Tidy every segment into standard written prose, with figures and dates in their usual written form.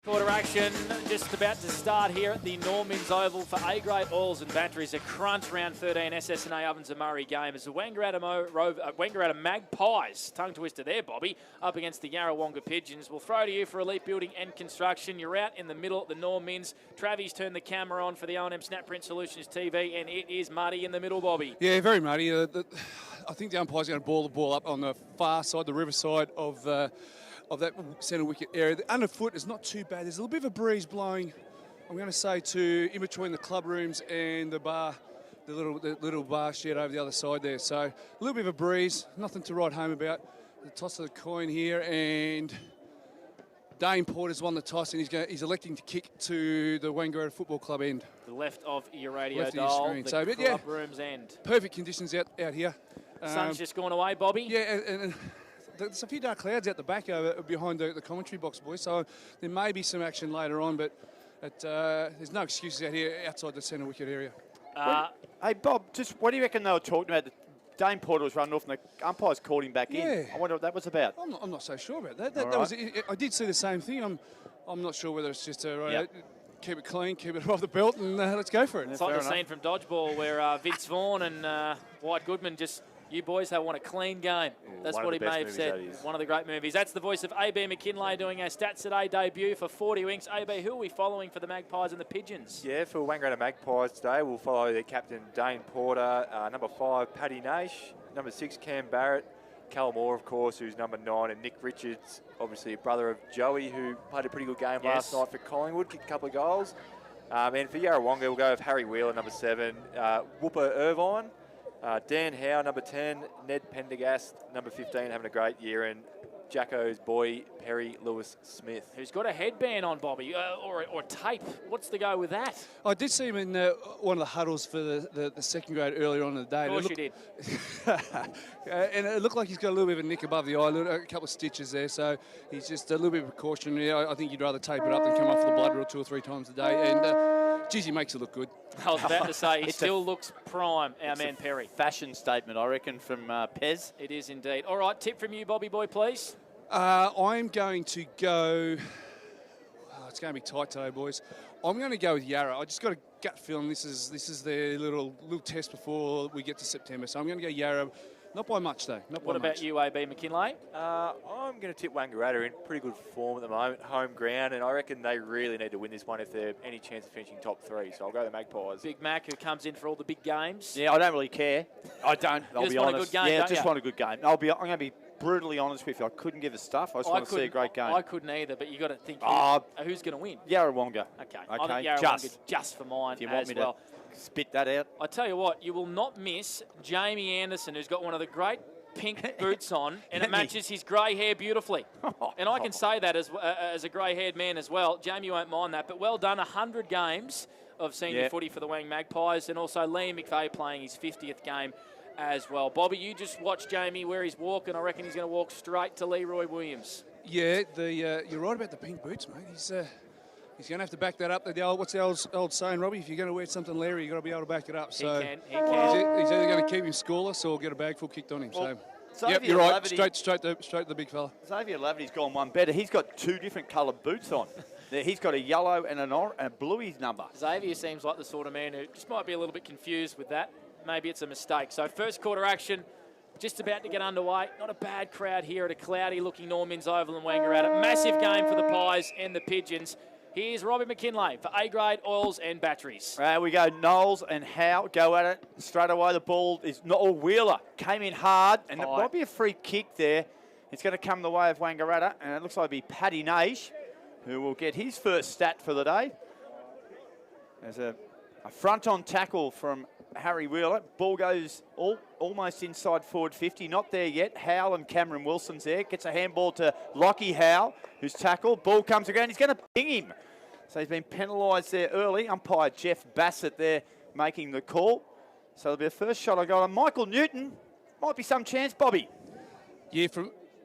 Quarter action just about to start here at the Norman's Oval for A-grade oils and batteries. A crunch round 13 SS&A Ovens and Murray game as the Wangaratta Magpies, tongue twister there, Bobby, up against the Yarrawonga Pigeons. We'll throw to you for Elite Building and Construction. You're out in the middle at the Normans. Travis turned the camera on for the O&M Snapprint Solutions TV, and it is muddy in the middle, Bobby. Yeah, very muddy. I think the umpire's going to ball the ball up on the far side, the river side of that centre wicket area. The underfoot is not too bad. There's a little bit of a breeze blowing, I'm going to say, in between the club rooms and the bar, the little bar shed over the other side there. So a little bit of a breeze, nothing to write home about. The toss of the coin here, and Dane Porter's won the toss, and he's electing to kick to the Wangaratta Football Club end. The left of your radio left dial, of your the screen. club room's end. Perfect conditions out here. Sun's just gone away, Bobby. Yeah, and there's a few dark clouds out the back behind the commentary box, boys, so there may be some action later on, but there's no excuses out here outside the centre wicket area. Hey, Bob, just what do you reckon they were talking about? Dane Porter was running off and the umpires called him back in. I wonder what that was about. I'm not so sure about that. That was, I did see the same thing. I'm not sure whether it's just keep it clean, keep it off the belt, and let's go for it. It's like the scene from Dodgeball where Vince Vaughn and White Goodman just... You boys have won a clean game. That's what he may have said. One of the great movies. That's the voice of A.B. McKinlay doing our Stats Today debut for 40 Winks. A.B., who are we following for the Magpies and the Pigeons? Yeah, for Wangaratta Magpies today, we'll follow their captain Dane Porter, number 5, Paddy Nash, number 6, Cam Barrett, Cal Moore, of course, who's number 9, and Nick Richards, obviously a brother of Joey, who played a pretty good game last night for Collingwood, kicked a couple of goals. And for Yarrawonga, we'll go with Harry Wheeler, number 7, Whooper Irvine, Dan Howe, number 10, Ned Pendergast, number 15, having a great year, and Jacko's boy, Perry Lewis-Smith. Who's got a headband on, Bobby, or tape. What's the go with that? I did see him in one of the huddles for the second grade earlier on in the day. Of course you did. And it looked like he's got a little bit of a nick above the eye, a couple of stitches there, so he's just a little bit of precautionary. I think you'd rather tape it up than come off the blood draw 2 or 3 times a day, and geez, he makes it look good. I was about to say, he still looks prime, our man Perry. Fashion statement, I reckon, from Pez. It is indeed. All right, tip from you, Bobby boy, please. I'm going to go... it's going to be tight today, boys. I'm going to go with Yarra. I just got a gut feeling this is their little test before we get to September. So I'm going to go Yarra. Not by much, though. What about you, A.B. McKinlay? I'm going to tip Wangaratta in pretty good form at the moment, home ground, and I reckon they really need to win this one if they're any chance of finishing top 3. So I'll go the Magpies. Big Mac, who comes in for all the big games. Yeah, I don't really care. I don't. I'll be honest. Want a good game, yeah, don't just you? want a good game. I'm going to be brutally honest with you. I couldn't give a stuff. I just want to see a great game. I couldn't either, but you got to think who's going to win. Yarrawonga. Okay. I think Yarrawonga just for mine if you want as me well. To spit that out. I tell you what, you will not miss Jamie Anderson, who's got one of the great pink boots on, and it matches his grey hair beautifully. And I can say that as a grey-haired man as well. Jamie won't mind that, but well done. 100 games of senior footy for the Wang Magpies, and also Liam McVeigh playing his 50th game as well. Bobby, you just watch Jamie where he's walking. I reckon he's going to walk straight to Leroy Williams. Yeah, you're right about the pink boots, mate. He's going to have to back that up. What's the old saying, Robbie? If you're going to wear something Larry, you've got to be able to back it up. So he can. He's either going to keep him scoreless or get a bag full kicked on him. Well, so, yep, you're right. Straight to the big fella. Xavier Laverty's gone one better. He's got 2 different coloured boots on. He's got a yellow and a bluey's number. Xavier seems like the sort of man who just might be a little bit confused with that. Maybe it's a mistake. So first quarter action just about to get underway. Not a bad crowd here at a cloudy-looking Norman's Oval in Wangaratta. Massive game for the Pies and the Pigeons. Here's Robbie McKinlay for A-grade oils and batteries. We go Knowles and Howe go at it. Straight away the ball is not Wheeler. Came in hard, and there might be a free kick there. It's going to come the way of Wangaratta, and it looks like it'll be Paddy Nash, who will get his first stat for the day. There's a front-on tackle from Harry Wheeler. Ball goes almost inside forward 50. Not there yet. Howe and Cameron Wilson's there. Gets a handball to Lockie Howe, who's tackled. Ball comes to ground. He's going to ping him. So he's been penalised there early. Umpire Jeff Bassett there making the call. So there'll be a first shot I got on Michael Newton. Might be some chance, Bobby. Yeah,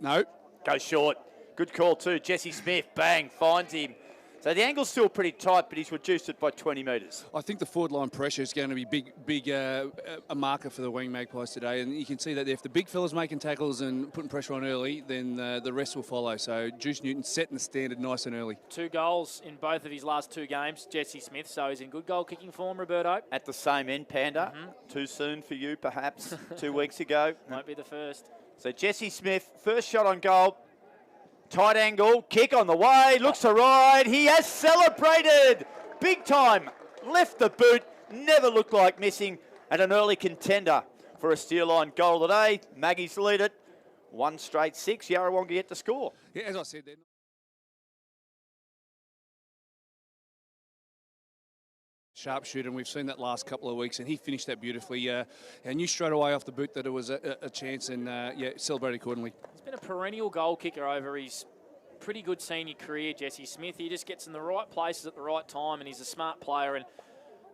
no. Goes short. Good call too. Jesse Smith, bang, finds him. So the angle's still pretty tight, but he's reduced it by 20 metres. I think the forward line pressure is going to be big a marker for the Wang Magpies today, and you can see that if the big fellas making tackles and putting pressure on early, then the rest will follow. So Juice Newton setting the standard nice and early. 2 goals in both of his last 2 games, Jesse Smith, so he's in good goal kicking form, Roberto. At the same end, Panda. Too soon for you, perhaps, 2 weeks ago. Won't be the first. So Jesse Smith, first shot on goal. Tight angle, kick on the way, looks to right. He has celebrated big time. Left the boot, never looked like missing, and an early contender for a steal line goal today. Maggies lead it. 1 straight 6. Yarrawonga yet to score. Yeah, as I said then. Sharpshooter, and we've seen that last couple of weeks, and he finished that beautifully. I knew straight away off the boot that it was a chance, and yeah, celebrated accordingly. He's been a perennial goal kicker over his pretty good senior career, Jesse Smith. He just gets in the right places at the right time, and he's a smart player, and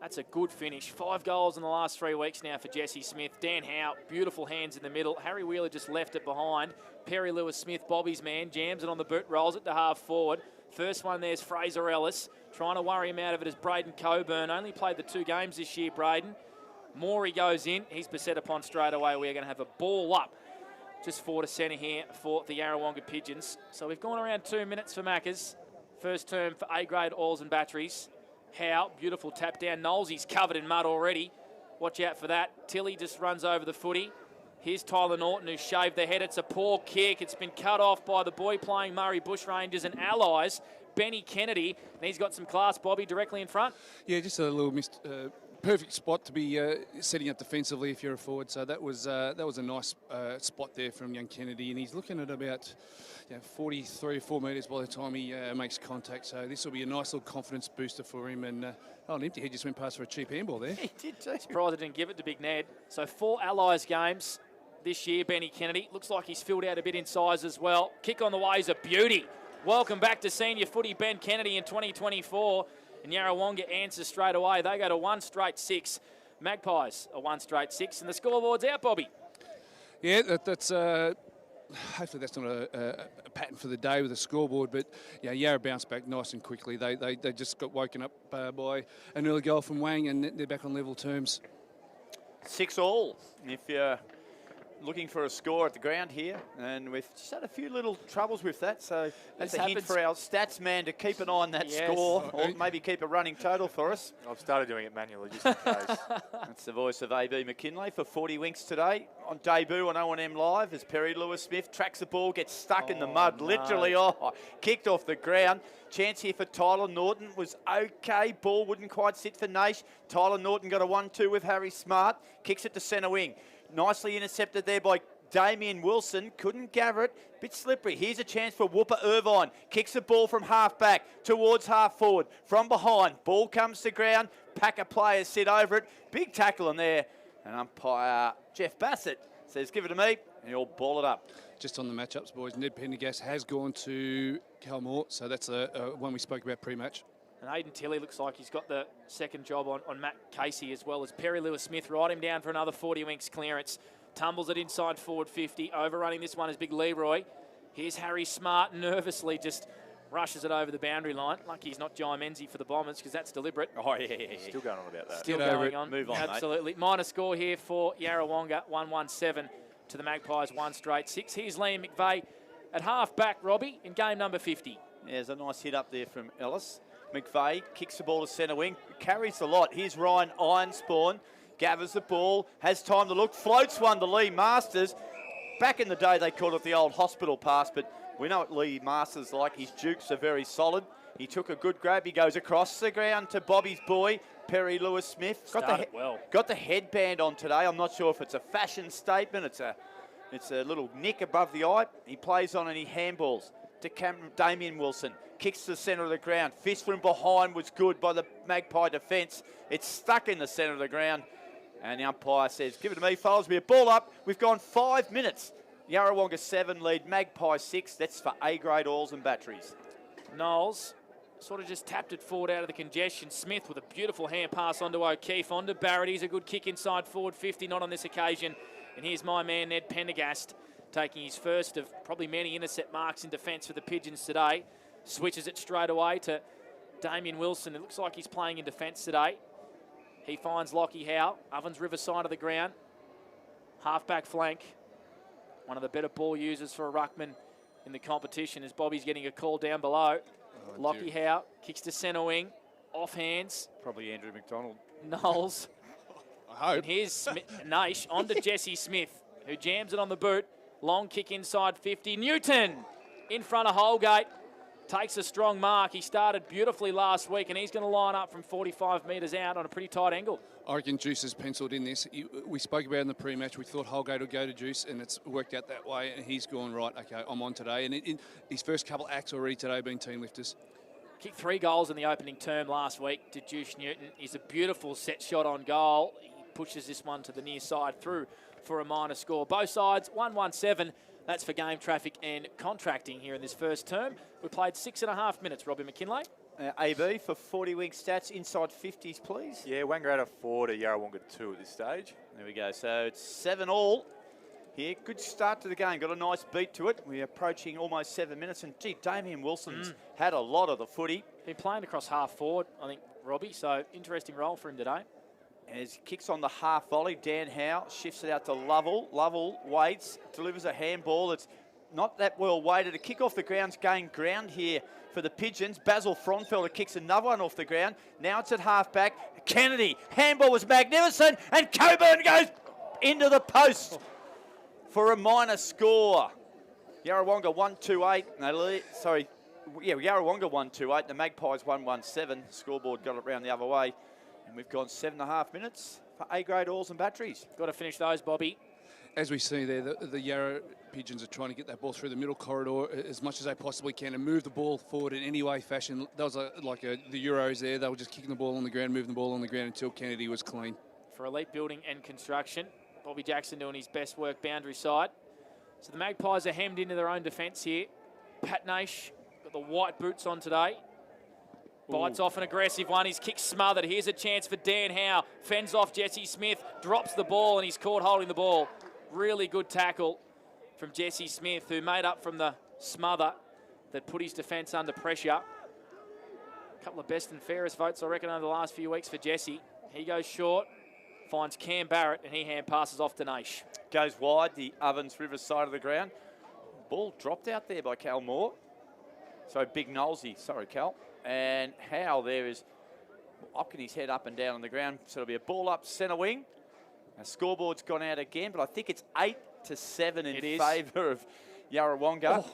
that's a good finish. 5 goals in the last 3 weeks now for Jesse Smith. Dan Howe, beautiful hands in the middle. Harry Wheeler just left it behind. Perry Lewis-Smith, Bobby's man, jams it on the boot, rolls it to half forward. First one there's Fraser Ellis. Trying to worry him out of it is Braden Coburn. Only played the 2 games this year, Braden. Morey goes in. He's beset upon straight away. We're going to have a ball up just forward to centre here for the Yarrawonga Pigeons. So we've gone around 2 minutes for Maccas. First term for A-grade oils and batteries. Howe, beautiful tap down. Knowles, he's covered in mud already. Watch out for that. Tilly just runs over the footy. Here's Tyler Norton, who shaved the head. It's a poor kick. It's been cut off by the boy playing Murray Bushrangers and Allies, Benny Kennedy. And he's got some class, Bobby, directly in front. Yeah, just a little missed. Perfect spot to be setting up defensively if you're a forward. So that was a nice spot there from young Kennedy, and he's looking at about 43 or 4 metres by the time he makes contact. So this will be a nice little confidence booster for him. And an empty head just went past for a cheap handball there. He did too. Surprised I didn't give it to Big Ned. So 4 Allies games this year, Benny Kennedy. Looks like he's filled out a bit in size as well. Kick on the way is a beauty. Welcome back to senior footy, Ben Kennedy in 2024. And Yarrawonga answers straight away. They go to 1 straight 6. Magpies a 1 straight 6. And the scoreboard's out, Bobby. Yeah, that's hopefully that's not a pattern for the day with the scoreboard, but yeah, Yarra bounced back nice and quickly. They just got woken up by an early goal from Wang, and they're back on level terms. 6-all. If you're looking for a score at the ground here, and we've just had a few little troubles with that, so that's a hint for our stats man to keep an eye on that score, or maybe keep a running total for us. I've started doing it manually just in case. That's the voice of AB McKinley for 40 Winks today. On debut on OMFNL Live as Perry Lewis-Smith tracks the ball, gets stuck in the mud, literally, kicked off the ground. Chance here for Tyler Norton was okay. Ball wouldn't quite sit for Naish. Tyler Norton got a 1-2 with Harry Smart. Kicks it to centre wing. Nicely intercepted there by Damien Wilson. Couldn't gather it. Bit slippery. Here's a chance for Whooper Irvine. Kicks the ball from half back towards half forward. From behind. Ball comes to ground. Pack of players sit over it. Big tackle in there. And umpire Jeff Bassett says, give it to me, and he'll ball it up. Just on the matchups, boys, Ned Pendergast has gone to Calmore, so that's one we spoke about pre-match. And Aidan Tilley looks like he's got the second job on Matt Casey, as well as Perry Lewis-Smith. Ride him down for another 40 Winks clearance. Tumbles it inside forward 50. Overrunning this one is Big Leroy. Here's Harry Smart, nervously just rushes it over the boundary line. Lucky he's not Jai Menzies for the Bombers, because that's deliberate. Oh, yeah. Still going on about that. Still going on. Move on, absolutely. Mate. Minor score here for Yarrawonga, 1-1-7 to the Magpies, 1 straight 6. Here's Liam McVeigh at half back, Robbie, in game number 50. Yeah, there's a nice hit up there from Ellis. McVeigh kicks the ball to centre wing, carries the lot. Here's Ryan Ironspawn, gathers the ball, has time to look, floats one to Lee Masters. Back in the day, they called it the old hospital pass, but we know what Lee Masters like. His jukes are very solid. He took a good grab. He goes across the ground to Bobby's boy, Perry Lewis-Smith. Got the headband on today. I'm not sure if it's a fashion statement. It's a little nick above the eye. He plays on and he handballs to Damien Wilson. Kicks to the centre of the ground. Fist from behind was good by the Magpie defence. It's stuck in the centre of the ground. And the umpire says, give it to me, fellas. Be a ball up. We've gone 5 minutes. Yarrawonga 7 lead, Magpie 6. That's for A-grade oils and batteries. Knowles sort of just tapped it forward out of the congestion. Smith with a beautiful hand pass onto O'Keefe. Onto Barrett. He's a good kick inside forward 50. Not on this occasion. And here's my man, Ned Pendergast, taking his first of probably many intercept marks in defence for the Pigeons today. Switches it straight away to Damien Wilson, it looks like he's playing in defence today. He finds Lockie Howe, Ovens River side of the ground. Half-back flank. One of the better ball users for a ruckman in the competition as Bobby's getting a call down below. Lockie Howe kicks to centre wing, off hands. Probably Andrew McDonald. Knowles. I hope. And here's Naish on to Jesse Smith, who jams it on the boot. Long kick inside 50. Newton in front of Holgate. Takes a strong mark. He started beautifully last week, and he's going to line up from 45 metres out on a pretty tight angle. I reckon Juice has penciled in this. We spoke about it in the pre-match. We thought Holgate would go to Juice, and it's worked out that way. And he's gone, right, okay, I'm on today. And in his first couple acts already today been team lifters. Kicked 3 goals in the opening term last week to Juice Newton. He's a beautiful set shot on goal. He pushes this one to the near side through for a minor score. Both sides, 1-1-7. That's for game traffic and contracting here in this first term. We played 6.5 minutes, Robbie McKinlay. AB for 40-week stats, inside 50s, please. Yeah, Wangaratta 4 to Yarrawonga 2 at this stage. There we go. So it's 7-all here. Good start to the game. Got a nice beat to it. We're approaching almost 7 minutes. And, gee, Damien Wilson's had a lot of the footy. Been playing across half forward, I think, Robbie. So interesting role for him today. As he kicks on the half volley, Dan Howe shifts it out to Lovell. Lovell waits, delivers a handball that's not that well weighted. A kick off the ground's gained ground here for the Pigeons. Basil Fronfelder kicks another one off the ground. Now it's at half-back. Kennedy, handball was magnificent, and Coburn goes into the post for a minor score. Yarrawonga 1-2-8. Yarrawonga 1-2-8. The Magpies 1-1-7. Scoreboard got it round the other way. And we've gone 7.5 minutes for A-grade oars and batteries. Got to finish those, Bobby. As we see there, the Yarra Pigeons are trying to get that ball through the middle corridor as much as they possibly can and move the ball forward in any way, fashion. That was the Euros there. They were just kicking the ball on the ground, moving the ball on the ground until Kennedy was clean. For elite building and construction, Bobby Jackson doing his best work boundary side. So the Magpies are hemmed into their own defence here. Pat Naish got the white boots on today. Bites off an aggressive one. His kick smothered. Here's a chance for Dan Howe. Fends off Jesse Smith. Drops the ball, and he's caught holding the ball. Really good tackle from Jesse Smith, who made up from the smother that put his defence under pressure. A couple of best and fairest votes, I reckon, over the last few weeks for Jesse. He goes short, finds Cam Barrett, and he hand passes off to Naish. Goes wide, the Ovens River side of the ground. Ball dropped out there by Cal Moore. So Big Knowlesy, sorry, Cal. And Howe there is upping his head up and down on the ground. So it'll be a ball up centre wing. The scoreboard's gone out again, but I think it's 8-7 in favour of Yarrawonga.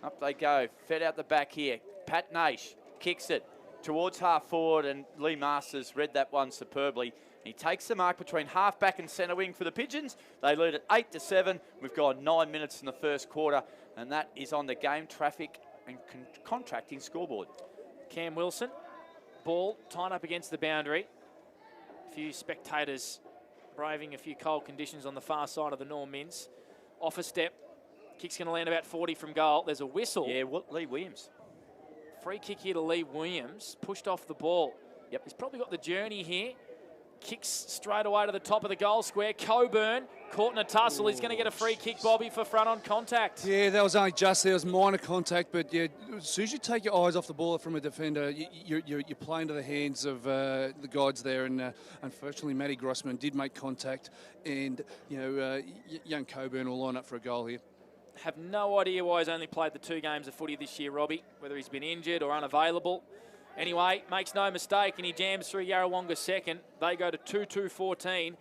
Up they go. Fed out the back here. Pat Naish kicks it towards half forward, and Lee Masters read that one superbly. He takes the mark between half back and centre wing for the Pigeons. They lead at 8-7. We've got 9 minutes in the first quarter, and that is on the game traffic and contracting scoreboard. Cam Wilson, ball tied up against the boundary. A few spectators braving a few cold conditions on the far side of the Norm Minns. Off a step, kick's going to land about 40 from goal. There's a whistle. Yeah, Lee Williams. Free kick here to Lee Williams, pushed off the ball. Yep, he's probably got the journey here. Kicks straight away to the top of the goal square. Coburn caught in a tussle. He's going to get a free kick, Bobby, for front on contact. Yeah, that was only just there. It was minor contact, but yeah, as soon as you take your eyes off the ball from a defender, you're playing to the hands of the guides there. And unfortunately, Matty Grossman did make contact, and young Coburn will line up for a goal here. Have no idea why he's only played the 2 games of footy this year, Robbie, whether he's been injured or unavailable. Anyway, makes no mistake, and he jams through Yarrawonga second. They go to 2-2-14.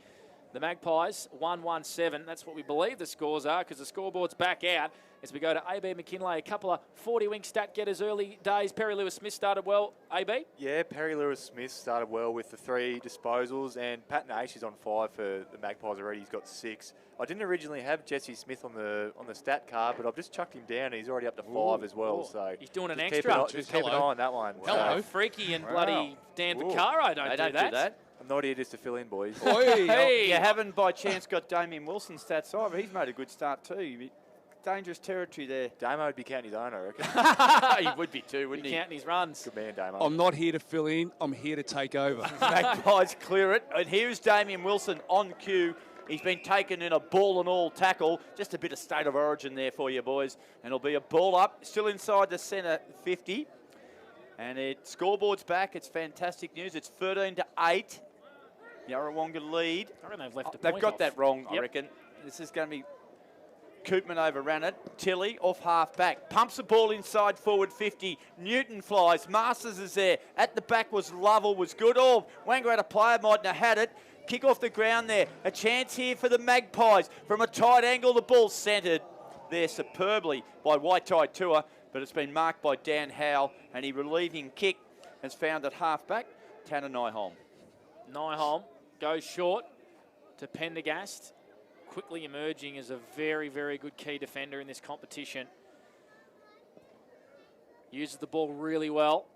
The Magpies, 1-1-7. That's what we believe the scores are, because the scoreboard's back out as we go to AB McKinlay. A couple of 40-wing stat getters early days. Perry Lewis-Smith started well. AB? Yeah, Perry Lewis-Smith started well with the 3 disposals, and Pat Naish is on 5 for the Magpies already. He's got 6. I didn't originally have Jesse Smith on the stat card, but I've just chucked him down. He's already up to 5 as well. So he's doing an just extra. Just keep an eye on that one. Hello, Freaky and bloody Dan Vaccaro don't do that. I'm not here just to fill in, boys. Hey. You haven't by chance got Damien Wilson's stats either. He's made a good start too. Dangerous territory there. Damo would be counting his own, I reckon. He would be too, wouldn't he? Counting his runs. Good man, Damo. I'm not here to fill in. I'm here to take over. Magpies clear it. And here's Damien Wilson on cue. He's been taken in a ball and all tackle. Just a bit of state of origin there for you, boys. And it'll be a ball up, still inside the centre 50. And scoreboard's back. It's fantastic news. It's 13-8. Yarrawonga lead. I reckon they've left a They've point got off. that wrong, I Yep. reckon. This is going to be... Koopman overran it. Tilly off half back. Pumps the ball inside forward 50. Newton flies. Masters is there. At the back was Lovell. Was good. Oh, Wangaratta player mightn't have had it. Kick off the ground there. A chance here for the Magpies. From a tight angle, the ball centred there superbly by White Tide Tour, but it's been marked by Dan Howell, and he relieving kick has found at half back Tanner Nyholm. Nyholm goes short to Pendergast, quickly emerging as a very, very good key defender in this competition. Uses the ball really well.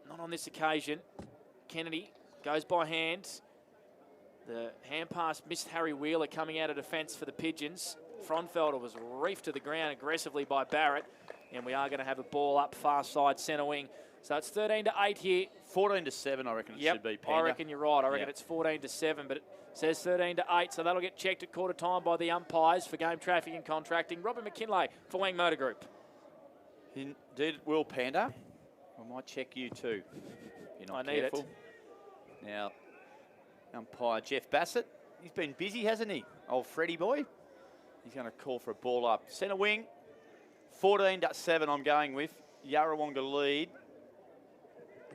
Not on this occasion. Kennedy goes by hand. The hand pass missed Harry Wheeler coming out of defence for the Pigeons. Fronfelder was reefed to the ground aggressively by Barrett, and we are going to have a ball up far side centre wing. So it's 13-8 here. 14-7, I reckon it should be, Panda. I reckon you're right. I reckon it's 14-7, but it says 13-8, so that'll get checked at quarter time by the umpires for game traffic and contracting. Robin McKinlay for Wang Motor Group. Indeed it will, Panda. I might check you too. You're not careful. Now, umpire Jeff Bassett. He's been busy, hasn't he? Old Freddie boy. He's going to call for a ball up. Centre wing, 14-7 I'm going with. Yarrawonga lead.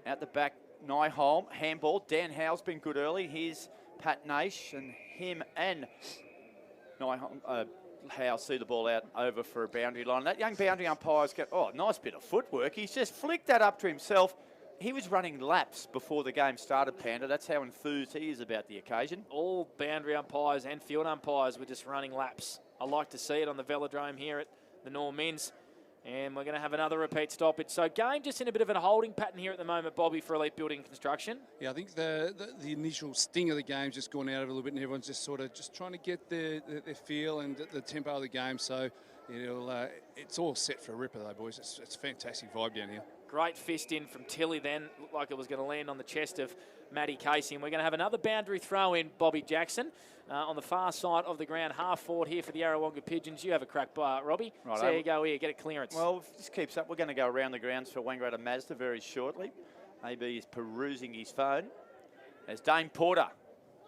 Out the back, Nyholm, handball. Dan Howe's been good early. Here's Pat Naish, and him and Nyholm, Howe see the ball out over for a boundary line. That young boundary umpire's got, nice bit of footwork. He's just flicked that up to himself. He was running laps before the game started, Panda. That's how enthused he is about the occasion. All boundary umpires and field umpires were just running laps. I like to see it on the velodrome here at the Norm Men's. And we're going to have another repeat stoppage. So game just in a bit of a holding pattern here at the moment, Bobby, for Elite Building and Construction. Yeah, I think the initial sting of the game's just gone out of it a little bit, and everyone's just sort of just trying to get their feel and the tempo of the game. So it's all set for a ripper, though, boys. It's a fantastic vibe down here. Great fist in from Tilly then. Looked like it was going to land on the chest of Matty Casey. And we're going to have another boundary throw in, Bobby Jackson, on the far side of the ground. Half forward here for the Yarrawonga Pigeons. You have a crack, Robbie. Right, so there you go here. Get a clearance. Well, if this keeps up, we're going to go around the grounds for Wangaratta Mazda very shortly. AB is perusing his phone. As Dane Porter,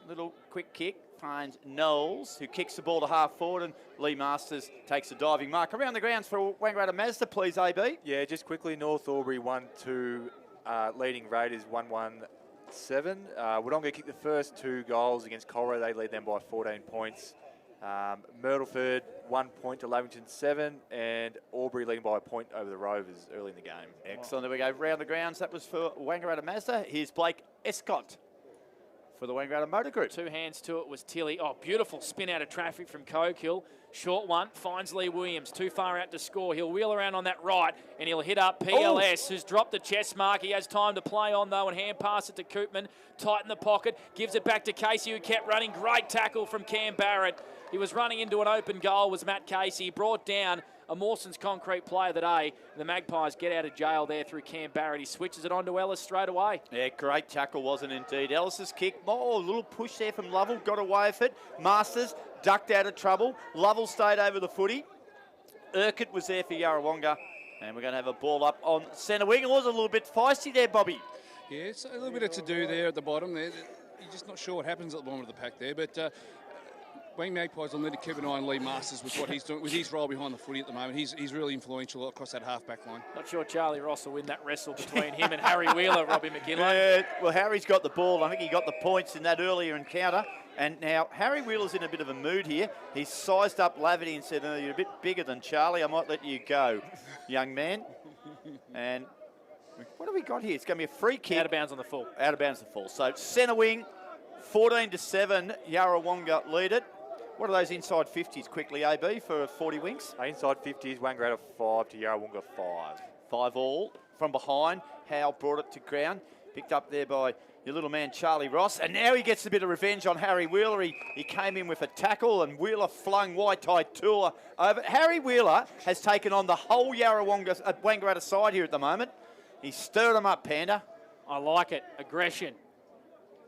little quick kick, finds Knowles, who kicks the ball to half forward, and Lee Masters takes a diving mark. Around the grounds for Wangaratta Mazda, please, AB. Yeah, just quickly, North Albury 1-2, leading Raiders 1-1-7. Wodonga kicked the first 2 goals against Colra. They lead them by 14 points. Myrtleford 1 point to Lavington 7, and Albury leading by a point over the Rovers early in the game. Excellent. There we go. Round the grounds. That was for Wangaratta Mazda. Here's Blake Escott for the Wangaratta Motor Group. 2 hands to it was Tilly. Oh, beautiful spin out of traffic from Coquille. Short one, finds Lee Williams. Too far out to score. He'll wheel around on that right, and he'll hit up PLS, who's dropped the chest mark. He has time to play on, though, and hand pass it to Koopman. Tighten the pocket, gives it back to Casey, who kept running. Great tackle from Cam Barrett. He was running into an open goal, was Matt Casey. Brought down a Mawson's Concrete player of the day. The Magpies get out of jail there through Cam Barrett. He switches it on to Ellis straight away. Yeah, great tackle, wasn't indeed. Ellis's kick. Oh, a little push there from Lovell. Got away with it. Masters ducked out of trouble. Lovell stayed over the footy. Urquhart was there for Yarrawonga. And we're going to have a ball up on centre wing. It was a little bit feisty there, Bobby. Yeah, it's a little bit of to-do there at the bottom. There, you're just not sure what happens at the bottom of the pack there. But Wang Magpies will need to keep an eye on Lee Masters with what he's doing, with his role behind the footy at the moment. He's really influential across that half-back line. Not sure Charlie Ross will win that wrestle between him and Harry Wheeler, Robbie McGinley. Yeah, well, Harry's got the ball. I think he got the points in that earlier encounter. And now Harry Wheeler's in a bit of a mood here. He's sized up Laverty and said, "Oh, you're a bit bigger than Charlie. I might let you go, young man." And what have we got here? It's going to be a free kick. Out of bounds on the full. Out of bounds on the full. So centre wing, 14-7. Yarrawonga lead it. What are those inside 50s quickly, AB, for 40 wings? Inside 50s, Wangaratta 5 to Yarrawonga 5. 5 all. From behind, Howe brought it to ground. Picked up there by your little man, Charlie Ross. And now he gets a bit of revenge on Harry Wheeler. He came in with a tackle, and Wheeler flung White Tide Tour over. Harry Wheeler has taken on the whole Wangaratta side here at the moment. He's stirred them up, Panda. I like it. Aggression.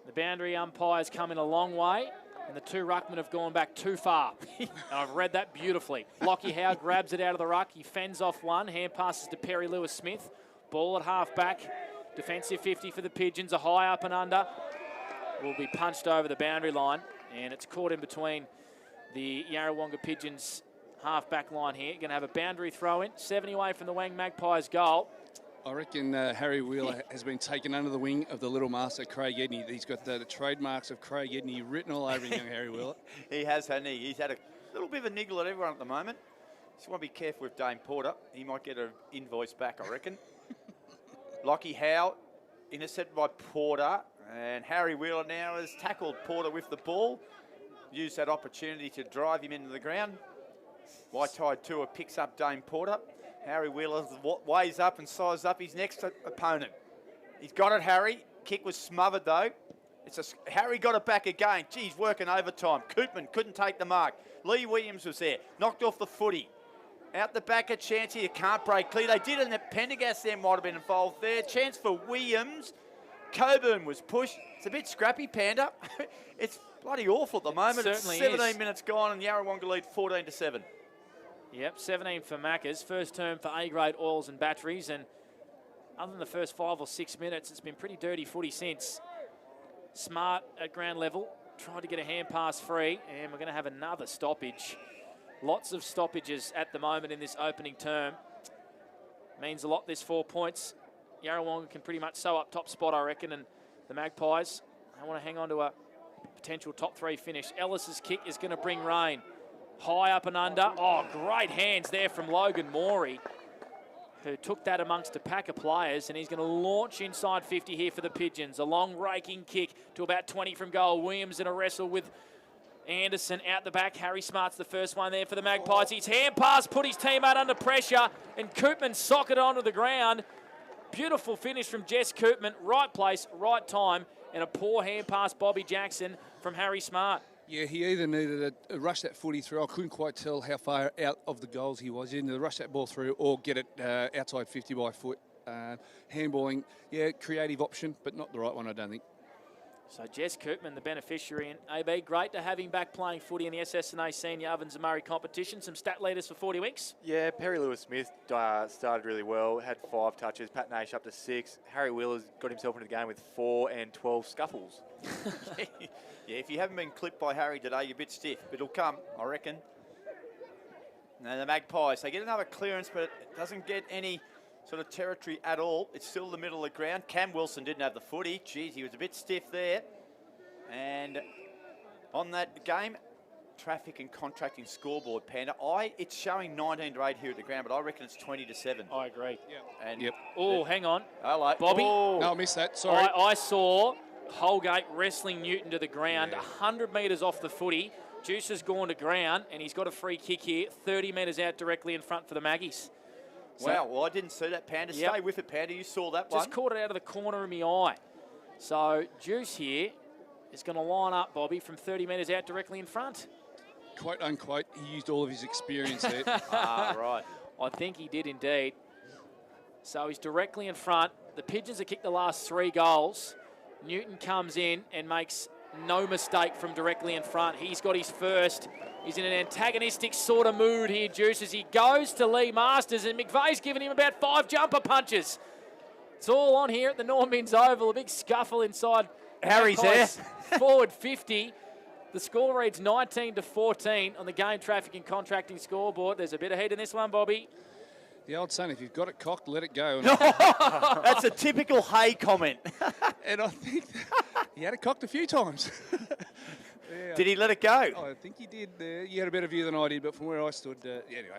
The boundary umpires come in a long way, and the 2 ruckmen have gone back too far. And I've read that beautifully. Lockie Howe grabs it out of the ruck. He fends off one. Hand passes to Perry Lewis-Smith. Ball at half-back. Defensive 50 for the Pigeons. A high up and under. Will be punched over the boundary line. And it's caught in between the Yarrawonga Pigeons half-back line here. Going to have a boundary throw in. 70 away from the Wang Magpies goal. I reckon Harry Wheeler has been taken under the wing of the little master, Craig Edney. He's got the trademarks of Craig Edney written all over young Harry Wheeler. He has, hasn't he? He's had a little bit of a niggle at everyone at the moment. Just want to be careful with Dane Porter. He might get an invoice back, I reckon. Lockie Howe, intercepted by Porter. And Harry Wheeler now has tackled Porter with the ball. Used that opportunity to drive him into the ground. White Tide Tour picks up Dane Porter. Harry Wheeler weighs up and sizes up his next opponent. He's got it, Harry. Kick was smothered, though. Harry got it back again. Geez, working overtime. Koopman couldn't take the mark. Lee Williams was there. Knocked off the footy. Out the back, a chance here. Can't break clear. They did, and the Pendergast there might have been involved there. Chance for Williams. Coburn was pushed. It's a bit scrappy, Panda. It's bloody awful at the moment. It certainly it's 17 is. minutes gone, and Yarrawonga lead 14-7. Yep, 17 for Maccas. First term for A-grade oils and batteries. And other than the first 5 or 6 minutes, it's been pretty dirty footy since. Smart at ground level. Tried to get a hand pass free. And we're going to have another stoppage. Lots of stoppages at the moment in this opening term. Means a lot, this 4 points. Yarrawonga can pretty much sew up top spot, I reckon. And the Magpies, they want to hang on to a potential top 3 finish. Ellis's kick is going to bring rain. High up and under. Oh, great hands there from Logan Morey, who took that amongst a pack of players, and he's going to launch inside 50 here for the Pigeons. A long raking kick to about 20 from goal. Williams in a wrestle with Anderson out the back. Harry Smart's the first one there for the Magpies. His hand pass put his teammate under pressure, and Koopman socketed onto the ground. Beautiful finish from Jess Koopman. Right place, right time, and a poor hand pass, Bobby Jackson, from Harry Smart. Yeah, he either needed to rush that footy through. I couldn't quite tell how far out of the goals he was. He needed to rush that ball through or get it outside 50 by foot. Handballing, yeah, creative option, but not the right one, I don't think. So Jess Koopman, the beneficiary, and AB, great to have him back playing footy in the SS&A Senior Ovens and Murray competition. Some stat leaders for 40 weeks. Yeah, Perry Lewis-Smith started really well, had 5 touches, Pat Nash up to 6. Harry Wheeler's got himself into the game with 4 and 12 scuffles. Yeah, if you haven't been clipped by Harry today, you're a bit stiff, but it'll come, I reckon. Now the Magpies, they get another clearance, but it doesn't get any sort of territory at all. It's still the middle of the ground. Cam Wilson didn't have the footy. Geez, he was a bit stiff there. And on that game, traffic and contracting scoreboard, Panda, it's showing 19-8 here at the ground, but I reckon it's 20-7. I agree. Yeah. And Oh, hang on. hello. Bobby? Oh. No, I missed that. Sorry. I saw Holgate wrestling Newton to the ground, 100 metres off the footy. Juice has gone to ground, and he's got a free kick here, 30 metres out directly in front for the Maggies. Wow, well, I didn't see that, Panda. Yep. Stay with it, Panda. You saw that one. Just caught it out of the corner of my eye. So Juice here is going to line up, Bobby, from 30 metres out directly in front. Quote, unquote, he used all of his experience there. Right. I think he did indeed. So he's directly in front. The Pigeons have kicked the last 3 goals. Newton comes in and makes no mistake from directly in front. He's got his first. He's in an antagonistic sort of mood here, Juice, as he goes to Lee Masters, and McVeigh's given him about 5 jumper punches. It's all on here at the Normans Oval. A big scuffle inside. Harry's there. Forward 50. The score reads 19-14 on the game traffic and contracting scoreboard. There's a bit of heat in this one, Bobby. The old saying, if you've got it cocked, let it go. That's a typical Hay comment. And I think he had it cocked a few times. Yeah, Did he let it go? I think he did. You had a better view than I did, but from where I stood, anyway,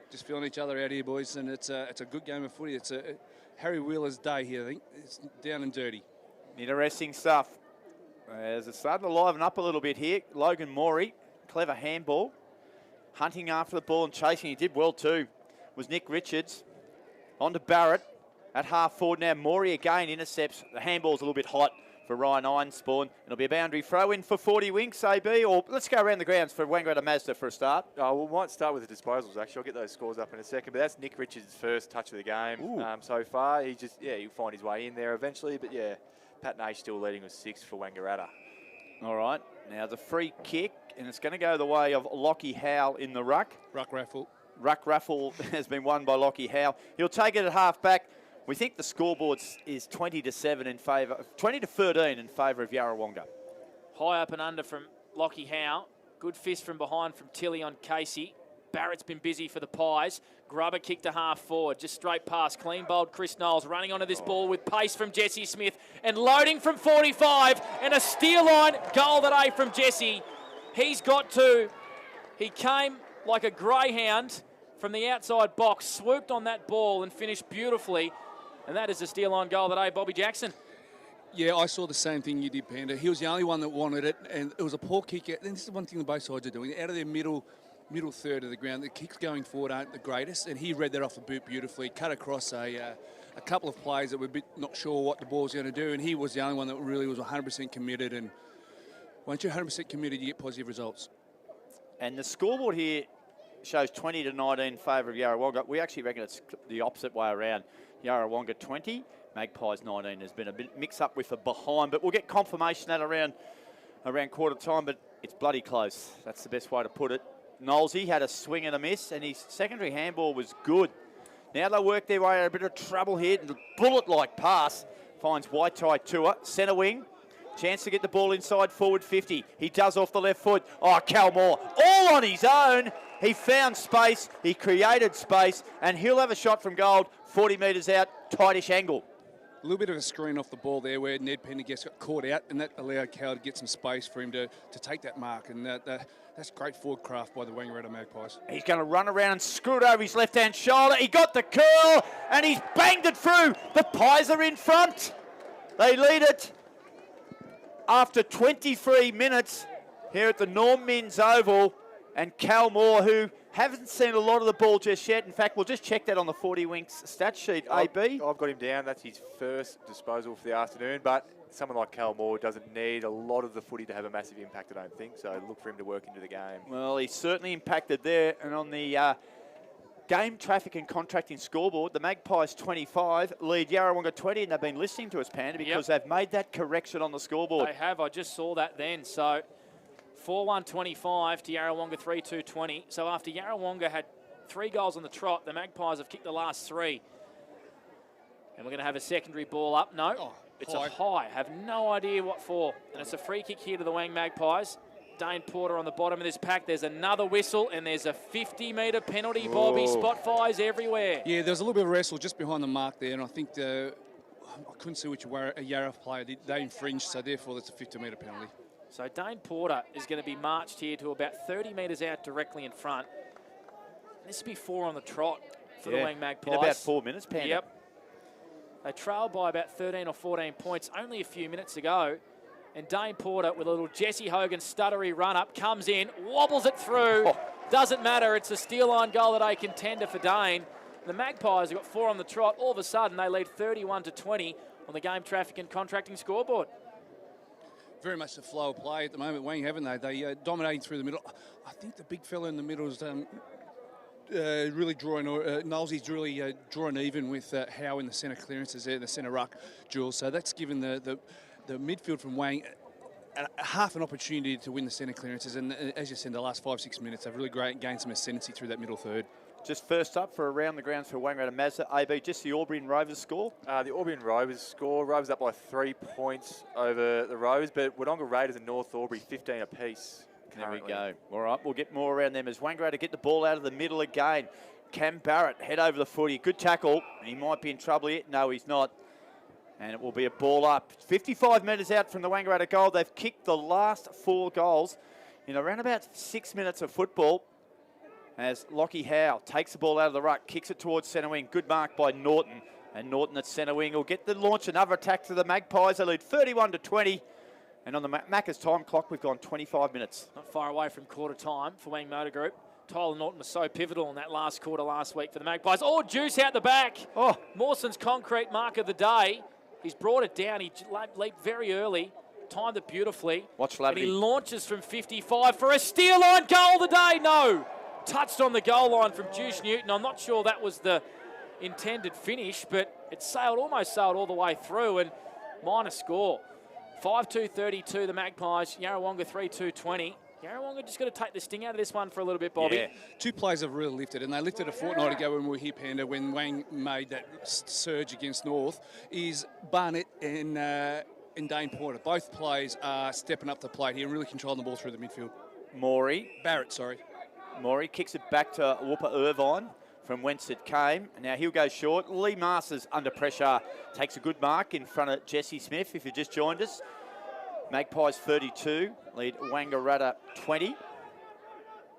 just feeling each other out here, boys, and it's a good game of footy. It's a Harry Wheeler's day here, I think. It's down and dirty. Interesting stuff. As it's starting to liven up a little bit here. Logan Morey, clever handball. Hunting after the ball and chasing. He did well too. Was Nick Richards. On to Barrett at half forward now. Morey again intercepts. The handball's a little bit hot for Ryan Ironspawn. It'll be a boundary throw in for 40 Winks, AB. Or let's go around the grounds for Wangaratta Mazda for a start. We might start with the disposals, actually. I'll get those scores up in a second. But that's Nick Richards' first touch of the game so far. He'll find his way in there eventually. But, yeah, Pat Nash still leading with 6 for Wangaratta. All right. Now the free kick, and it's going to go the way of Lockie Howe in the ruck. Ruck raffle. Ruck raffle has been won by Lockie Howe. He'll take it at half back. We think the scoreboard is 20-7 in favour, 20-13 in favour of Yarrawonga. High up and under from Lockie Howe. Good fist from behind from Tilly on Casey. Barrett's been busy for the Pies. Grubber kicked to half forward, just straight past. Clean bowled Chris Knowles running onto this ball with pace from Jesse Smith and loading from 45 and a steer line goal that A from Jesse. He's got to. He came like a greyhound from the outside box, swooped on that ball and finished beautifully. And that is a steer line goal that A, Bobby Jackson. Yeah, I saw the same thing you did, Panda. He was the only one that wanted it, and it was a poor kick. And this is one thing the both sides are doing. Out of their middle third of the ground, the kicks going forward aren't the greatest, and he read that off the boot beautifully, cut across a couple of players that were a bit not sure what the ball was going to do, and he was the only one that really was 100% committed. And once you're 100% committed, you get positive results. And the scoreboard here shows 20-19 in favour of Yarrawonga. We actually reckon it's the opposite way around. Yarrawonga 20, Magpies 19. There's been a bit mix-up with the behind, but we'll get confirmation that around quarter time, but it's bloody close. That's the best way to put it. Knowlesy had a swing and a miss, and his secondary handball was good. Now they work their way out of a bit of trouble here. The bullet-like pass finds Waitai Tua, centre wing. Chance to get the ball inside forward 50. He does off the left foot. Oh, Cal Moore, all on his own. He found space, he created space, and he'll have a shot from goal, 40 metres out, tightish angle. A little bit of a screen off the ball there where Ned Pendergast got caught out, and that allowed Cal to get some space for him to take that mark. And that's great forward craft by the Wangaratta Magpies. He's going to run around and screw it over his left-hand shoulder. He got the curl, and he's banged it through. The Pies are in front. They lead it after 23 minutes here at the Norm Minns Oval. And Cal Moore, who haven't seen a lot of the ball just yet. In fact, we'll just check that on the 40 Winks stat sheet, AB. I've got him down. That's his first disposal for the afternoon. But someone like Cal Moore doesn't need a lot of the footy to have a massive impact, I don't think. So look for him to work into the game. Well, he's certainly impacted there. And on the game traffic and contracting scoreboard, the Magpies 25 lead Yarrawonga 20. And they've been listening to us, Panda, because they've made that correction on the scoreboard. They have. I just saw that then. So 4-1-25 to Yarrawonga 3-2-20. So after Yarrawonga had 3 goals on the trot, the Magpies have kicked the last 3. And we're going to have a secondary ball up. No, it's a high. Have no idea what for. And it's a free kick here to the Wang Magpies. Dane Porter on the bottom of this pack. There's another whistle, and there's a 50-metre penalty, Bobby. Spot fires everywhere. Yeah, there was a little bit of a wrestle just behind the mark there, and I think I couldn't see which Yarra player did. They infringed, so therefore that's a 50-metre penalty. So Dane Porter is going to be marched here to about 30 metres out directly in front. This will be 4 on the trot for the Wang Magpies. In about 4 minutes, Panda. Yep. They trailed by about 13 or 14 points only a few minutes ago. And Dane Porter with a little Jesse Hogan stuttery run-up comes in, wobbles it through. Doesn't matter. It's a steal line goal that a contender for Dane. The Magpies have got 4 on the trot. All of a sudden, they lead 31-20 on the game traffic and contracting scoreboard. Very much the flow of play at the moment, Wang, haven't they? They dominating through the middle. I think the big fella in the middle is really drawing, Knowlesy's really drawing even with Howe in the centre clearances there, the centre ruck, Jules. So that's given the midfield from Wang half an opportunity to win the centre clearances. And as you said, the last 5-6 minutes, they've really gained some ascendancy through that middle third. Just first up for around the grounds for Wangaratta Mazda, AB, just the Aubrey and Rovers score? The Aubrey and Rovers score. Rovers up by 3 points over the Rovers, but Wodonga Raiders and North Aubrey 15 apiece. There we go. All right, we'll get more around them as Wangaratta get the ball out of the middle again. Cam Barrett, head over the footy. Good tackle. He might be in trouble here. No, he's not. And it will be a ball up. 55 metres out from the Wangaratta goal. They've kicked the last 4 goals in around about 6 minutes of football. As Lockie Howe takes the ball out of the ruck, kicks it towards centre wing. Good mark by Norton. And Norton at centre wing will get the launch. Another attack to the Magpies. They lead 31-20. And on the Macca's time clock, we've gone 25 minutes. Not far away from quarter time for Wang Motor Group. Tyler Norton was so pivotal in that last quarter last week for the Magpies. Oh, juice out the back. Oh, Mawson's concrete mark of the day. He's brought it down. He leaped very early. Timed it beautifully. Watch And Lavity. he launches from 55 for a steal line goal of the day. No. Touched on the goal line from Juice Newton. I'm not sure that was the intended finish, but it almost sailed all the way through, and minor score. 5-2-32 the Magpies, Yarrawonga 3-2-20. Yarrawonga just got to take the sting out of this one for a little bit, Bobby. Yeah. Two players have really lifted, and they lifted a fortnight ago when we were here, Panda, when Wang made that surge against North, is Barnett and Dane Porter. Both players are stepping up the plate here and really controlling the ball through the midfield. Barrett, sorry. Maury kicks it back to Whooper Irvine from whence it came. Now he'll go short. Lee Masters under pressure. Takes a good mark in front of Jesse Smith, if you just joined us. Magpies 32, lead Wangaratta 20.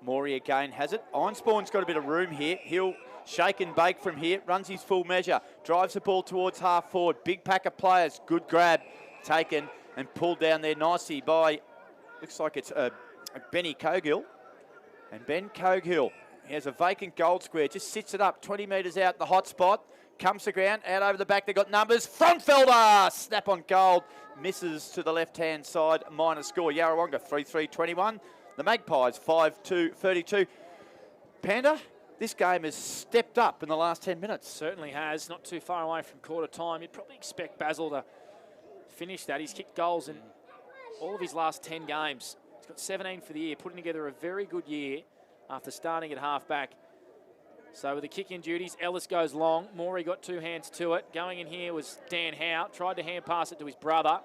Maury again has it. Einspawn's got a bit of room here. He'll shake and bake from here. Runs his full measure. Drives the ball towards half forward. Big pack of players. Good grab. Taken and pulled down there nicely by, looks like it's Benny Cogill. And Ben Cogill, he has a vacant gold square. Just sits it up 20 metres out the hot spot. Comes to ground, out over the back, they've got numbers. Frontfelder, snap on gold, misses to the left-hand side, minor score. Yarrawonga 3-3-21. The Magpies 5-2-32. Panda, this game has stepped up in the last 10 minutes. Certainly has, not too far away from quarter time. You'd probably expect Basil to finish that. He's kicked goals in all of his last 10 games. He's got 17 for the year, putting together a very good year after starting at half-back. So with the kick-in duties, Ellis goes long. Maury got two hands to it. Going in here was Dan Howe. Tried to hand pass it to his brother.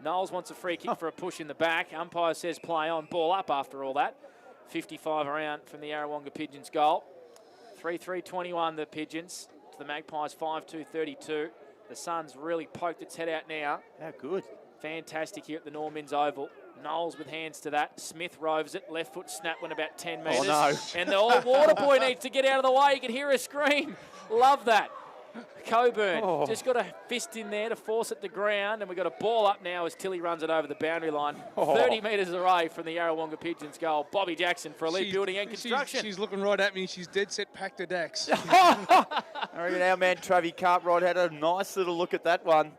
Knowles wants a free kick for a push in the back. Umpire says play on. Ball up after all that. 55 around from the Yarrawonga Pigeons goal. 3-3-21 the Pigeons. To the Magpies 5-2-32. The Suns really poked its head out now. How good. Fantastic here at the Normans Oval. Knowles with hands to that. Smith roves it. Left foot snap went about 10 metres. Oh, no. And the old water boy needs to get out of the way. You can hear her scream. Love that. Coburn just got a fist in there to force it to ground. And we've got a ball up now as Tilly runs it over the boundary line. 30 metres away from the Yarrawonga Pigeons goal. Bobby Jackson for elite building and construction. She's looking right at me. She's dead set packed to Dax. I reckon our man Travi Cartwright had a nice little look at that one.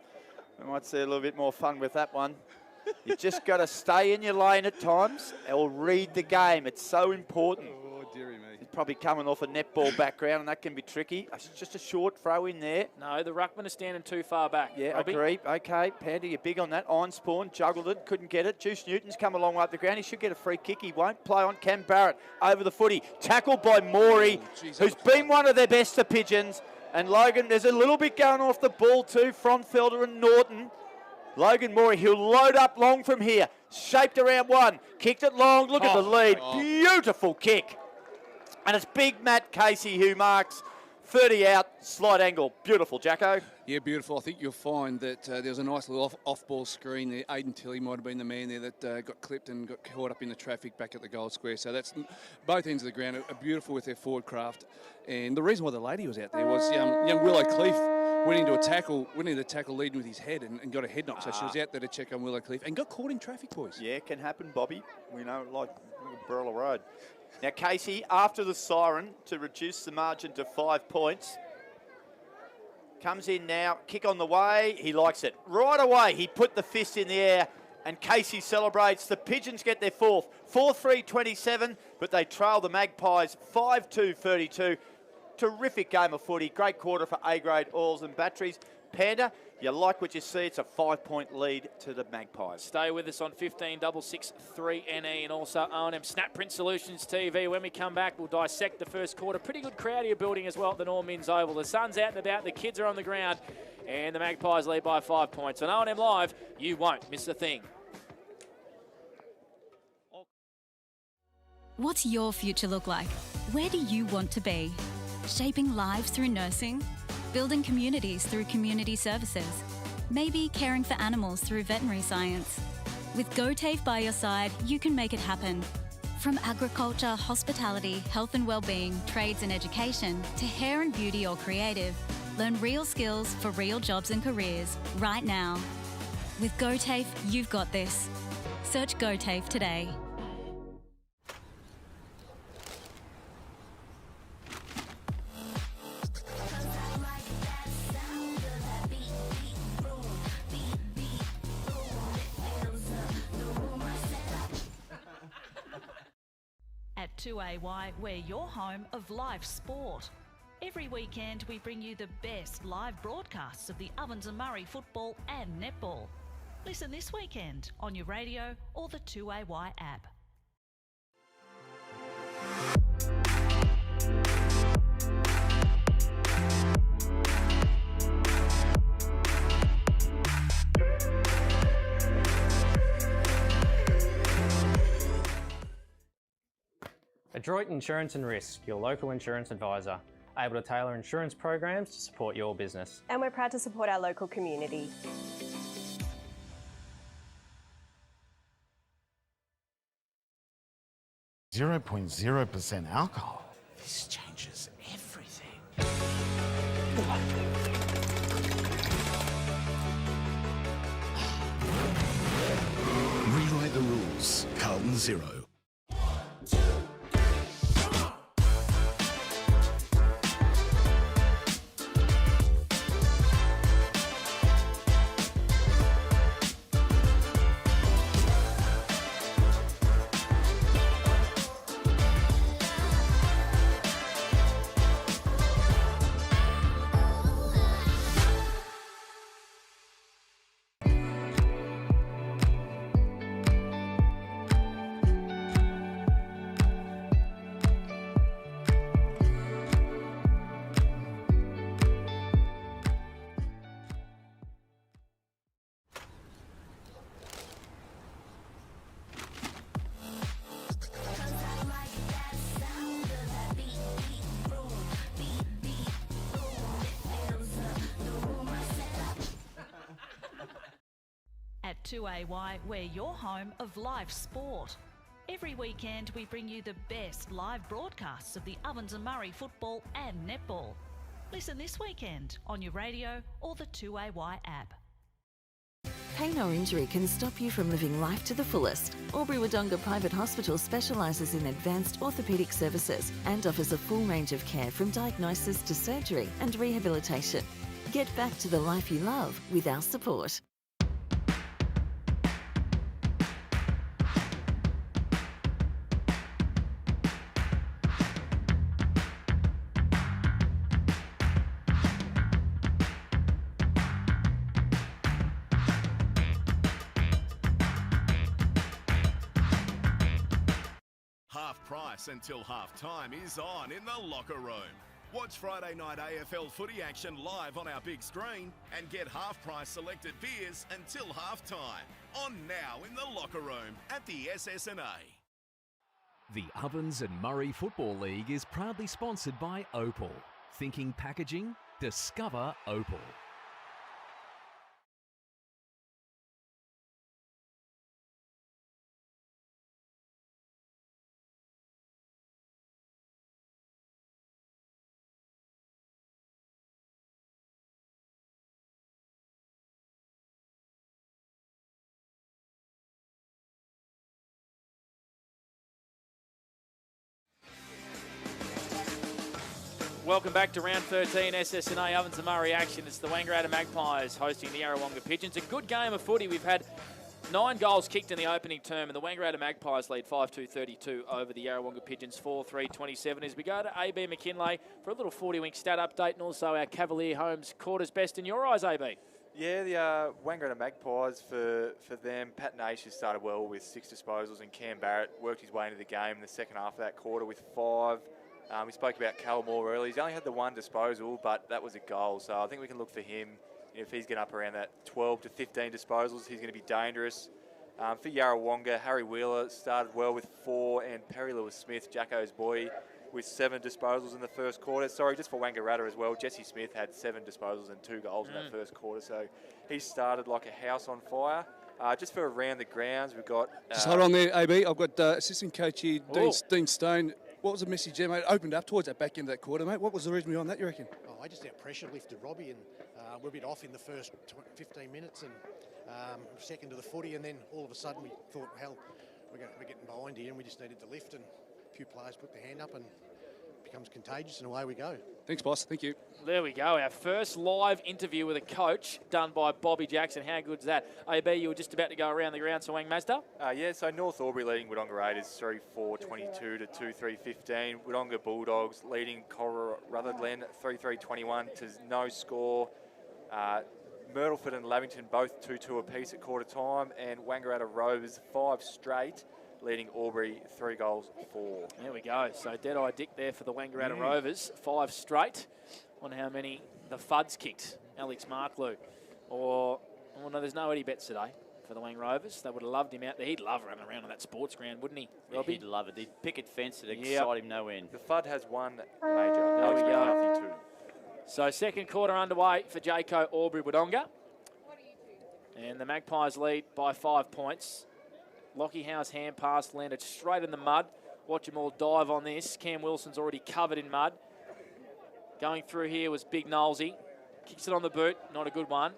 We might see a little bit more fun with that one. You just got to stay in your lane at times or read the game. It's so important. Oh, dearie me. He's probably coming off a netball background, and that can be tricky. It's just a short throw in there. No, the ruckman is standing too far back. Yeah, Robbie. agree. Okay, Pandy, you're big on that. Einspawn juggled it, couldn't get it. Juice Newton's come a long way up the ground. He should get a free kick. He won't. Play on Cam Barrett over the footy. Tackled by Maury, who's been one of their best, the Pigeons. And Logan, there's a little bit going off the ball too. Frontfelder and Norton. Logan Maury, he'll load up long from here. Shaped around one. Kicked it long. Look at the lead. Beautiful kick. And it's big Matt Casey who marks 30 out, slight angle. Beautiful, Jacko. Yeah, beautiful. I think you'll find that there was a nice little off-ball screen there. Aidan Tilley might have been the man there that got clipped and got caught up in the traffic back at the goal square. So that's both ends of the ground are beautiful with their forward craft. And the reason why the lady was out there was young Willow Cleef went into the tackle leading with his head and got a head knock. So she was out there to check on Willow Cleef and got caught in traffic, boys. Yeah, can happen, Bobby. We know it like Burla Road. Now, Casey, after the siren to reduce the margin to 5 points, comes in now, kick on the way. He likes it. Right away, he put the fist in the air, and Casey celebrates. The Pigeons get their fourth. 4-3-27, but they trail the Magpies 5-2-32. Terrific game of footy. Great quarter for A-grade oils and batteries. Panda, you like what you see. It's a 5-point lead to the Magpies. Stay with us on 15-663-NE and also O&M Snap Print Solutions TV. When we come back, we'll dissect the first quarter. Pretty good crowd here building as well at the Normans Oval. The sun's out and about, the kids are on the ground, and the Magpies lead by 5 points. On O&M Live, you won't miss a thing. What's your future look like? Where do you want to be? Shaping lives through nursing? Building communities through community services? Maybe caring for animals through veterinary science? With GoTAFE by your side, you can make it happen. From agriculture, hospitality, health and wellbeing, trades and education, to hair and beauty or creative, learn real skills for real jobs and careers right now. With GoTAFE, you've got this. Search GoTAFE today. At 2AY, we're your home of live sport. Every weekend we bring you the best live broadcasts of the Ovens and Murray football and netball. Listen this weekend on your radio or the 2AY app. Adroit Insurance and Risk, your local insurance advisor, able to tailor insurance programs to support your business. And we're proud to support our local community. .0% alcohol. This changes everything. Rewrite the rules. Carlton Zero. At 2AY, we're your home of live sport. Every weekend we bring you the best live broadcasts of the Ovens and Murray football and netball. Listen this weekend on your radio or the 2AY app. Pain or injury can stop you from living life to the fullest. Albury-Wodonga Private Hospital specialises in advanced orthopaedic services and offers a full range of care from diagnosis to surgery and rehabilitation. Get back to the life you love with our support. Half price until half time is on in the locker room. Watch Friday night AFL footy action live on our big screen and get half price selected beers until half time. On now in the locker room at the SS&A. The Ovens and Murray Football League is proudly sponsored by Opal. Thinking packaging? Discover Opal. Welcome back to round 13 SS&A Ovens and Murray action. It's the Wangaratta Magpies hosting the Yarrawonga Pigeons. A good game of footy. We've had 9 goals kicked in the opening term, and the Wangaratta Magpies lead 5-2-32 over the Yarrawonga Pigeons 4-3-27. As we go to AB McKinlay for a little 40-wink stat update, and also our Cavalier Homes quarters best in your eyes, AB. Yeah, the Wangaratta Magpies, for them, Pat Nash has started well with 6 disposals, and Cam Barrett worked his way into the game in the second half of that quarter with 5. We spoke about Cal Moore earlier. He's only had the 1 disposal, but that was a goal. So I think we can look for him. If he's getting up around that 12 to 15 disposals, he's going to be dangerous. For Yarrawonga, Harry Wheeler started well with 4, and Perry Lewis-Smith, Jacko's boy, with 7 disposals in the first quarter. Sorry, just for Wangaratta as well, Jesse Smith had 7 disposals and 2 goals in that first quarter. So he started like a house on fire. Just for around the grounds, we've got... just hold on there, AB. I've got assistant coach here, Dean Stone. What was the message there, mate? It opened up towards that back end of that quarter, mate. What was the reason behind that, you reckon? Oh, I just out-pressure lifted Robbie, and we're a bit off in the first 15 minutes, and second to the footy, and then all of a sudden we thought, hell, we're getting behind here, and we just needed to lift, and a few players put their hand up, and it becomes contagious, and away we go. Thanks, boss. Thank you. There we go. Our first live interview with a coach done by Bobby Jackson. How good's that? AB, you were just about to go around the ground, so Wang Mazda? Yeah, so North Albury leading Wodonga Raiders 3-4-22 to 2-3-15. Wodonga Bulldogs leading Cora Rutherglen 3-3-21 to no score. Myrtleford and Lavington both 2-2 apiece at quarter time, and Wangaratta Rovers 5 straight, leading Albury 3-4. There we go. So dead-eye Dick there for the Wangaratta Rovers. 5 straight. On how many the Fuds kicked. Alex Marklew. Oh no, there's no Eddie Betts today. for the Wang Rovers. They would have loved him out there. He'd love running around on that sports ground, wouldn't he, Robbie? He'd love it. He'd picket fence and excite him no end. The FUD has one major. There we go. Nothing too. So second quarter underway for Jayco Albury Wodonga. And the Magpies lead by 5 points. Lockie Howe's hand pass landed straight in the mud. Watch them all dive on this. Cam Wilson's already covered in mud. Going through here was Big Knowlesy. Kicks it on the boot, not a good one.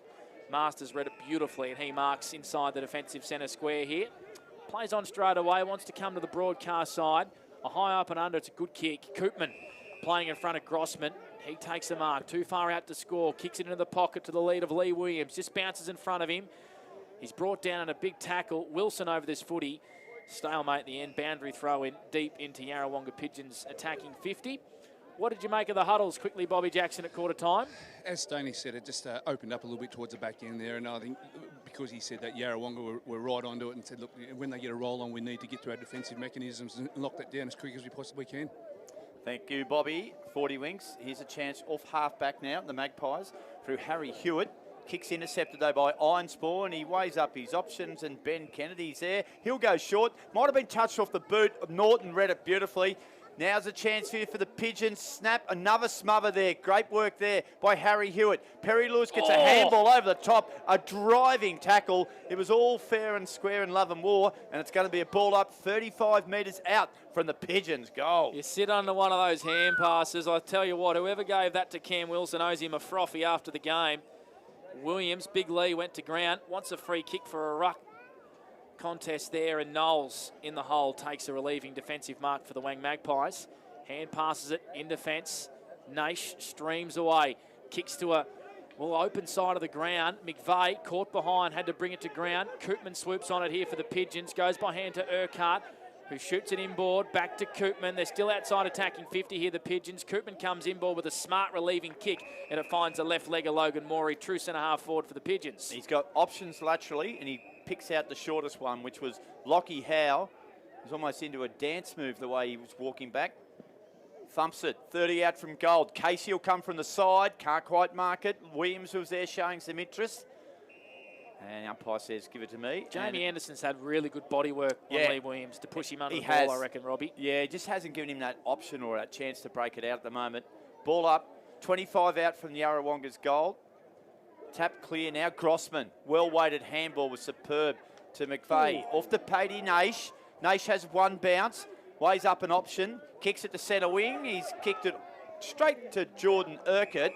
Masters read it beautifully, and he marks inside the defensive centre square here. Plays on straight away, wants to come to the broadcast side. A high up and under, it's a good kick. Koopman playing in front of Grossman. He takes the mark, too far out to score. Kicks it into the pocket to the lead of Lee Williams. Just bounces in front of him. He's brought down in a big tackle. Wilson over this footy. Stalemate at the end, boundary throw in deep into Yarrawonga Pigeons attacking 50. What did you make of the huddles quickly, Bobby Jackson, at quarter time? As Stoney said, it just opened up a little bit towards the back end there, and I think because he said that Yarrawonga were right onto it and said, look, when they get a roll on, we need to get to our defensive mechanisms and lock that down as quick as we possibly can. Thank you, Bobby. 40 Winks. Here's a chance off half-back now, the Magpies, through Harry Hewitt. Kicks intercepted, though, by Ironspawn. He weighs up his options, and Ben Kennedy's there. He'll go short. Might have been touched off the boot. Norton read it beautifully. Now's a chance here for the Pigeons. Snap, another smother there. Great work there by Harry Hewitt. Perry Lewis gets a handball over the top. A driving tackle. It was all fair and square in love and war, and it's going to be a ball up 35 metres out from the Pigeons' goal. You sit under one of those hand passes. I tell you what, whoever gave that to Cam Wilson owes him a frothy after the game. Williams, Big Lee went to ground, wants a free kick for a ruck contest there, and Knowles in the hole takes a relieving defensive mark for the Wang Magpies. Hand passes it in defence. Naish streams away, kicks to a open side of the ground. McVeigh caught behind, had to bring it to ground. Koopman swoops on it here for the Pigeons, goes by hand to Urquhart, who shoots it inboard, back to Koopman. They're still outside attacking 50 here, the Pigeons. Koopman comes inboard with a smart relieving kick, and it finds the left leg of Logan Morey, true centre-half forward for the Pigeons. He's got options laterally, and he picks out the shortest one, which was Lockie Howe. He's almost into a dance move the way he was walking back. Thumps it, 30 out from goal. Casey will come from the side, can't quite mark it. Williams was there showing some interest. And the umpire says, give it to me. Jamie Anderson's had really good body work on Lee Williams to push him under the ball, I reckon, Robbie. Yeah, he just hasn't given him that option or that chance to break it out at the moment. Ball up, 25 out from the Yarrawonga's goal. Tap clear now, Grossman. Well-weighted handball was superb to McVeigh. Off to Paddy Naish. Naish has one bounce, weighs up an option, kicks it to centre wing. He's kicked it straight to Jordan Urquhart,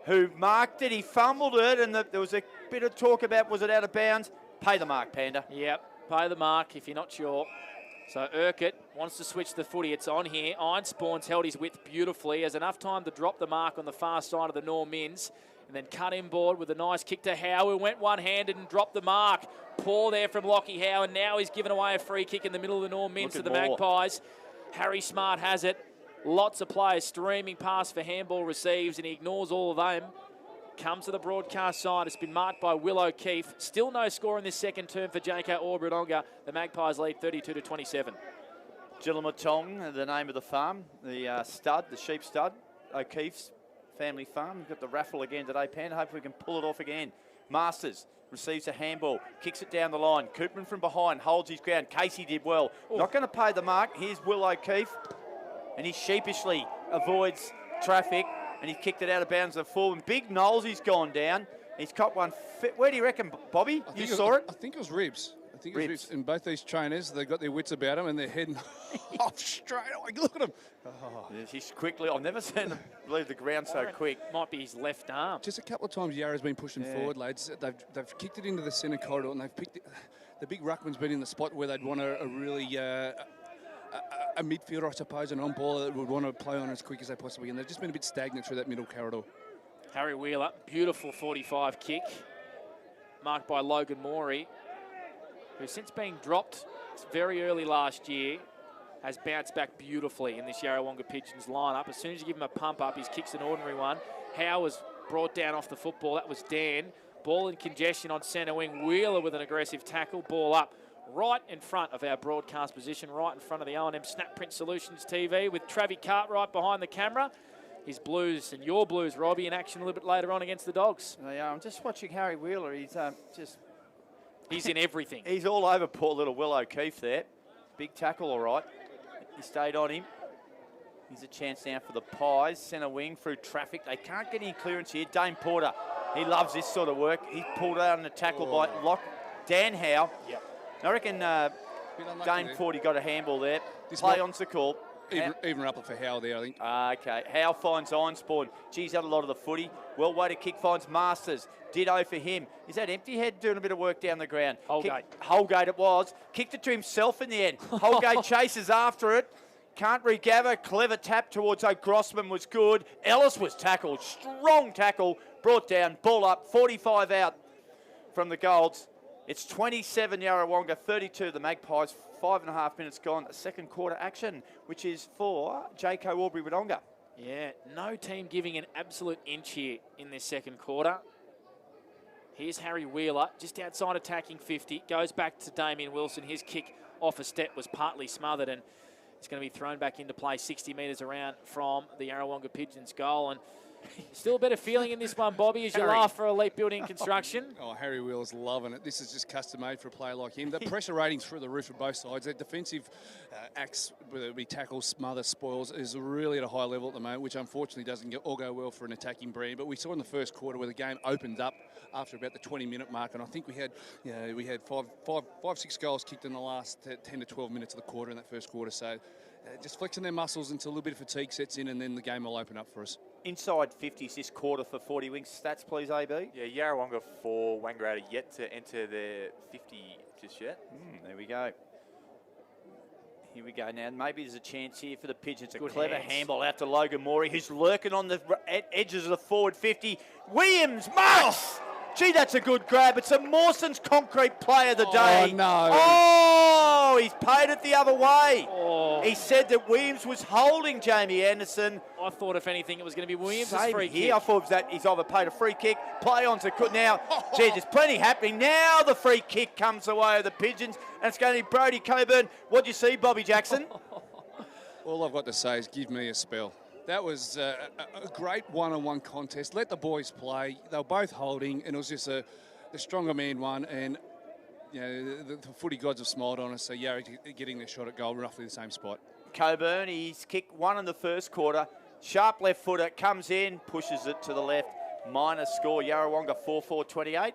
who marked it. He fumbled it, and there was a bit of talk about, was it out of bounds? Pay the mark, Panda. Yep, pay the mark if you're not sure. So Urquhart wants to switch the footy. It's on here. Ironspawn's held his width beautifully. Has enough time to drop the mark on the far side of the Norm Inns, and then cut inboard with a nice kick to Howe, who went one-handed and dropped the mark. Poor there from Lockie Howe, and now he's given away a free kick in the middle of the Norm Inns to the Magpies. Harry Smart has it. Lots of players streaming past for handball receives, and he ignores all of them. Comes to the broadcast side. It's been marked by Will O'Keefe. Still no score in this second term for Jayco Albury Wodonga. The Magpies lead 32-27. Jillamatong, the name of the farm, the stud, the sheep stud, O'Keefe's family farm. We've got the raffle again today, Pan. Hopefully we can pull it off again. Masters receives a handball, kicks it down the line. Koopman from behind holds his ground. Casey did well. Not going to pay the mark. Here's Will O'Keefe, and he sheepishly avoids traffic, and he kicked it out of bounds to the full. And Big Knowles, he's gone down. He's caught one. Where do you reckon, Bobby? You saw it? I think it was ribs. I think it was ribs. And both these trainers, they've got their wits about them, and they're heading off straight away. Look at them. Oh. Yeah, he's quickly. I've never seen him leave the ground so quick. Might be his left arm. Just a couple of times Yarra's been pushing forward, lads. They've kicked it into the centre corridor, and they've picked it. The big ruckman's been in the spot where they'd want a really... a midfielder, I suppose, an on-baller that would want to play on as quick as they possibly can. They've just been a bit stagnant through that middle corridor. Harry Wheeler, beautiful 45 kick, marked by Logan Morey, who since being dropped very early last year, has bounced back beautifully in this Yarrawonga Pigeons lineup. As soon as you give him a pump up, his kick's an ordinary one. Howe was brought down off the football. That was Dan. Ball in congestion on centre wing. Wheeler with an aggressive tackle. Ball up. Right in front of our broadcast position, right in front of the O&M Snap Print Solutions TV, with Travis Cartwright behind the camera. His Blues and your Blues, Robbie, in action a little bit later on against the Dogs. Yeah, I'm just watching Harry Wheeler. He's just He's in everything. He's all over poor little Will O'Keefe there. Big tackle, all right. He stayed on him. Here's a chance now for the Pies. Centre wing through traffic. They can't get any clearance here. Dane Porter, he loves this sort of work. He pulled out on the tackle by Dan Howe. Yep. I reckon Dane Porter got a handball there. Play on's the call. Even up for Howe there, I think. Okay, Howe finds Ironspawn. Geez, had a lot of the footy. Well weighted kick finds Masters. Ditto for him. Is that Empty Head doing a bit of work down the ground? Holgate it was. Kicked it to himself in the end. Holgate chases after it. Can't regather. Clever tap towards Grossman was good. Ellis was tackled. Strong tackle. Brought down. Ball up. 45 out from the Golds. It's 27 Yarrawonga, 32 the Magpies. 5.5 minutes gone. Second quarter action, which is for Jayco Albury-Wodonga. Yeah, no team giving an absolute inch here in this second quarter. Here's Harry Wheeler, just outside attacking 50. Goes back to Damien Wilson. His kick off a step was partly smothered, and it's going to be thrown back into play 60 metres around from the Yarrawonga Pigeons goal. And still a better feeling in this one, Bobby, as you laugh for Elite Building Construction. Harry Wheeler's loving it. This is just custom made for a player like him. The pressure ratings through the roof of both sides. Their defensive acts, whether it be tackles, smother, spoils, is really at a high level at the moment, which unfortunately doesn't all go well for an attacking brand. But we saw in the first quarter where the game opened up after about the 20-minute mark, and I think we had six goals kicked in the last 10 to 12 minutes of the quarter in that first quarter. So just flexing their muscles until a little bit of fatigue sets in, and then the game will open up for us. Inside 50s this quarter for 40 Wings. Stats, please, AB. Yeah, Yarrawonga 4, Wangaratta yet to enter their 50 just yet. There we go. Here we go now. Maybe there's a chance here for the Pigeons. A Good clever hands. handball out to Logan Morey, who's lurking on the edges of the forward 50. Williams, marks! Gee, that's a good grab. It's a Mawson's concrete play of the day. Oh, no. Oh, he's paid it the other way. Oh. He said that Williams was holding Jamie Anderson. I thought, if anything, it was going to be Williams' Same free here. kick. I thought it was that he's either paid a free kick, play on to good. Now, gee, there's plenty happening. Now the free kick comes away of the Pigeons, and it's going to be Brodie Coburn. What do you see, Bobby Jackson? All I've got to say is give me a spell. That was a great one-on-one contest. Let the boys play. They were both holding, and it was just the stronger man won. And you know, the footy gods have smiled on us. So Yarra getting their shot at goal, roughly the same spot. Coburn, he's kicked one in the first quarter. Sharp left footer comes in, pushes it to the left. Minor score. Yarrawonga 4-4-28.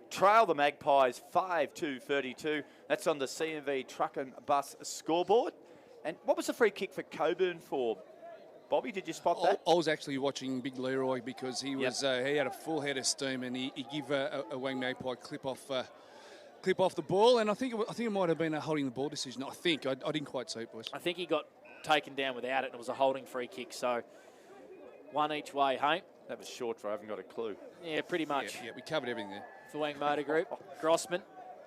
Trail the Magpies 5-2-32. That's on the CMV truck and bus scoreboard. And what was the free kick for Coburn for? Bobby, did you spot that? I was actually watching Big Leroy because he was he had a full head of steam, and he gave a Wang Magpie clip off the ball, and I think it might have been a holding the ball decision. I didn't quite see it, boys. I think he got taken down without it, and it was a holding free kick. So one each way, hey? That was short, for I haven't got a clue. Yeah, pretty much. Yeah, we covered everything there. For Wang Motor Group, Grossman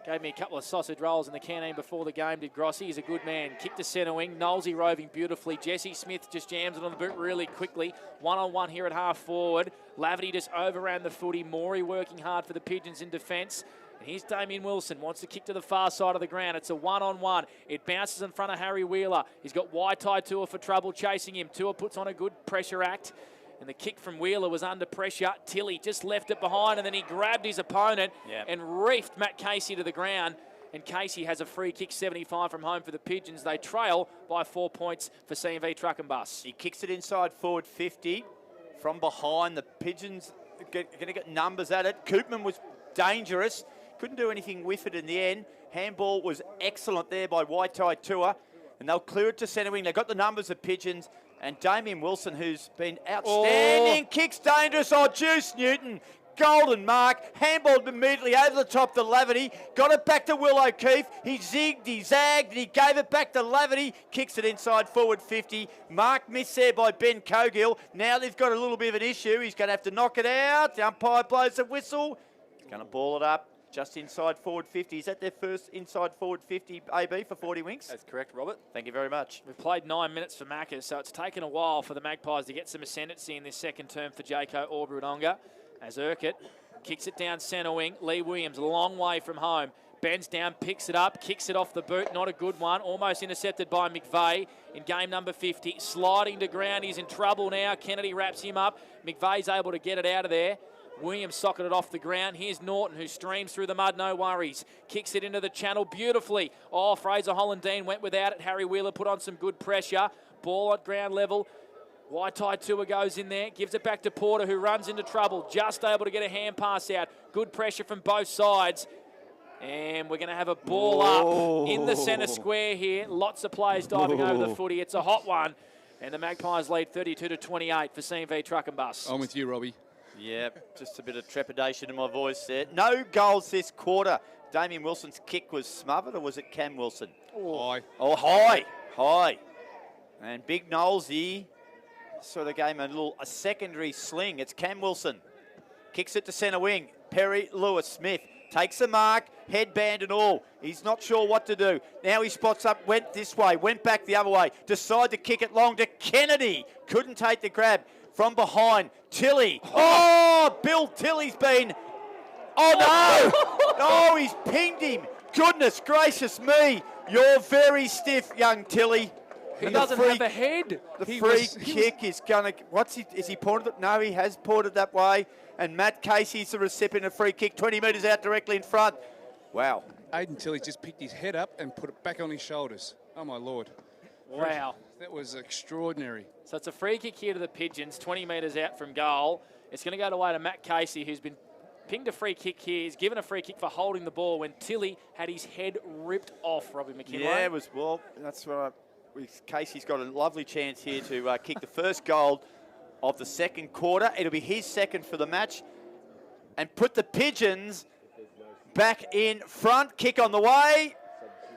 gave me a couple of sausage rolls in the canteen before the game, did Grossi. He's a good man. Kick to centre wing. Knowlesy roving beautifully. Jesse Smith just jams it on the boot really quickly. One-on-one here at half forward. Laverty just overran the footy. Morey working hard for the Pigeons in defence. And here's Damien Wilson. Wants to kick to the far side of the ground. It's a one-on-one. It bounces in front of Harry Wheeler. He's got Waitai Tua for trouble chasing him. Tua puts on a good pressure act. And the kick from Wheeler was under pressure. Tilly just left it behind, and then he grabbed his opponent and reefed Matt Casey to the ground. And Casey has a free kick, 75 from home for the Pigeons. They trail by 4 points for CMV Truck and Bus. He kicks it inside forward 50. From behind, the Pigeons are going to get numbers at it. Koopman was dangerous. Couldn't do anything with it in the end. Handball was excellent there by Waitai Tua. And they'll clear it to centre wing. They've got the numbers of Pigeons. And Damien Wilson, who's been outstanding, kicks dangerous. Oh, Juice Newton, golden mark. Handballed immediately over the top to Laverty. Got it back to Will O'Keefe. He zigged, he zagged, and he gave it back to Laverty. Kicks it inside forward 50. Mark missed there by Ben Cogill. Now they've got a little bit of an issue. He's going to have to knock it out. The umpire blows the whistle. He's going to ball it up. Just inside forward 50. Is that their first inside forward 50, AB, for 40 Winks? That's correct, Robert. Thank you very much. We've played 9 minutes for Maccas, so it's taken a while for the Magpies to get some ascendancy in this second term for Jayco Albury-Wodonga. As Urquhart kicks it down centre wing. Lee Williams, a long way from home. Bends down, picks it up, kicks it off the boot. Not a good one. Almost intercepted by McVeigh in game number 50. Sliding to ground. He's in trouble now. Kennedy wraps him up. McVeigh's able to get it out of there. Williams socketed off the ground. Here's Norton, who streams through the mud, no worries. Kicks it into the channel beautifully. Oh, Fraser Hollandine went without it. Harry Wheeler put on some good pressure. Ball at ground level. Waitai Tua goes in there, gives it back to Porter, who runs into trouble. Just able to get a hand pass out. Good pressure from both sides. And we're going to have a ball up in the centre square here. Lots of players diving over the footy. It's a hot one. And the Magpies lead 32-28 for C&V Truck and Bus. I'm with you, Robbie. Yep, just a bit of trepidation in my voice there. No goals this quarter. Damien Wilson's kick was smothered, or was it Cam Wilson? High. Oh, high. And Big Knowlesy sort of gave him a secondary sling. It's Cam Wilson. Kicks it to centre wing. Perry Lewis-Smith takes the mark, headband and all. He's not sure what to do. Now he spots up, went this way, went back the other way. Decide to kick it long to Kennedy. Couldn't take the grab. From behind, Tilly. Oh, Bill Tilly's been... Oh, no! Oh, he's pinged him. Goodness gracious me. You're very stiff, young Tilly. He doesn't have a head. The free kick is going to... Is he pointed it? No, he has pointed that way. And Matt Casey's the recipient of free kick, 20 metres out directly in front. Wow. Aidan Tilly just picked his head up and put it back on his shoulders. Oh, my Lord. Wow. That was extraordinary. So it's a free kick here to the Pigeons, 20 metres out from goal. It's going to go away to Matt Casey, who's been pinged a free kick here. He's given a free kick for holding the ball when Tilly had his head ripped off, Robbie McKinlay. Yeah, it was, well, that's what Casey's got a lovely chance here to kick the first goal of the second quarter. It'll be his second for the match. And put the Pigeons back in front. Kick on the way.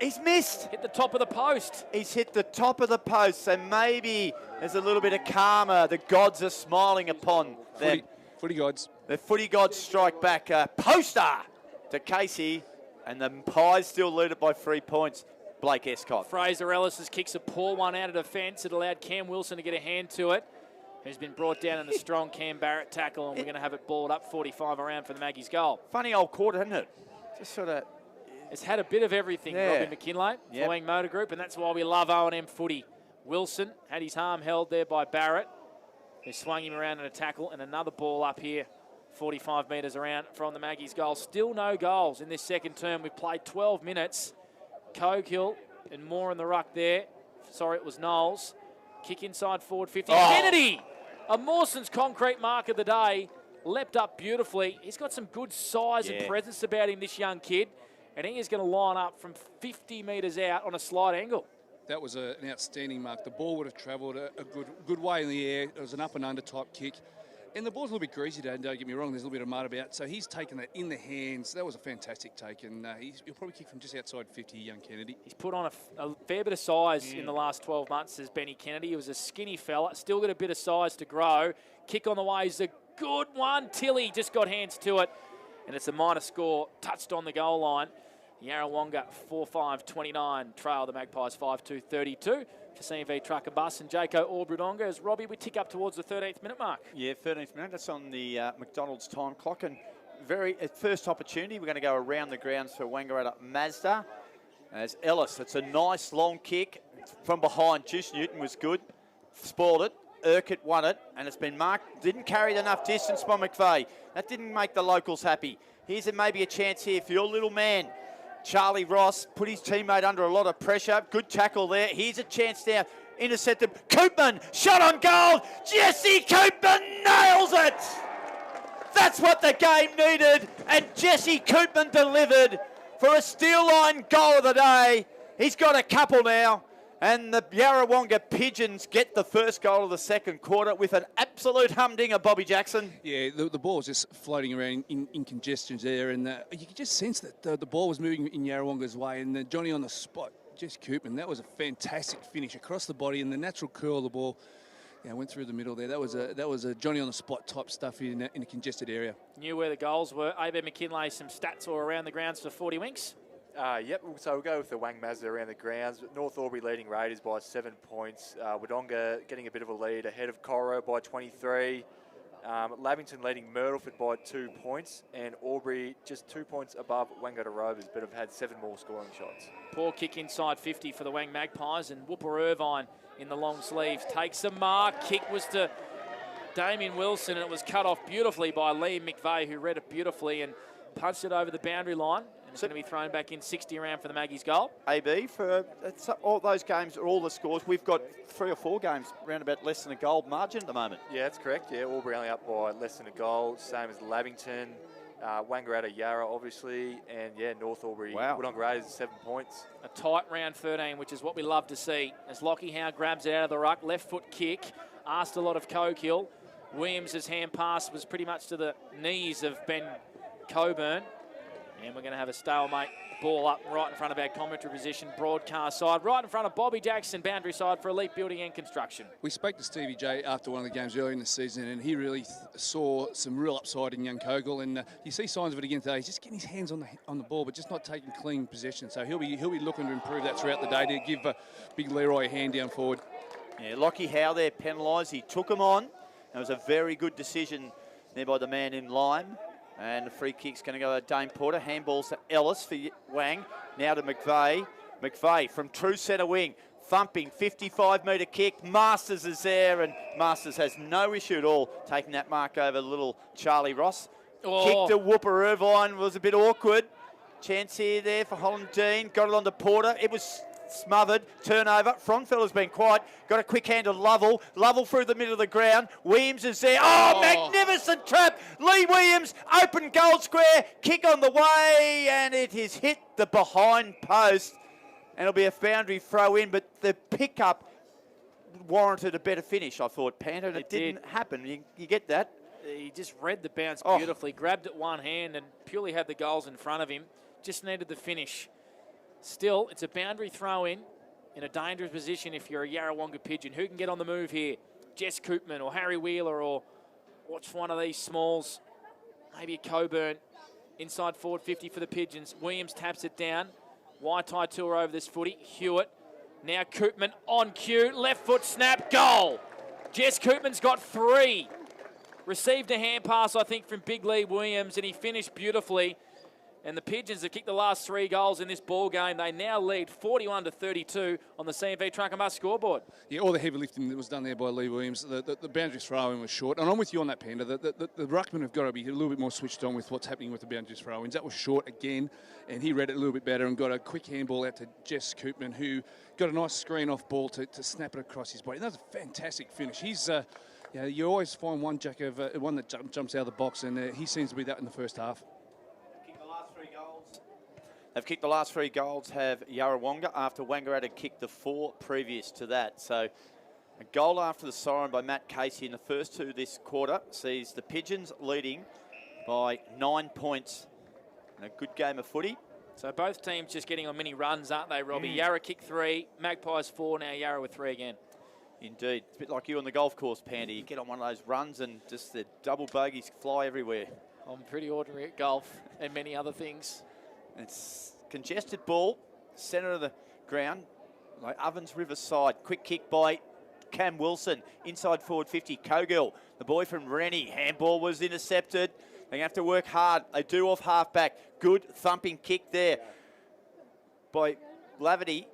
He's missed. Hit the top of the post. He's hit the top of the post, so maybe there's a little bit of karma. The gods are smiling upon them. Footy gods. The footy gods strike back. Poster to Casey, and the Pies still lead it by 3 points. Blake Escott. Fraser Ellis kicks a poor one out of defence. It allowed Cam Wilson to get a hand to it. Who's been brought down in a strong Cam Barrett tackle, and we're going to have it balled up 45 around for the Maggies goal. Funny old quarter, hasn't it? Just sort of... It's had a bit of everything, Robbie McKinlay, Yep. Wang Motor Group, and that's why we love O&M footy. Wilson had his arm held there by Barrett. They swung him around in a tackle, and another ball up here, 45 metres around from the Maggies goal. Still no goals in this second term. We've played 12 minutes. Cogill and Moore in the ruck there. Sorry, it was Knowles. Kick inside forward 50. Kennedy! A Mawson's concrete mark of the day. Leapt up beautifully. He's got some good size and presence about him, this young kid. And he is going to line up from 50 metres out on a slight angle. That was an outstanding mark. The ball would have travelled a good way in the air. It was an up and under type kick. And the ball's a little bit greasy, don't get me wrong. There's a little bit of mud about. So he's taken that in the hands. That was a fantastic take. And he'll probably kick from just outside 50, young Kennedy. He's put on a fair bit of size in the last 12 months as Benny Kennedy. He was a skinny fella. Still got a bit of size to grow. Kick on the way is a good one. Tilly just got hands to it. And it's a minor score. Touched on the goal line. Yarrawonga 4-5-29, trail the Magpies 5-2-32 for C&V Truck and Bus. And Jaco Orbridonga, as Robbie, we tick up towards the 13th minute mark. Yeah, 13th minute. That's on the McDonald's time clock. And first opportunity, we're going to go around the grounds for Wangaratta Mazda. As Ellis, it's a nice long kick from behind. Juice Newton was good, spoiled it. Urquhart won it, and it's been marked. Didn't carry enough distance by McVeigh. That didn't make the locals happy. Here's maybe a chance here for your little man. Charlie Ross put his teammate under a lot of pressure. Good tackle there. Here's a chance now. Intercepted. Koopman, shot on goal. Jesse Koopman nails it. That's what the game needed. And Jesse Koopman delivered for a steel line goal of the day. He's got a couple now. And the Yarrawonga Pigeons get the first goal of the second quarter with an absolute humdinger, Bobby Jackson. Yeah, the ball was just floating around in congestions there, and you could just sense that the ball was moving in Yarrawonga's way, and Johnny on the spot, Jess Koopman, that was a fantastic finish across the body, and the natural curl of the ball went through the middle there. That was a Johnny on the spot type stuff in a congested area. Knew where the goals were. A.B. McKinlay, some stats all around the grounds for 40 Winks. Yep, so we'll go with the Wang Mazda around the grounds. North Albury leading Raiders by 7 points. Wodonga getting a bit of a lead ahead of Coro by 23. Lavington leading Myrtleford by 2 points. And Albury just 2 points above Wangaratta Rovers, but have had 7 more scoring shots. Poor kick inside 50 for the Wang Magpies, and Whooper Irvine in the long sleeves takes a mark. Kick was to Damien Wilson, and it was cut off beautifully by Liam McVeigh, who read it beautifully and punched it over the boundary line. And it's going to be thrown back in 60 around for the Maggies goal. AB, for all those games are all the scores. We've got 3 or 4 games around about less than a goal margin at the moment. Yeah, that's correct. Yeah, Albury only up by less than a goal, same as Lavington, Wangaratta, Yarra, obviously, and yeah, North Albury. Wow. Wodonga is 7 points. A tight round 13, which is what we love to see. As Lockie Howe grabs it out of the ruck, left foot kick, asked a lot of Cokill. Williams' hand pass was pretty much to the knees of Ben Coburn. And we're going to have a stalemate. Ball up right in front of our commentary position, broadcast side, right in front of Bobby Jackson, boundary side for Elite Building and Construction. We spoke to Stevie J after one of the games earlier in the season, and he really saw some real upside in young Kogel. And you see signs of it again today. He's just getting his hands on the ball, but just not taking clean possession. So he'll be looking to improve that throughout the day to give Big Leroy a hand down forward. Yeah, Lockie Howe there penalised. He took him on. It was a very good decision there by the man in Lime. And the free kick's going to go to Dane Porter. Handballs to Ellis for Wang. Now to McVeigh. McVeigh from true centre wing. Thumping, 55-metre kick. Masters is there, and Masters has no issue at all taking that mark over little Charlie Ross. Oh. Kick to Whooper Irvine was a bit awkward. Chance here there for Holland Dean. Got it on to Porter. It was smothered. Turnover. Frontfeller's been quiet. Got a quick hand to Lovell. Lovell through the middle of the ground. Williams is there. Oh, magnificent trap. Lee Williams, open goal square. Kick on the way, and it has hit the behind post. And it'll be a boundary throw in, but the pickup warranted a better finish, I thought, Panther. It didn't happen. You get that? He just read the bounce beautifully, grabbed it one hand and purely had the goals in front of him. Just needed the finish. Still, it's a boundary throw-in a dangerous position if you're a Yarrawonga Pigeon. Who can get on the move here? Jess Koopman or Harry Wheeler, or watch one of these smalls. Maybe a Coburn. Inside forward 50 for the Pigeons. Williams taps it down. Waitai tour over this footy. Hewitt. Now Koopman on cue. Left foot snap. Goal. Jess Koopman's got 3. Received a hand pass, I think, from Big Lee Williams, and he finished beautifully. And the Pigeons have kicked the last 3 goals in this ball game. They now lead 41-32 on the CMV Truck and Bus scoreboard. Yeah, all the heavy lifting that was done there by Lee Williams. The boundary throw-in was short. And I'm with you on that, Panda. The ruckmen have got to be a little bit more switched on with what's happening with the boundary throw-ins. That was short again, and he read it a little bit better and got a quick handball out to Jess Koopman, who got a nice screen-off ball to snap it across his body. And that was a fantastic finish. He's... you always find one that jumps out of the box, and he seems to be that in the first half. They've kicked the last 3 goals, have Yarrawonga, after Wangaratta kicked the 4 previous to that. So a goal after the siren by Matt Casey in the first 2 this quarter sees the Pigeons leading by 9 points. And a good game of footy. So both teams just getting on mini runs, aren't they, Robbie? Yarra kicked 3, Magpies 4, now Yarra with 3 again. Indeed. It's a bit like you on the golf course, Pandy. You get on one of those runs and just the double bogeys fly everywhere. I'm pretty ordinary at golf and many other things. It's congested ball, centre of the ground, like Ovens River side. Quick kick by Cam Wilson, inside forward 50. Cogill, the boy from Rennie. Handball was intercepted. They have to work hard. They do off halfback. Good thumping kick there by Laverty.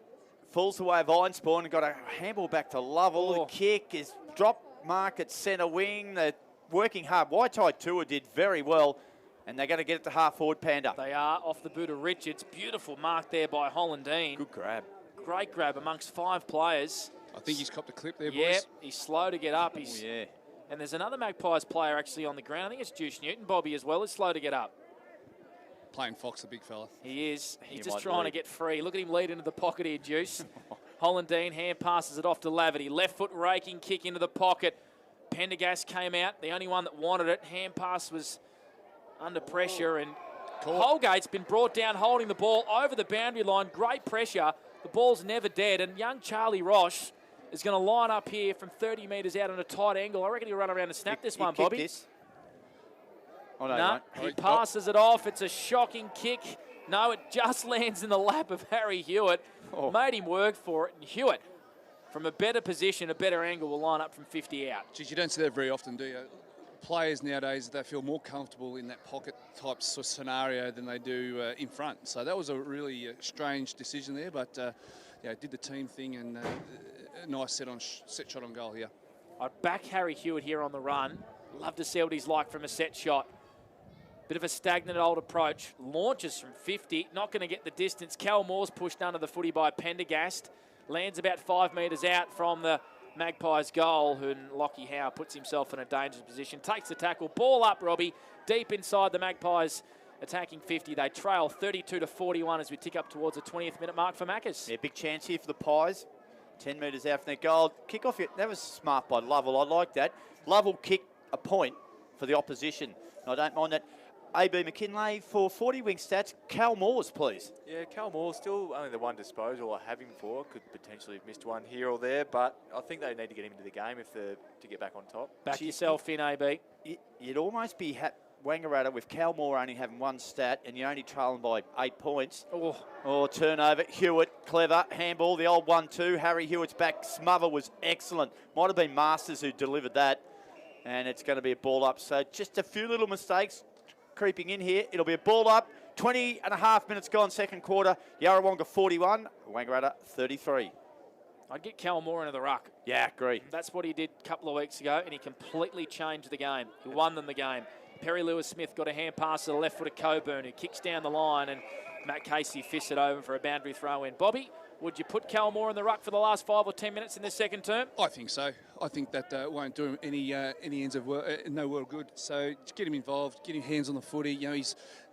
Falls away of Einspawn and got a handball back to Lovell. The kick is drop mark at centre wing. They're working hard. Waitai Tua did very well, and they're going to get it to half forward, Panda. They are off the boot of Richards. Beautiful mark there by Holland Dean. Good grab. Great grab amongst 5 players. I think he's copped a clip there, boys. Yeah, he's slow to get up. Yeah. And there's another Magpies player actually on the ground. I think it's Juice Newton, Bobby, as well, is slow to get up. Playing Fox, the big fella. He is. He's just trying to get free. Look at him lead into the pocket here, Juice. Holland Dean hand passes it off to Laverty. Left foot raking kick into the pocket. Pendergast came out, the only one that wanted it. Hand pass was under pressure, and Holgate's been brought down holding the ball over the boundary line. Great pressure. The ball's never dead, and young Charlie Roche is going to line up here from 30 metres out on a tight angle. I reckon he'll run around and snap this one, Bobby. This. Oh, no, No, he passes it off. It's a shocking kick. No, it just lands in the lap of Harry Hewitt. Made him work for it. And Hewitt, from a better position, a better angle, will line up from 50 out. Geez, you don't see that very often, do you? Players nowadays, they feel more comfortable in that pocket type scenario than they do in front. So that was a really strange decision there, but did the team thing, and a nice set shot on goal here. I'd back Harry Hewitt here on the run. Love to see what he's like from a set shot. Bit of a stagnant old approach. Launches from 50. Not going to get the distance. Cal Moore's pushed under the footy by Pendergast. Lands about 5 metres out from the Magpies goal, and Lockie Howe puts himself in a dangerous position. Takes the tackle. Ball up, Robbie. Deep inside the Magpies attacking 50. They trail 32-41 as we tick up towards the 20th minute mark for Maccas. Yeah, big chance here for the Pies. 10 metres out from their goal. Kick off, that was smart by Lovell. I like that. Lovell kicked a point for the opposition. I don't mind that. AB McKinlay for 40 wing stats. Cal Moores, please. Yeah, Cal Moore's still only the one disposal I have him for. Could potentially have missed one here or there, but I think they need to get him into the game if they're to get back on top. Back yourself in, AB. You'd almost be Wangaratta with Cal Moore only having one stat and you're only trailing by 8 points. Oh, turnover. Hewitt, clever. Handball, the old 1-2. Harry Hewitt's back. Smother was excellent. Might have been Masters who delivered that. And it's going to be a ball up. So just a few little mistakes creeping in here. It'll be a ball up. 20 and a half minutes gone, second quarter. Yarrawonga 41, Wangaratta 33. I'd get Cal Moore into the ruck. Yeah, agree. That's what he did a couple of weeks ago, and he completely changed the game. He won them the game. Perry Lewis-Smith got a hand pass to the left foot of Coburn, who kicks down the line, and Matt Casey fists it over for a boundary throw in. Bobby, would you put Cal Moore in the ruck for the last 5 or 10 minutes in this second term? I think so. I think that won't do him any ends of no world good. So just get him involved, get him hands on the footy. You know,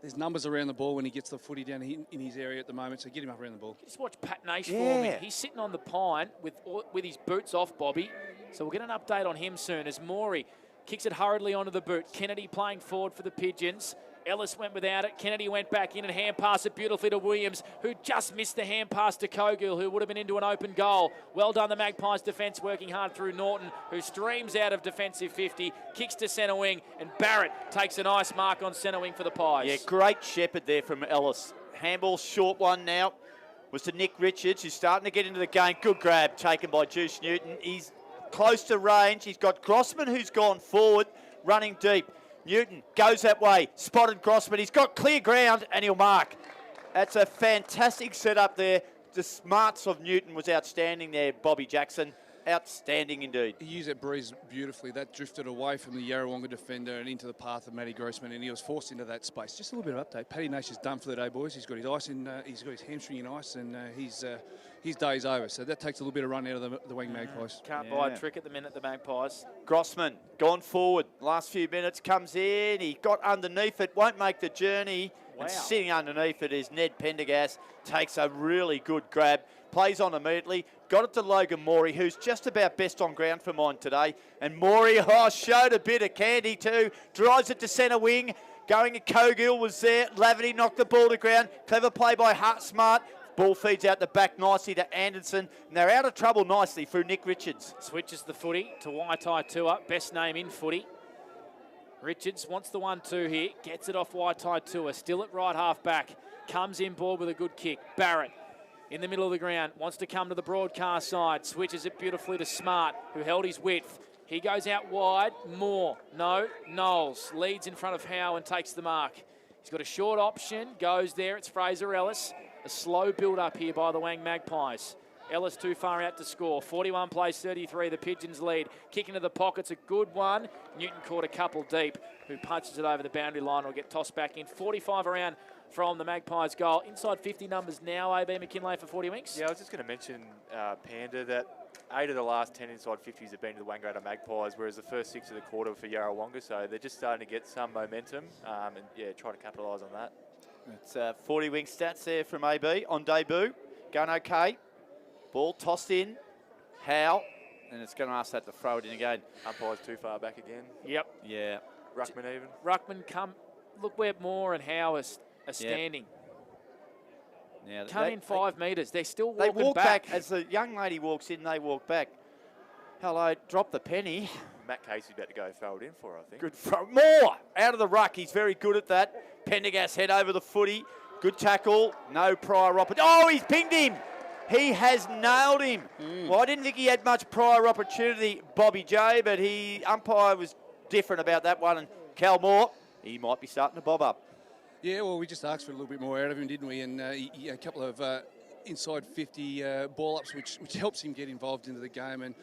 there's numbers around the ball when he gets the footy down in his area at the moment. So get him up around the ball. Just watch Pat Nash for me. He's sitting on the pine with his boots off, Bobby. So we'll get an update on him soon as Morey kicks it hurriedly onto the boot. Kennedy playing forward for the Pigeons. Ellis went without it. Kennedy went back in and hand passed it beautifully to Williams, who just missed the hand pass to Cogill, who would have been into an open goal. Well done, the Magpies defence, working hard through Norton, who streams out of defensive 50, kicks to centre wing, and Barrett takes a nice mark on centre wing for the Pies. Yeah, great shepherd there from Ellis. Handball, short one now, was to Nick Richards, who's starting to get into the game. Good grab taken by Juice Newton. He's close to range. He's got Grossman, who's gone forward, running deep. Newton goes that way, spotted Grossman. He's got clear ground and he'll mark. That's a fantastic setup there. The smarts of Newton was outstanding there, Bobby Jackson. Outstanding indeed. He used that breeze beautifully. That drifted away from the Yarrawonga defender and into the path of Matty Grossman, and he was forced into that space. Just a little bit of update. Paddy Nash is done for the day, boys. He's got his ice in. He's got his hamstring in ice, and his day's over. So that takes a little bit of run out of the Wang Magpies. Can't buy a trick at the minute, the Magpies. Grossman gone forward. Last few minutes comes in. He got underneath it. Won't make the journey. Wow. And sitting underneath it is Ned Pendergast. Takes a really good grab. Plays on immediately. Got it to Logan Morey, who's just about best on ground for mine today. And Morey, showed a bit of candy too. Drives it to centre wing. Going at Cogill was there. Laverty knocked the ball to ground. Clever play by Hart Smart. Ball feeds out the back nicely to Anderson. And they're out of trouble nicely through Nick Richards. Switches the footy to Waitai Tua. Best name in footy. Richards wants the 1-2 here. Gets it off Waitai Tua. Still at right half back. Comes in board with a good kick. Barrett in the middle of the ground. Wants to come to the broadcast side. Switches it beautifully to Smart, who held his width. He goes out wide. Moore. No. Knowles leads in front of Howe and takes the mark. He's got a short option. Goes there. It's Fraser Ellis. A slow build-up here by the Wang Magpies. Ellis too far out to score. 41 plays 33. The Pigeons lead. Kick into the pocket's a good one. Newton caught a couple deep, who punches it over the boundary line. Will get tossed back in. 45 around from the Magpies goal. Inside 50 numbers now, AB McKinlay for 40 winks. Yeah, I was just going to mention, Panda, that 8 of the last 10 inside 50s have been to the Wangaratta Magpies, whereas the first 6 of the quarter for Yarrawonga, so they're just starting to get some momentum and, yeah, try to capitalise on that. It's 40 wing stats there from AB on debut. Going okay. Ball tossed in. Howe. And it's going to ask that to throw it in again. Umpire's too far back again. Yep. Yeah. Ruckman even. Ruckman come. Look where Moore and Howe are standing. Now come in 5 metres. They're still they walking walk back. As the young lady walks in, they walk back. Hello, drop the penny. Matt Casey's about to go throw it in for, I think. Good throw. Moore out of the ruck. He's very good at that. Pendergast head over the footy. Good tackle. No prior opportunity. Oh, he's pinged him. He has nailed him. Well, I didn't think he had much prior opportunity, Bobby J, but umpire was different about that one. And Cal Moore, he might be starting to bob up. Yeah, well, we just asked for a little bit more out of him, didn't we? And a couple of inside 50 ball-ups, which helps him get involved into the game. And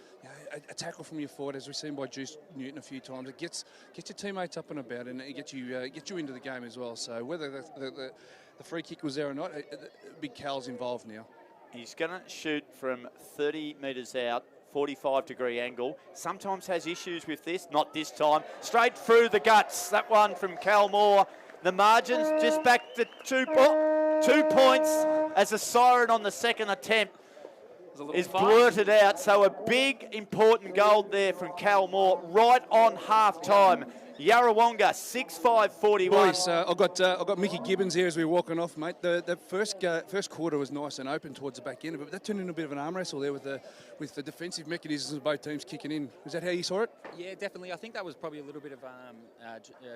a tackle from your forward, as we've seen by Juice Newton a few times, it gets your teammates up and about, and it gets you into the game as well. So whether the free kick was there or not, Big Cal's involved now. He's going to shoot from 30 metres out, 45-degree angle. Sometimes has issues with this, not this time. Straight through the guts, that one from Cal Moore. The margins just back to 2 points as a siren on the second attempt is blurted out. So a big, important goal there from Cal Moore right on half-time. Yarrawonga, 6-5-41. Boys, I've got Mickey Gibbons here as we're walking off, mate. The first quarter was nice and open towards the back end, but that turned into a bit of an arm wrestle there with the defensive mechanisms of both teams kicking in. Is that how you saw it? Yeah, definitely. I think that was probably a little bit of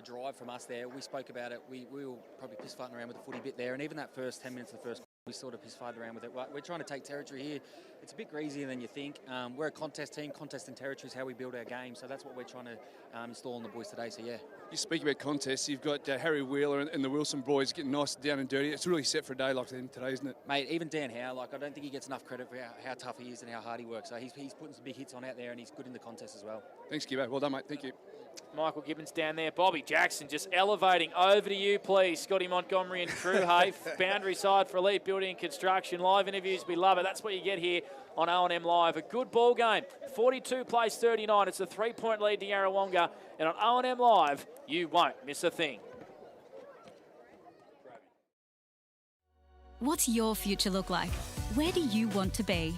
drive from us there. We spoke about it. We were probably piss-farting around with the footy bit there, and even that first 10 minutes of the first quarter, we sort of piss-farted around with it. We're trying to take territory here. It's a bit greasier than you think. We're a contest team. Contest and territory is how we build our game, so that's what we're trying to install in the boys today, so yeah. You speak about contests. You've got Harry Wheeler and the Wilson boys getting nice down and dirty. It's really set for a day like today, isn't it? Mate, even Dan Howe, I don't think he gets enough credit for how tough he is and how hard he works. So he's putting some big hits on out there, and he's good in the contest as well. Thanks, Gibbo. Well done, mate. Thank you. Michael Gibbons down there. Bobby Jackson just elevating over to you, please. Scotty Montgomery and crew, hey. Boundary side for Elite Building and Construction. Live interviews, we love it. That's what you get here on O&M Live. A good ball game. 42 plays 39. It's a 3-point lead to Yarrawonga. And on O&M Live, you won't miss a thing. What's your future look like? Where do you want to be?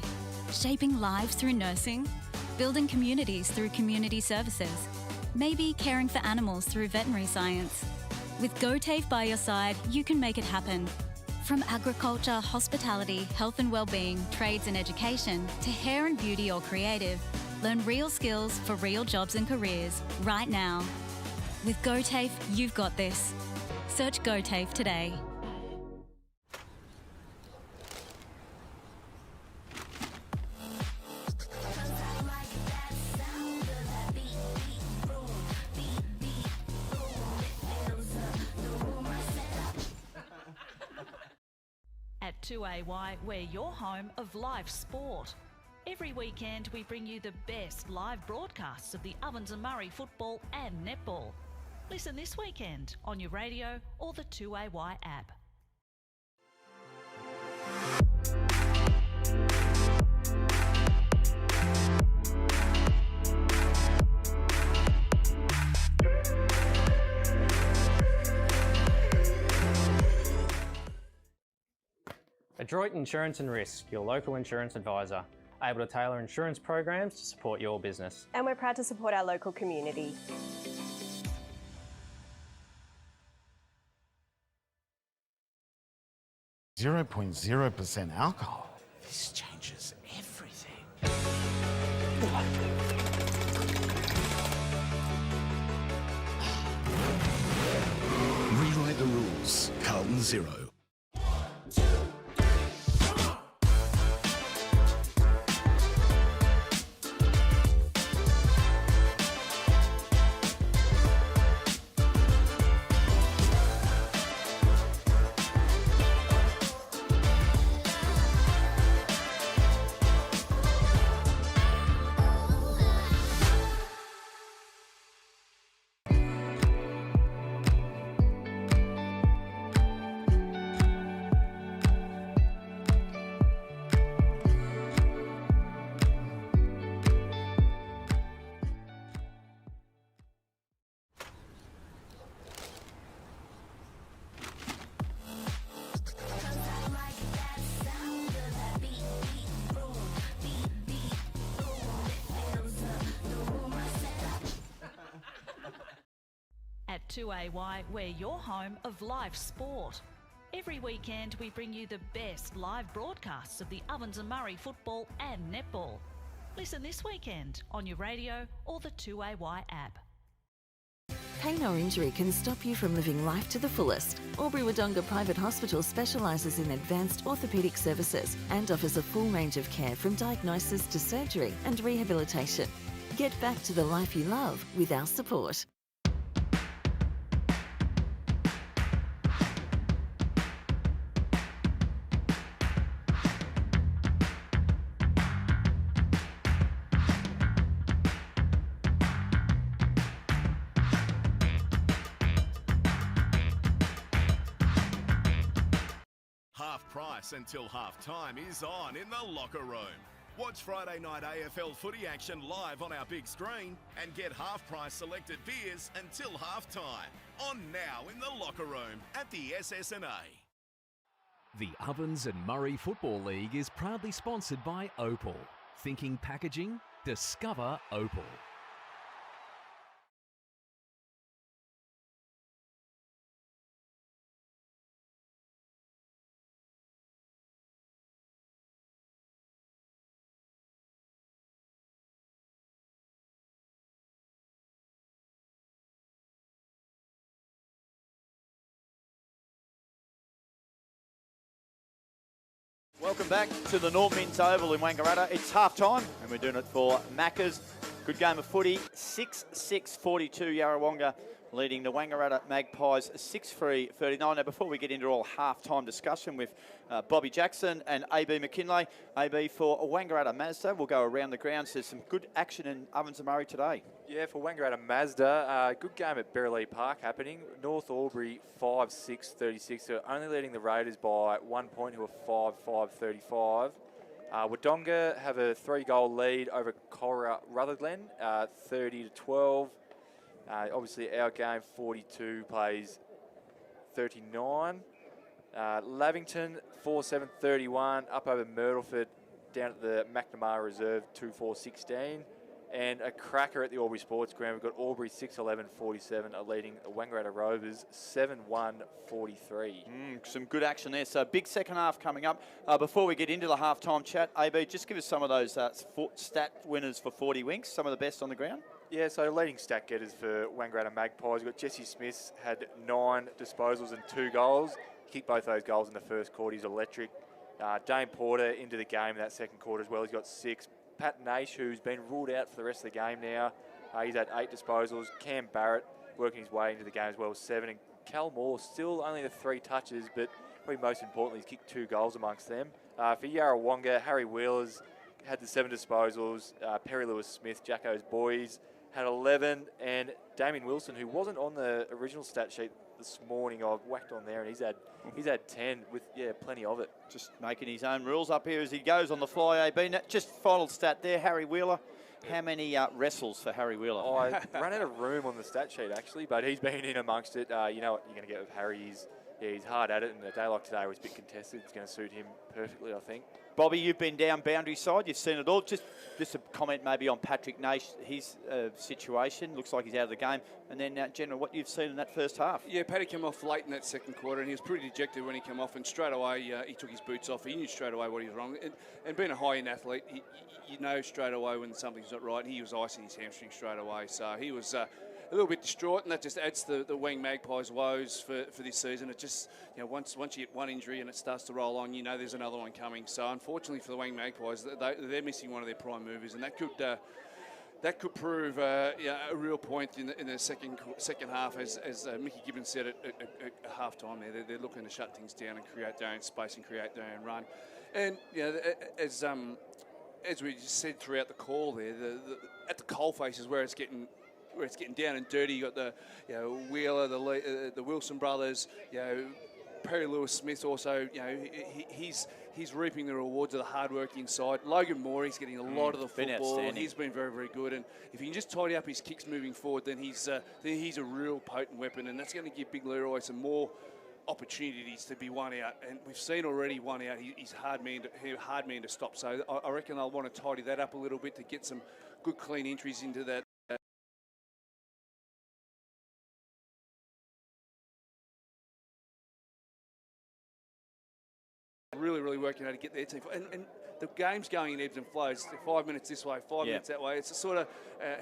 Shaping lives through nursing? Building communities through community services? Maybe caring for animals through veterinary science? With GoTAFE by your side, you can make it happen. From agriculture, hospitality, health and wellbeing, trades and education, to hair and beauty or creative, learn real skills for real jobs and careers right now. With GoTAFE, you've got this. Search GoTAFE today. At 2AY, we're your home of live sport. Every weekend we bring you the best live broadcasts of the Ovens and Murray football and netball. Listen this weekend on your radio or the 2AY app. Adroit Insurance and Risk, your local insurance advisor, able to tailor insurance programs to support your business. And we're proud to support our local community. .0% alcohol. This changes everything. Rewrite the rules. Carlton Zero. At 2AY, we're your home of live sport. Every weekend we bring you the best live broadcasts of the Ovens and Murray football and netball. Listen this weekend on your radio or the 2AY app. Pain or injury can stop you from living life to the fullest. Albury-Wodonga Private Hospital specialises in advanced orthopaedic services and offers a full range of care from diagnosis to surgery and rehabilitation. Get back to the life you love with our support. half price until half time is on in the locker room. Watch Friday night AFL footy action live on our big screen and get half price selected beers until half time. On now in the locker room at the SS&A. The Ovens and Murray Football League is proudly sponsored by Opal. Thinking packaging? Discover Opal. Welcome back to the North Minns Oval in Wangaratta. It's half time and we're doing it for Maccas. Good game of footy, 6-6-42 Yarrawonga leading the Wangaratta Magpies 6-3-39. Now before we get into all half-time discussion with Bobby Jackson and AB McKinlay, AB for Wangaratta Mazda, we'll go around the grounds. There's some good action in Ovens and Murray today. Yeah, for Wangaratta Mazda, good game at Berrylea Park happening. North Albury 5-6-36. They're only leading the Raiders by 1 point, who are 5-5-35. Wodonga have a 3-goal lead over Cora Rutherglen, 30-12. Obviously, our game 42 plays 39. Lavington 4-7-31 up over Myrtleford, down at the McNamara Reserve 2-4-16. And a cracker at the Albury Sports Ground. We've got Albury 6-11-47 are leading the Wangaratta Rovers 7-1-43. Some good action there. So big second half coming up. Before we get into the halftime chat, AB, just give us some of those stat winners for 40 winks, some of the best on the ground. Yeah, so leading stat getters for Wangaratta Magpies. We've got Jesse Smith, had 9 disposals and 2 goals. Kicked both those goals in the first quarter. He's electric. Dane Porter into the game in that second quarter as well. He's got 6. Pat Naish, who's been ruled out for the rest of the game now. He's had 8 disposals. Cam Barrett working his way into the game as well, 7. And Cal Moore still only the 3 touches, but probably most importantly, he's kicked 2 goals amongst them. For Yarrawonga, Harry Wheeler's had the 7 disposals. Perry Lewis-Smith, Jacko's boys, had 11. And Damien Wilson, who wasn't on the original stat sheet this morning, I've whacked on there, and he's had 10 with, plenty of it. Just making his own rules up here as he goes on the fly, AB. Just final stat there, Harry Wheeler. How many wrestles for Harry Wheeler? I ran out of room on the stat sheet, actually, but he's been in amongst it. You know what you're going to get with Harry. He's hard at it, and a day like today where it's a bit contested, it's going to suit him perfectly, I think. Bobby, you've been down boundary side. You've seen it all. Just a comment maybe on Patrick Naish, his situation. Looks like he's out of the game. And then, General, what you've seen in that first half. Yeah, Paddy came off late in that second quarter, and he was pretty dejected when he came off. And straight away, he took his boots off. He knew straight away what he was wrong. And being a high-end athlete, you know straight away when something's not right. He was icing his hamstring straight away. So he was a little bit distraught, and that just adds to the Wang Magpies' woes for this season. It just, once you get one injury and it starts to roll on, there's another one coming. So unfortunately for the Wang Magpies, they're missing one of their prime movers, and that could prove a real point in the second half, as Mickey Gibbons said at half time. They're looking to shut things down and create their own space and create their own run. And as we just said throughout the call there, at the coalface is where it's getting down and dirty. You got the Wheeler, the Wilson brothers, Perry Lewis-Smith also. He's reaping the rewards of the hard work inside. Logan Moore, he's getting a lot of the football. He's been very, very good. And if he can just tidy up his kicks moving forward, then he's a real potent weapon, and that's going to give Big Leroy some more opportunities to be one out. And we've seen already one out. He's hard man to stop. So I reckon they'll want to tidy that up a little bit to get some good, clean entries into that. Really working out to get their team. And the game's going in ebbs and flows. 5 minutes this way, 5 minutes that way. It's a sort of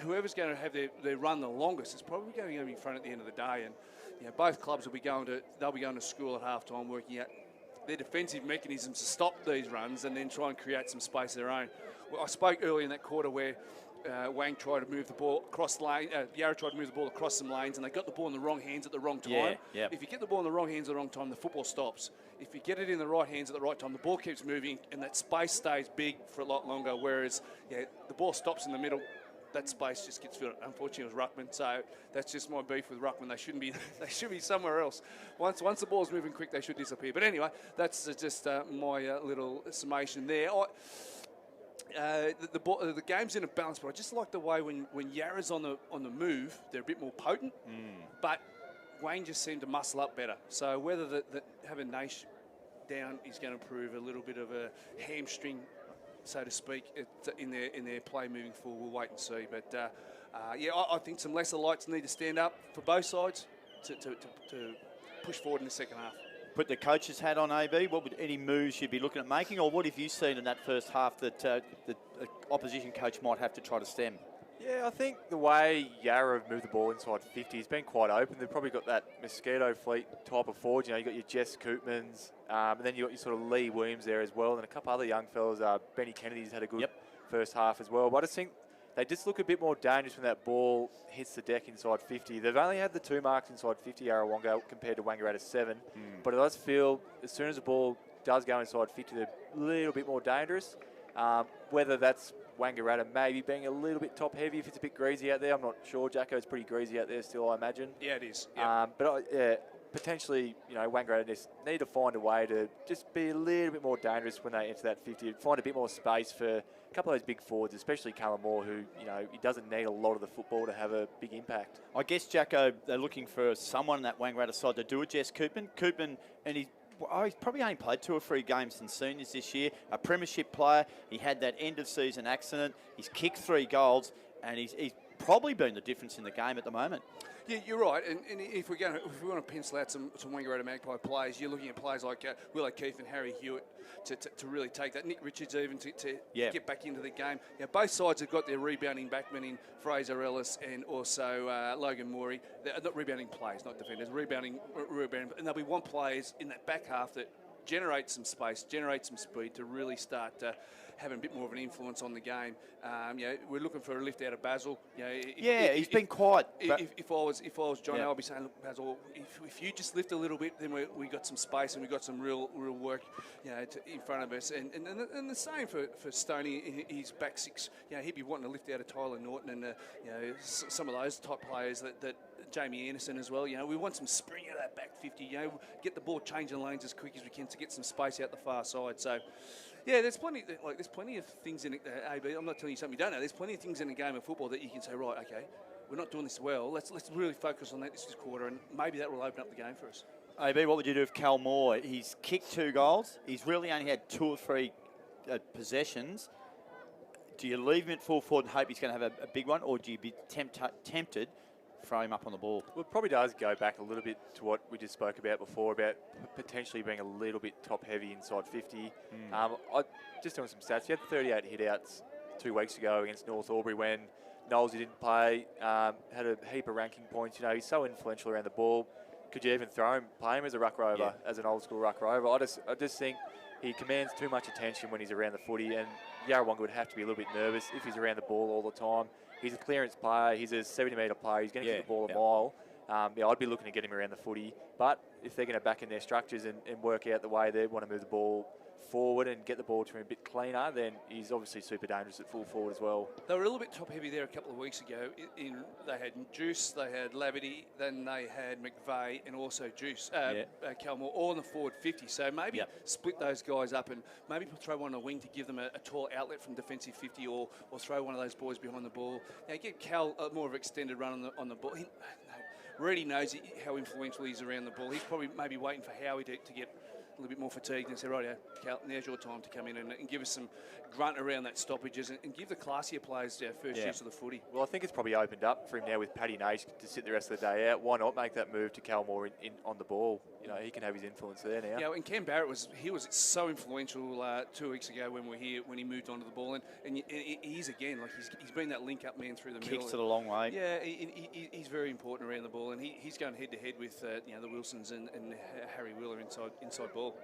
whoever's going to have their run the longest is probably going to be in front at the end of the day. And both clubs will be going to school at half time, working out their defensive mechanisms to stop these runs and then try and create some space of their own. Well, I spoke earlier in that quarter where Wang tried to move the ball across lane. Yarra tried to move the ball across some lanes, and they got the ball in the wrong hands at the wrong time. If you get the ball in the wrong hands at the wrong time, the football stops. If you get it in the right hands at the right time, the ball keeps moving, and that space stays big for a lot longer. Whereas, the ball stops in the middle, that space just gets filled. Unfortunately, it was Ruckman, so that's just my beef with Ruckman. They shouldn't be. They should be somewhere else. Once the ball's moving quick, they should disappear. But anyway, that's just my little summation there. The game's in a balance, but I just like the way when Yarra's on the move, they're a bit more potent. But Wayne just seemed to muscle up better. So whether having Naish down is going to prove a little bit of a hamstring, so to speak, in their play moving forward, we'll wait and see. But I think some lesser lights need to stand up for both sides to push forward in the second half. Put the coach's hat on, AB. What would any moves you'd be looking at making, or what have you seen in that first half that the opposition coach might have to try to stem? Yeah, I think the way Yarra have moved the ball inside 50 has been quite open. They've probably got that mosquito fleet type of forward. You know, you've got your Jess Koopmans, and then you've got your sort of Lee Williams there as well, and a couple other young fellas. Benny Kennedy's had a good first half as well. But I just think they just look a bit more dangerous when that ball hits the deck inside 50. They've only had the 2 marks inside 50, Yarrawonga, compared to Wangaratta 7. But it does feel, as soon as the ball does go inside 50, they're a little bit more dangerous. Whether that's Wangaratta maybe being a little bit top heavy if it's a bit greasy out there. I'm not sure. Jacko's pretty greasy out there still, I imagine. Yeah, it is. Yeah. Potentially, Wangaratta just need to find a way to just be a little bit more dangerous when they enter that 50. Find a bit more space for a couple of those big forwards, especially Callum Moore, who, he doesn't need a lot of the football to have a big impact. I guess, Jacko, they're looking for someone in that Wangaratta side to do it. Jess Koopman. And he's probably only played 2 or 3 games since seniors this year. A premiership player. He had that end-of-season accident. He's kicked 3 goals, and he's probably been the difference in the game at the moment. Yeah, you're right. And if we want to pencil out some Wangaratta Magpie players, you're looking at players like Will O'Keefe and Harry Hewitt to really take that. Nick Richards even to get back into the game. Both sides have got their rebounding backmen in Fraser Ellis and also Logan Morey. They're not rebounding players, not defenders. Rebounding, and there'll be one players in that back half that generate some space, generate some speed to really start having a bit more of an influence on the game. We're looking for a lift out of Basil. He's been quiet. If I was John, I'd be saying, look, Basil, if you just lift a little bit, then we got some space and we got some real work, in front of us. And the same for Stoney. His back six. He'd be wanting to lift out of Tyler Norton and some of those type players that Jamie Anderson as well. We want some spring out of that back 50. Get the ball changing lanes as quick as we can to get some space out the far side. So. Yeah, there's plenty of things in it, AB. I'm not telling you something you don't know. There's plenty of things in a game of football that you can say, right, okay, we're not doing this well. Let's really focus on that this quarter, and maybe that will open up the game for us. AB, what would you do if Cal Moore? He's kicked 2 goals. He's really only had 2 or 3 possessions. Do you leave him at full forward and hope he's going to have a big one, or do you be tempted? Throw him up on the ball? Well, it probably does go back a little bit to what we just spoke about before, about potentially being a little bit top-heavy inside 50. I just doing some stats. He had 38 hit-outs 2 weeks ago against North Albury when Knowles didn't play, had a heap of ranking points. He's so influential around the ball. Could you even play him as a ruck rover, as an old-school ruck rover? I just think he commands too much attention when he's around the footy, and Yarrawonga would have to be a little bit nervous if he's around the ball all the time. He's a clearance player. He's a 70-metre player. He's going to kick the ball a mile. I'd be looking to get him around the footy. But if they're going to back in their structures and work out the way they want to move the ball forward and get the ball to him a bit cleaner, then he's obviously super dangerous at full forward as well. They were a little bit top-heavy there a couple of weeks ago. They had Juice, they had Lavity, then they had McVeigh, and also Juice, Calmore, all in the forward 50. So maybe split those guys up and maybe throw one on the wing to give them a tall outlet from defensive 50, or throw one of those boys behind the ball. Give Cal more of an extended run on the ball. Reedy knows how influential he is around the ball. He's probably maybe waiting for Howie to get a little bit more fatigued and say, right, Cal, now's your time to come in and give us some grunt around that stoppages and give the classier players their first use of the footy. Well, I think it's probably opened up for him now with Paddy Naish to sit the rest of the day out. Why not make that move to Calmore on the ball? He can have his influence there now. And Cam Barrett was so influential 2 weeks ago when we were here, when he moved onto the ball, and he's again, he's been that link-up man through the middle. Kicks it a long way. Yeah, he's very important around the ball, and he's going head-to-head with the Wilsons and Harry Wheeler inside ball.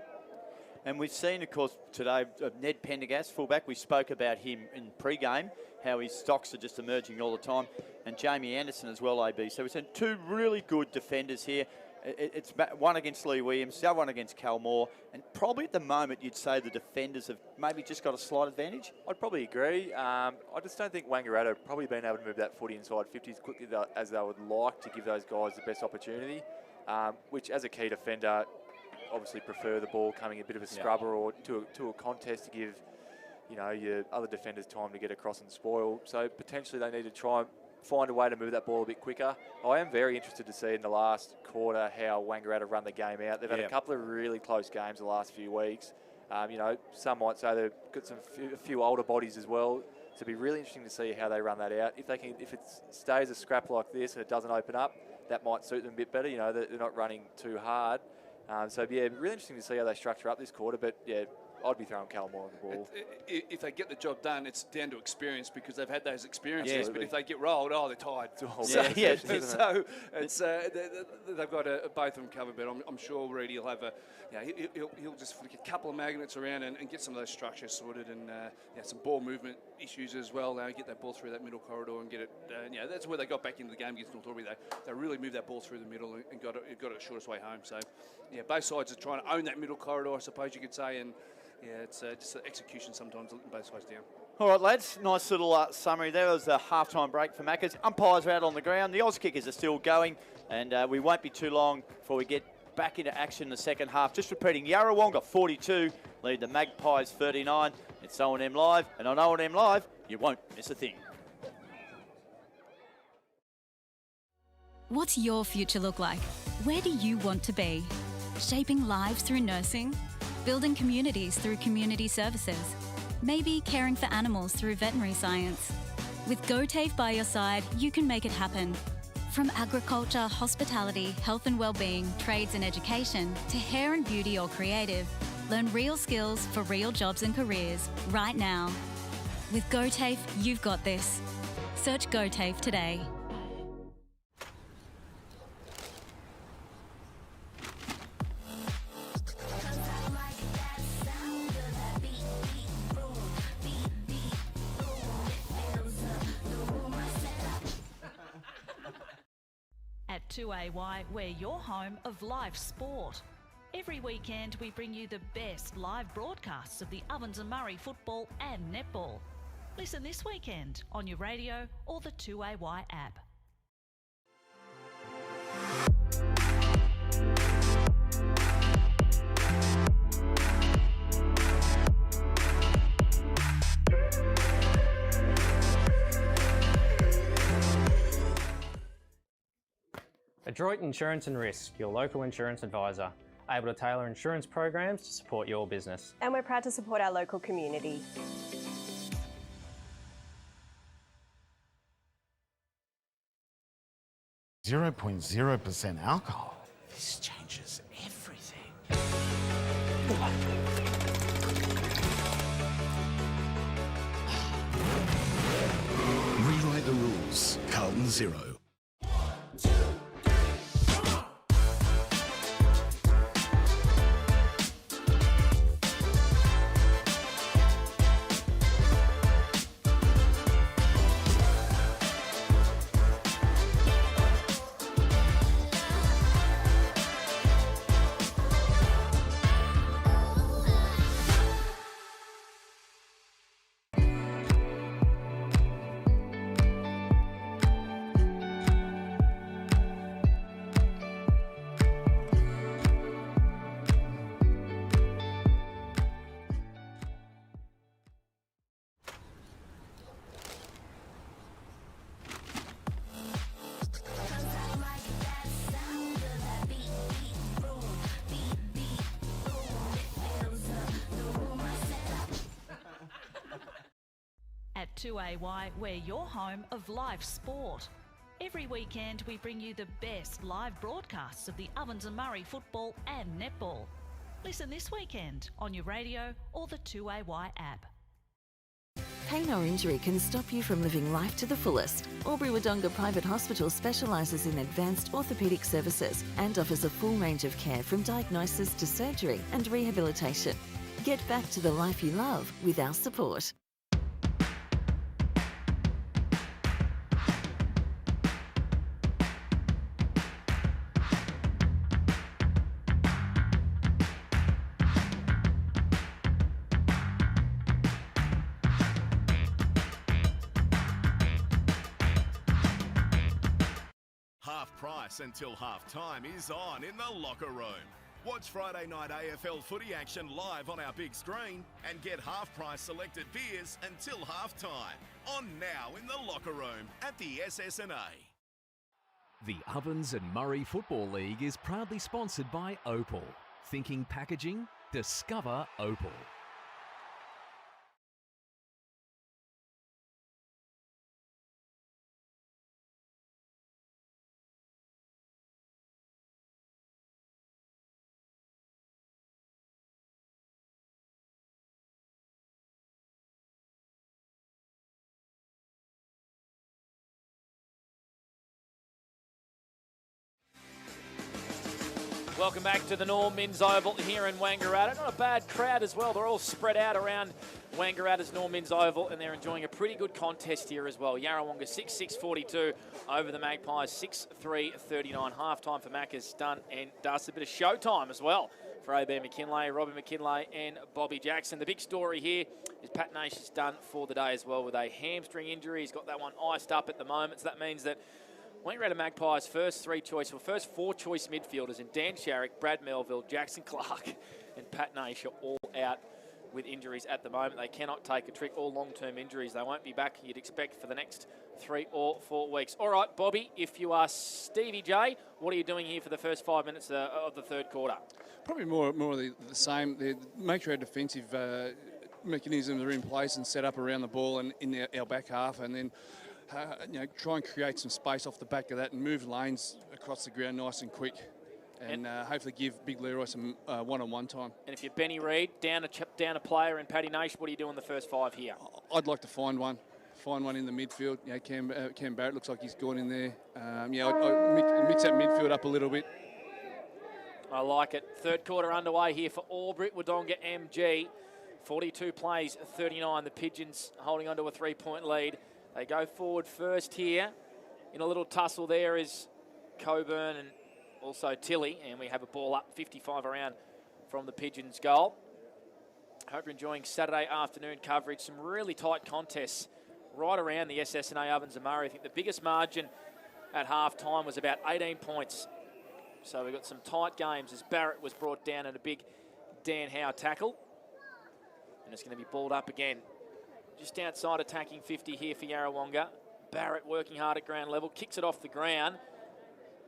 And we've seen, of course, today, Ned Pendergast, fullback. We spoke about him in pre-game, how his stocks are just emerging all the time. And Jamie Anderson as well, AB. So we've seen 2 really good defenders here. It's one against Lee Williams, the other one against Cal Moore, and probably at the moment you'd say the defenders have maybe just got a slight advantage. I'd probably agree. I just don't think Wangaratta have probably been able to move that footy inside 50 as quickly as they would like to give those guys the best opportunity, which as a key defender, obviously prefer the ball coming a bit of a scrubber or to a contest to give, you know, your other defenders time to get across and spoil. So potentially they need to try and find a way to move that ball a bit quicker. I am very interested to see in the last quarter how Wangaratta run the game out. They've had a couple of really close games the last few weeks. You know, some might say they've got a few older bodies as well. So it'd be really interesting to see how they run that out. If it stays a scrap like this and it doesn't open up, that might suit them a bit better. You know, they're not running too hard. So yeah, really interesting to see how they structure up this quarter. But yeah, I'd be throwing Cal Moore on the ball. If they get the job done, it's down to experience because they've had those experiences. But if they get rolled, they're tired. So it's they've got both of them covered. But I'm sure Reedy will have he'll just flick a couple of magnets around and get some of those structures sorted and some ball movement issues as well. Get that ball through that middle corridor and get it. That's where they got back into the game against North Albury. They really moved that ball through the middle and got it the shortest way home. So both sides are trying to own that middle corridor, I suppose you could say, and. It's just execution sometimes letting both sides down. All right, lads, nice little summary there. It was a half-time break for Maccas. Umpires are out on the ground. The Oz kickers are still going, and we won't be too long before we get back into action in the second half. Just repeating, Yarrawonga 42, lead the Magpies 39. It's O&M Live, and on O&M Live, you won't miss a thing. What's your future look like? Where do you want to be? Shaping lives through nursing? Building communities through community services? Maybe caring for animals through veterinary science? With GoTAFE by your side, you can make it happen. From agriculture, hospitality, health and wellbeing, trades and education, to hair and beauty or creative, learn real skills for real jobs and careers right now. With GoTAFE, you've got this. Search GoTAFE today. At 2AY, we're your home of live sport. Every weekend we bring you the best live broadcasts of the Ovens and Murray football and netball. Listen this weekend on your radio or the 2AY app. Adroit Insurance and Risk, your local insurance advisor, able to tailor insurance programs to support your business. And we're proud to support our local community. .0% alcohol. This changes everything. Rewrite the rules. Carlton Zero. At 2AY, we're your home of live sport. Every weekend we bring you the best live broadcasts of the Ovens and Murray football and netball. Listen this weekend on your radio or the 2AY app. Pain or injury can stop you from living life to the fullest. Wangaratta Private Hospital specialises in advanced orthopaedic services and offers a full range of care from diagnosis to surgery and rehabilitation. Get back to the life you love with our support. Half price until half time is on in the locker room. Watch Friday night AFL footy action live on our big screen and get half price selected beers until half time. On now in the locker room at the SS&A. The Ovens and Murray Football League is proudly sponsored by Opal. Thinking packaging? Discover Opal. Welcome back to the Norm Minns Oval here in Wangaratta. Not a bad crowd as well. They're all spread out around Wangaratta's Norm Minns Oval, and they're enjoying a pretty good contest here as well. Yarrawonga 6-6-42 over the Magpies 6-3-39. Half-time for Mac is done and dusted. A bit of showtime as well for AB McKinlay, Robbie McKinlay and Bobby Jackson. The big story here is Pat Nash is done for the day as well with a hamstring injury. He's got that one iced up at the moment, so that means that Wangaratta Magpies' first four choice midfielders in Dan Sharrock, Brad Melville, Jackson Clark and Pat Nash are all out with injuries at the moment. They cannot take a trick, all long-term injuries. They won't be back, you'd expect, for the next 3 or 4 weeks. All right, Bobby, if you are Stevie J, what are you doing here for the first 5 minutes of the third quarter? Probably more of the same. Make sure our defensive mechanisms are in place and set up around the ball and in our back half, and then try and create some space off the back of that and move lanes across the ground nice and quick, and hopefully give Big Leroy some one-on-one time. And if you're Benny Reid, down a player, and Paddy Nash, what do you do in the first 5 here? I'd like to find one in the midfield. Cam Barrett looks like he's gone in there. I'd mix that midfield up a little bit. I like it. Third quarter underway here for Albury Wodonga MG. 42 plays, 39. The Pigeons holding on to a 3-point lead. They go forward first here. In a little tussle there is Coburn and also Tilly, and we have a ball up 55 around from the Pigeons' goal. Hope you're enjoying Saturday afternoon coverage. Some really tight contests right around the SS&A Ovens and Murray. I think the biggest margin at half-time was about 18 points. So we've got some tight games as Barrett was brought down in a big Dan Howe tackle. And it's going to be balled up again. Just outside attacking 50 here for Yarrawonga. Barrett working hard at ground level, kicks it off the ground.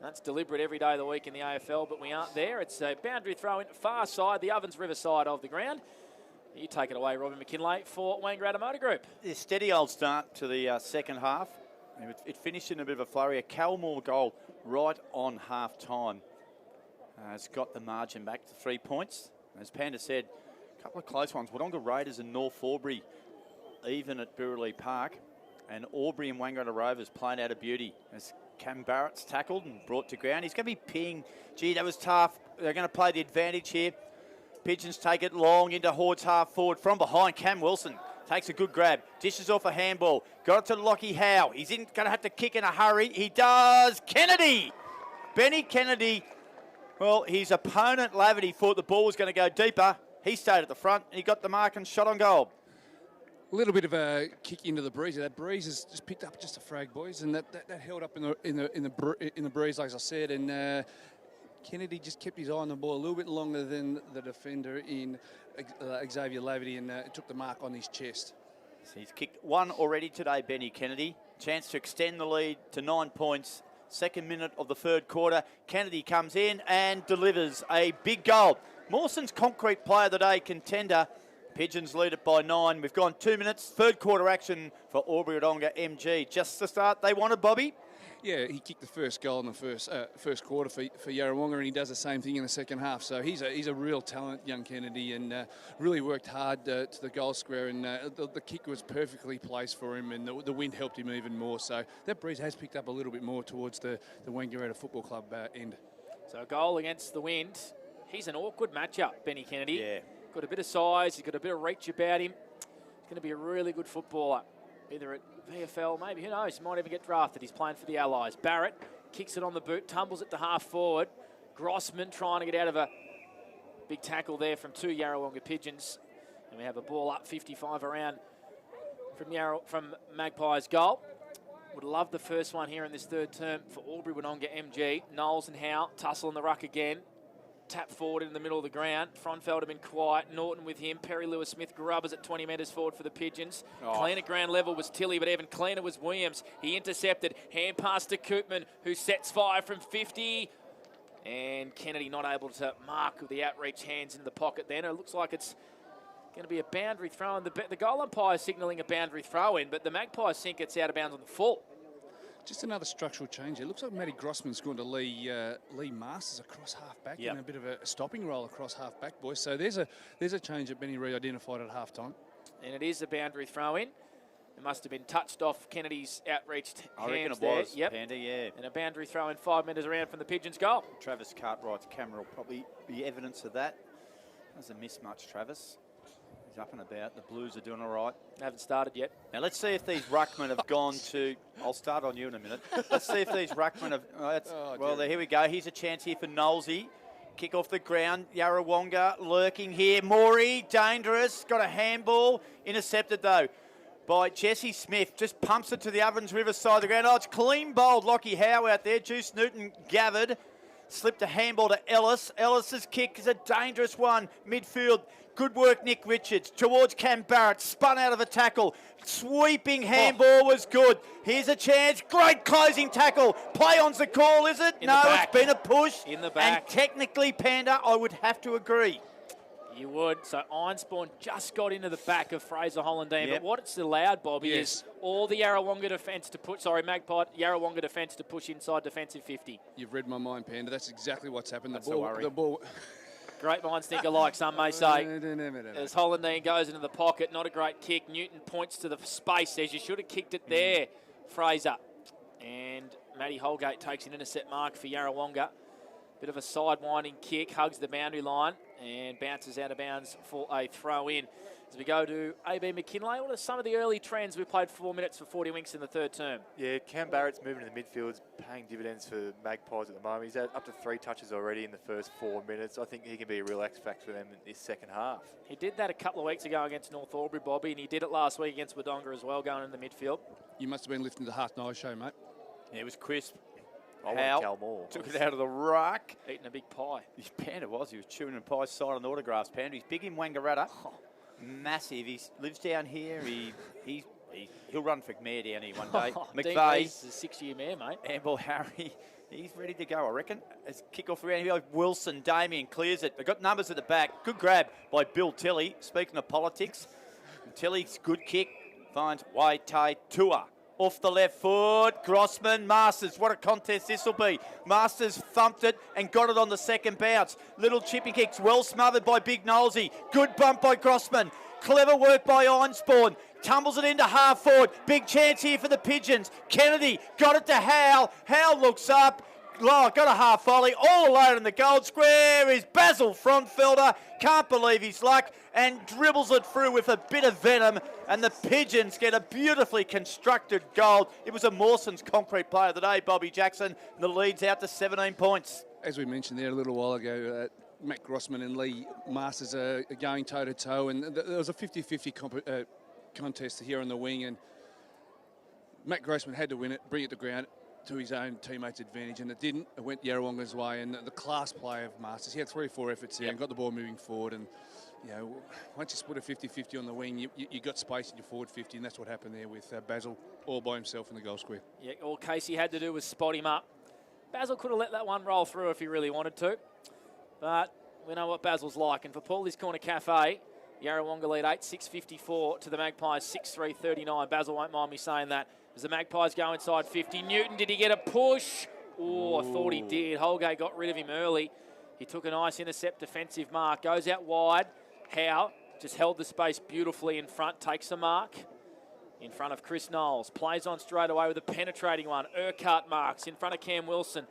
That's deliberate every day of the week in the AFL, but we aren't there. It's a boundary throw in far side, the Ovens River side of the ground. You take it away, Robin McKinlay, for Wangaratta Motor Group. A steady old start to the second half. It finished in a bit of a flurry. A Calmore goal right on half-time. It's got the margin back to 3 points. As Panda said, a couple of close ones. Wodonga Raiders and North Albury even at Burleigh Park, and Albury and Wangaratta Rovers playing out of beauty as Cam Barrett's tackled and brought to ground. He's going to be pinged. Gee, that was tough. They're going to play the advantage here. Pigeons take it long into Horde's half forward from behind. Cam Wilson takes a good grab, dishes off a handball, got it to Lockie Howe. He's going to have to kick in a hurry. He does. Kennedy! Benny Kennedy. Well, his opponent, Laverty, thought the ball was going to go deeper. He stayed at the front and he got the mark and shot on goal. A little bit of a kick into the breeze. That breeze has just picked up just a frag, boys, and that held up in the breeze, like I said. And Kennedy just kept his eye on the ball a little bit longer than the defender in Xavier Laverty, and it took the mark on his chest. So he's kicked one already today, Benny Kennedy. Chance to extend the lead to 9 points. Second minute of the third quarter. Kennedy comes in and delivers a big goal. Mawson's concrete player of the day contender. Pigeons lead it by 9. We've gone 2 minutes. Third quarter action for Albury Wodonga MG. Just the start they wanted, Bobby. Yeah, he kicked the first goal in the first quarter for Yarrawonga, and he does the same thing in the second half. So he's a real talent, young Kennedy, and really worked hard to the goal square, and the kick was perfectly placed for him, and the wind helped him even more. So that breeze has picked up a little bit more towards the Wangaratta Football Club end. So a goal against the wind. He's an awkward matchup, Benny Kennedy. Yeah. Got a bit of size, he's got a bit of reach about him. He's going to be a really good footballer, either at VFL, maybe, who knows, he might even get drafted. He's playing for the Allies. Barrett kicks it on the boot, tumbles it to half forward. Grossman trying to get out of a big tackle there from 2 Yarrawonga Pigeons. And we have a ball up 55 around from Magpies goal. Would love the first one here in this third term for Albury-Wodonga MG. Knowles and Howe tussle in the ruck again. Tap forward in the middle of the ground. Frontfeld have been quiet. Norton with him. Perry Lewis-Smith grubbers at 20 metres forward for the Pigeons. Clean at ground level was Tilly, but even cleaner was Williams. He intercepted. Hand pass to Koopman, who sets fire from 50. And Kennedy not able to mark with the outreach hands into the pocket then. It looks like it's going to be a boundary throw in. The goal umpire is signalling a boundary throw in, but the Magpies think it's out of bounds on the full. Just another structural change. It looks like Matty Grossman's going to Lee Masters across half-back in a bit of a stopping role across half-back, boys. So there's a change that Benny Reid identified at half-time. And it is a boundary throw-in. It must have been touched off Kennedy's outreached hands. I reckon it there. was, Yep. Panda, yeah. And a boundary throw-in 5 metres around from the Pigeons' goal. Travis Cartwright's camera will probably be evidence of that. Doesn't miss much, Travis. He's up and about. The Blues are doing all right. They haven't started yet. Now, let's see if these ruckmen have gone to... I'll start on you in a minute. Let's see if these ruckmen have... well, here we go. Here's a chance here for Knowlesy. Kick off the ground. Yarrawonga lurking here. Morey, dangerous. Got a handball. Intercepted, though, by Jesse Smith. Just pumps it to the Ovens River side of the ground. Oh, it's clean bowled. Lockie Howe out there. Juice Newton gathered. Slipped a handball to Ellis. Ellis's kick is a dangerous one. Midfield. Good work, Nick Richards. Towards Cam Barrett. Spun out of a tackle. Sweeping handball was good. Here's a chance. Great closing tackle. Play on's the call, is it? No, it's been a push. In the back. And technically, Panda, I would have to agree. You would. So Ironspawn just got into the back of Fraser Hollandine. But what it's allowed, Bobby, is all the Yarrawonga defence to put, Yarrawonga defence to push inside defensive 50. You've read my mind, Panda. That's exactly what's happened. That's the worry. The ball. Great minds think alike, some may say. As Hollandine goes into the pocket, not a great kick. Newton points to the space, says you should have kicked it there, Fraser. And Matty Holgate takes an intercept mark for Yarrawonga. Bit of a side-winding kick, hugs the boundary line and bounces out of bounds for a throw-in. As we go to AB McKinlay, what are some of the early trends? We played 4 minutes for 40 winks in the third term. Yeah, Cam Barrett's moving to the midfield, paying dividends for Magpies at the moment. He's had up to 3 touches already in the first 4 minutes. I think he can be a real X factor for them in this second half. He did that a couple of weeks ago against North Albury, Bobby, and he did it last week against Wodonga as well, going in the midfield. You must have been lifting the half-night show, mate. Yeah, it was crisp. Cal Moore. Took it out of the ruck. Eating a big pie. His Panda was. He was chewing a pie side on autographs. Panda. He's big in Wangaratta. Massive. He lives down here. He'll run for mayor down here one day. McVeigh. He's a 6-year mayor, mate. Amble Harry. He's ready to go, I reckon. As kick-off around here, Wilson, Damien clears it. They've got numbers at the back. Good grab by Bill Tilley. Speaking of politics, Tilley's good kick finds Waite Tua. Off the left foot, Grossman, Masters. What a contest this will be. Masters thumped it and got it on the second bounce. Little chippy kicks, well smothered by Big Knowlesy. Good bump by Grossman. Clever work by Ironspawn. Tumbles it into half forward. Big chance here for the Pigeons. Kennedy got it to Howe. Howe looks up. Got a half volley. All alone in the goal square is Basil Frontfelder. Can't believe his luck and dribbles it through with a bit of venom. And the Pigeons get a beautifully constructed goal. It was a Mawson's concrete player of the day, Bobby Jackson. The lead's out to 17 points. As we mentioned there a little while ago, Matt Grossman and Lee Masters are going toe-to-toe. And there was a 50-50 contest here on the wing. And Matt Grossman had to win it, bring it to ground to his own teammates' advantage, and it didn't. It went Yarrawonga's way, and the class play of Masters. He had 3 or 4 efforts there and got the ball moving forward. And you know, once you split a 50-50 on the wing, you got space in your forward 50, and that's what happened there with Basil all by himself in the goal square. Yeah, all Casey had to do was spot him up. Basil could have let that one roll through if he really wanted to, but we know what Basil's like. And for Paulie's Corner Cafe, Yarrawonga lead 8-6-54 to the Magpies 6-3-39. Basil won't mind me saying that. As the Magpies go inside 50. Newton, did he get a push? Oh, I thought he did. Holgate got rid of him early. He took a nice intercept defensive mark. Goes out wide. Howe just held the space beautifully in front. Takes a mark in front of Chris Knowles. Plays on straight away with a penetrating one. Urquhart marks in front of Cam Wilson.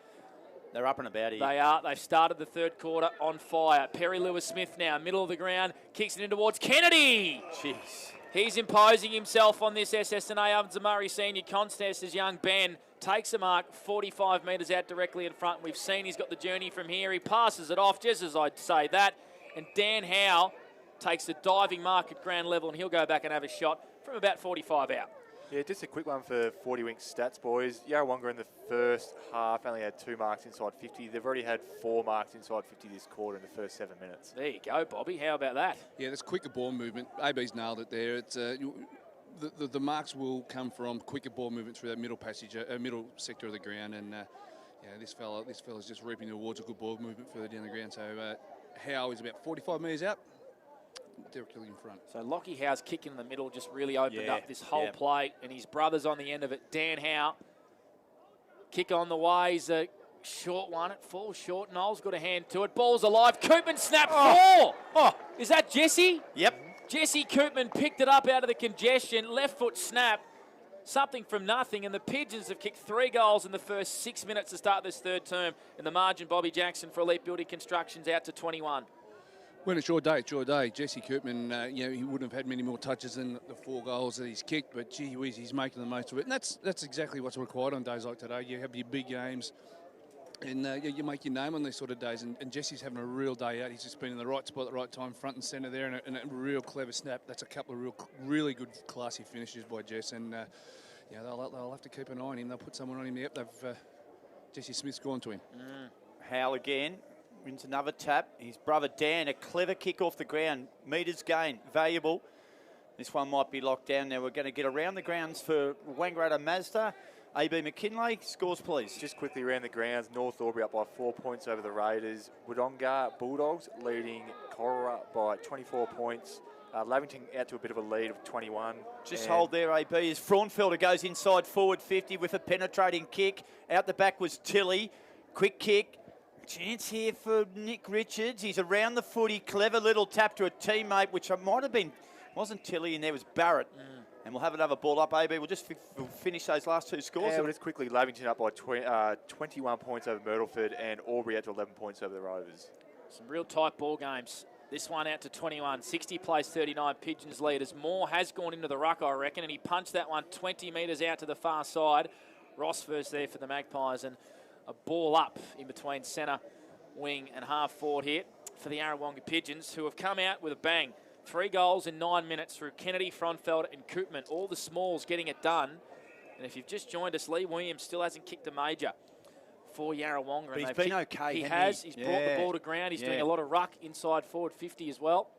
They're up and about here. They are. They've started the third quarter on fire. Perry Lewis-Smith now, middle of the ground. Kicks it in towards Kennedy. Jeez. He's imposing himself on this SS&A Ovens and Murray senior contest as young Ben takes a mark 45 metres out directly in front. We've seen he's got the journey from here. He passes it off just as I'd say that. And Dan Howe takes a diving mark at ground level, and he'll go back and have a shot from about 45 out. Yeah, just a quick one for 40 Winks stats, boys. Yarrawonga in the first half only had 2 marks inside 50. They've already had 4 marks inside 50 this quarter in the first 7 minutes. There you go, Bobby. How about that? Yeah, there's quicker ball movement. AB's nailed it there. It's the marks will come from quicker ball movement through that middle passage, middle sector of the ground, and this fella's just reaping the rewards of good ball movement further down the ground. So Howe is about 45 metres out. Directly in front. So Lockie Howe's kick in the middle just really opened up this whole play, and his brother's on the end of it. Dan Howe, kick on the way, is a short one. It falls short. Noel's got a hand to it. Ball's alive. Koopman snap 4. Oh, is that Jesse? Yep. Jesse Koopman picked it up out of the congestion. Left foot snap. Something from nothing, and the Pigeons have kicked 3 goals in the first 6 minutes to start this third term. And the margin, Bobby Jackson for Elite Building Construction's out to 21. Well, it's your day, Jesse Koopman, he wouldn't have had many more touches than the 4 goals that he's kicked, but gee whiz, he's making the most of it. And that's exactly what's required on days like today. You have your big games, and you make your name on these sort of days. And Jesse's having a real day out. He's just been in the right spot at the right time, front and centre there, and a real clever snap. That's a couple of really good, classy finishes by Jess. And they'll have to keep an eye on him. They'll put someone on him. Yep, Jesse Smith's gone to him. Howe again. Wins another tap. His brother Dan, a clever kick off the ground. Metres gain, valuable. This one might be locked down now. We're going to get around the grounds for Wangaratta Mazda. AB McKinlay, scores please. Just quickly around the grounds, North Albury up by 4 points over the Raiders. Wodonga Bulldogs leading Cora by 24 points. Lavington out to a bit of a lead of 21. Just hold there, AB, as Fraunfelder goes inside forward 50 with a penetrating kick. Out the back was Tilly. Quick kick. Chance here for Nick Richards. He's around the footy. Clever little tap to a teammate, which might have been, wasn't Tilly, and there was Barrett. And we'll have another ball up, AB. We'll just finish those last 2 scores. Yeah, well, just quickly, Lavington up by 21 points over Myrtleford, and Albury out to 11 points over the Rovers. Some real tight ball games. This one out to 21. 60 plays 39. Pigeons lead as Moore has gone into the ruck, I reckon, and he punched that one 20 metres out to the far side. Ross first there for the Magpies, and a ball up in between centre, wing and half forward here for the Yarrawonga Pigeons, who have come out with a bang. 3 goals in 9 minutes through Kennedy, Fraunfelder and Koopman. All the smalls getting it done. And if you've just joined us, Lee Williams still hasn't kicked a major for Yarrawonga. But he's been okay, He has. He's brought the ball to ground. He's doing a lot of ruck inside forward 50 as well.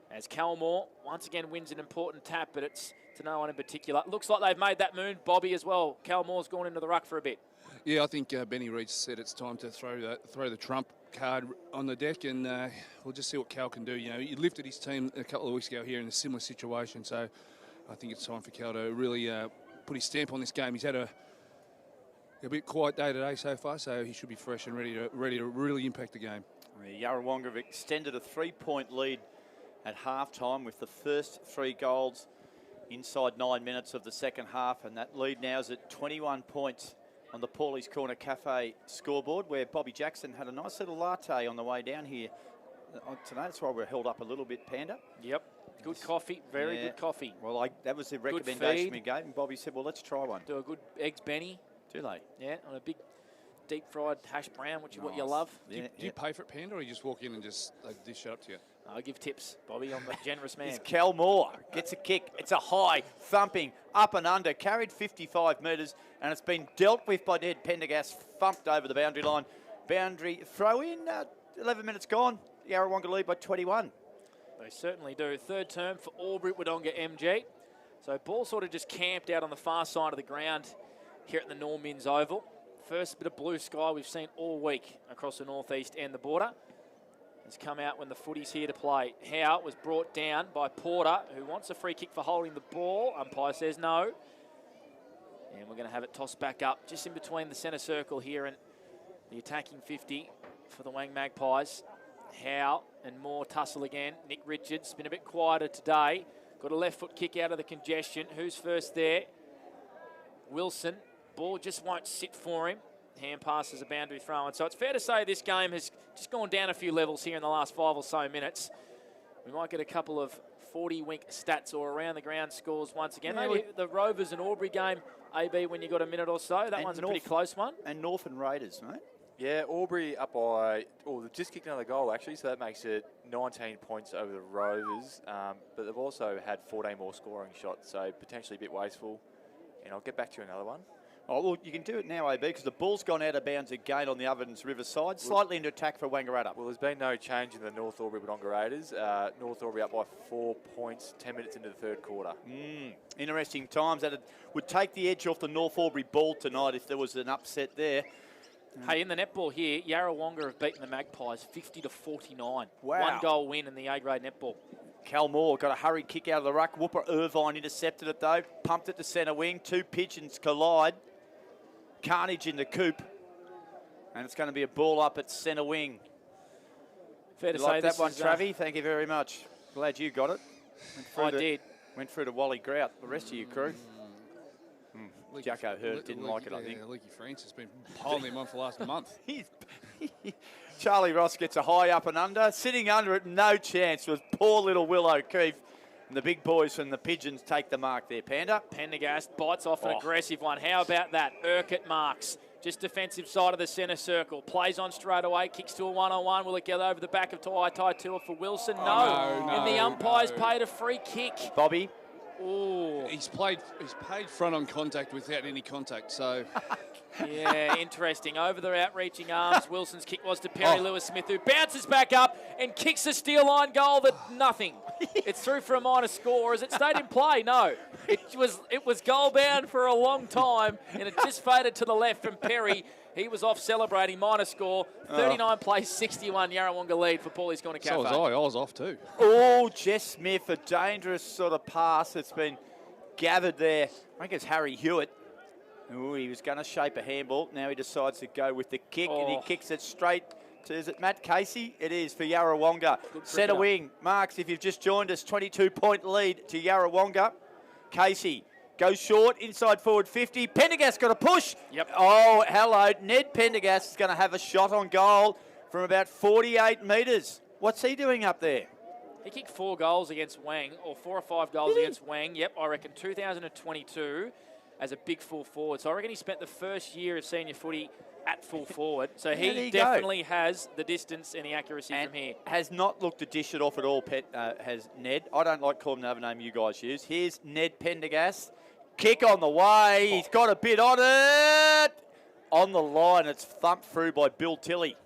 As Calmore once again wins an important tap, but it's to no one in particular. Looks like they've made that moon, Bobby, as well. Calmore's gone into the ruck for a bit. Yeah, I think Benny Reed said it's time to throw the trump card on the deck, and we'll just see what Cal can do. He lifted his team a couple of weeks ago here in a similar situation, so I think it's time for Cal to really put his stamp on this game. He's had a bit quiet day today so far, so he should be fresh and ready to really impact the game. Yarrawonga have extended a 3-point lead at half-time with the first 3 goals inside 9 minutes of the second half, and that lead now is at 21 points on the Paulie's Corner Cafe scoreboard, where Bobby Jackson had a nice little latte on the way down here today. That's why we're held up a little bit, Panda. Yep. Good coffee, very good coffee. Well, that was the recommendation we gave, and Bobby said, well, let's try one. Do a good eggs Benny. Do they? Yeah, on a big deep fried hash brown, what you love. Do you pay for it, Panda, or you just walk in and just they dish it up to you? I give tips, Bobby. I'm a generous man. It's Cal Moore. Gets a kick. It's a high, thumping, up and under. Carried 55 metres, and it's been dealt with by Ned Pendergast. Thumped over the boundary line. Boundary throw in. 11 minutes gone. Yarrawonga lead by 21. They certainly do. Third term for Albury Wodonga MG. So ball sort of just camped out on the far side of the ground here at the Normins Oval. First bit of blue sky we've seen all week across the northeast and the border. Has come out when the footy's here to play. Howe was brought down by Porter, who wants a free kick for holding the ball. Umpire says no. And we're going to have it tossed back up just in between the centre circle here and the attacking 50 for the Wang Magpies. Howe and Moore tussle again. Nick Richards been a bit quieter today. Got a left foot kick out of the congestion. Who's first there? Wilson. Ball just won't sit for him. Hand passes a boundary throw. And so it's fair to say this game has just gone down a few levels here in the last 5 or so minutes. We might get a couple of 40-wink stats or around the ground scores once again. Yeah, maybe the Rovers and Albury game, AB, when you got a minute or so. That one's a pretty close one. And Northern Raiders, mate. Yeah, Albury up by, they've just kicked another goal actually, so that makes it 19 points over the Rovers. But they've also had 14 more scoring shots, so potentially a bit wasteful. and I'll get back to you another one. Oh, well, you can do it now, AB, because the ball's gone out of bounds again on the Ovens Riverside, slightly into attack for Wangaratta. Well, there's been no change in the North Albury Wodonga Raiders. North Albury up by 4 points, 10 minutes into the third quarter. Interesting times. That would take the edge off the North Albury ball tonight if there was an upset there. Hey, in the netball here, Yarrawonga have beaten the Magpies 50-49. Wow. 1 goal win in the A-grade netball. Cal Moore got a hurried kick out of the ruck. Whooper Irvine intercepted it though. Pumped it to centre wing. 2 Pigeons collide. Carnage in the coop. And it's going to be a ball up at centre wing. Fair to You say like this that one, is, Travie? Thank you very much. Glad you got it. I did. Went through to Wally Grout. The rest of your crew. Jacko Hurt didn't like it, I think. Leaky Francis has been piling him on for the last month. Charlie Ross gets a high up and under. Sitting under it, no chance, was poor little Will O'Keefe. And the big boys from the Pigeons take the mark there, Panda. Pendergast bites off an aggressive one. How about that? Urquhart marks. Just defensive side of the centre circle. Plays on straight away. Kicks to a one-on-one. Will it get over the back of Tai Tua for Wilson? No. And the umpires paid a free kick. Bobby. Ooh. He's paid front on contact without any contact, so... Yeah, interesting. Over the outreaching arms. Wilson's kick was to Perry Lewis-Smith, who bounces back up and kicks a steel line goal that nothing. It's through for a minor score. Has it stayed in play? No. It was goal bound for a long time, and it just faded to the left from Perry. He was off celebrating, minor score. 39 plays, 61 Yarrawonga lead for Paulie's Corner Cafe. So was I was off too. Oh, Jess Smith, a dangerous sort of pass that's been gathered there. I think it's Harry Hewitt. Ooh, he was going to shape a handball. Now he decides to go with the kick, and he kicks it straight to, is it Matt Casey? It is for Yarrawonga. Centre wing. Marks, if you've just joined us, 22-point lead to Yarrawonga. Casey goes short, inside forward 50. Pendergast got a push. Yep. Oh, hello. Ned Pendergast is going to have a shot on goal from about 48 metres. What's he doing up there? He kicked 4 goals against Wang, or 4 or 5 goals against Wang. Yep, I reckon 2022 as a big full forward. So I reckon he spent the first year of senior footy at full forward. So he definitely has the distance and the accuracy from here. Has not looked to dish it off at all, has Ned. I don't like calling him another name you guys use. Here's Ned Pendergast. Kick on the way. He's got a bit on it. On the line, it's thumped through by Bill Tilley.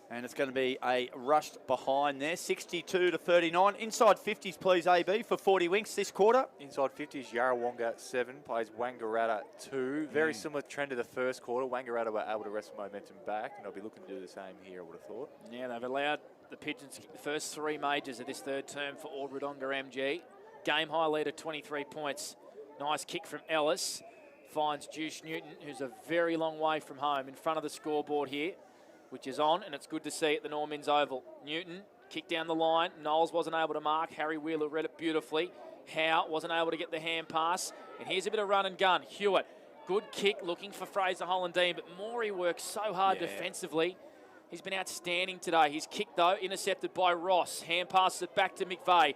And it's going to be a rushed behind there, 62-39. Inside 50s, please, AB, for 40 winks this quarter. Inside 50s, Yarrawonga 7 plays Wangaratta 2. Very similar trend to the first quarter. Wangaratta were able to wrest momentum back, and they'll be looking to do the same here, I would have thought. Yeah, they've allowed the Pigeons to kick the first 3 majors of this third term for Albury Wodonga MG. Game high lead of 23 points. Nice kick from Ellis. Finds Juice Newton, who's a very long way from home, in front of the scoreboard here, which is on, and it's good to see at the Normans Oval. Newton, kick down the line. Knowles wasn't able to mark. Harry Wheeler read it beautifully. Howe wasn't able to get the hand pass. And here's a bit of run and gun. Hewitt, good kick, looking for Fraser Hollandine, but Morey works so hard defensively. He's been outstanding today. His kick, though, intercepted by Ross. Hand passes it back to McVeigh.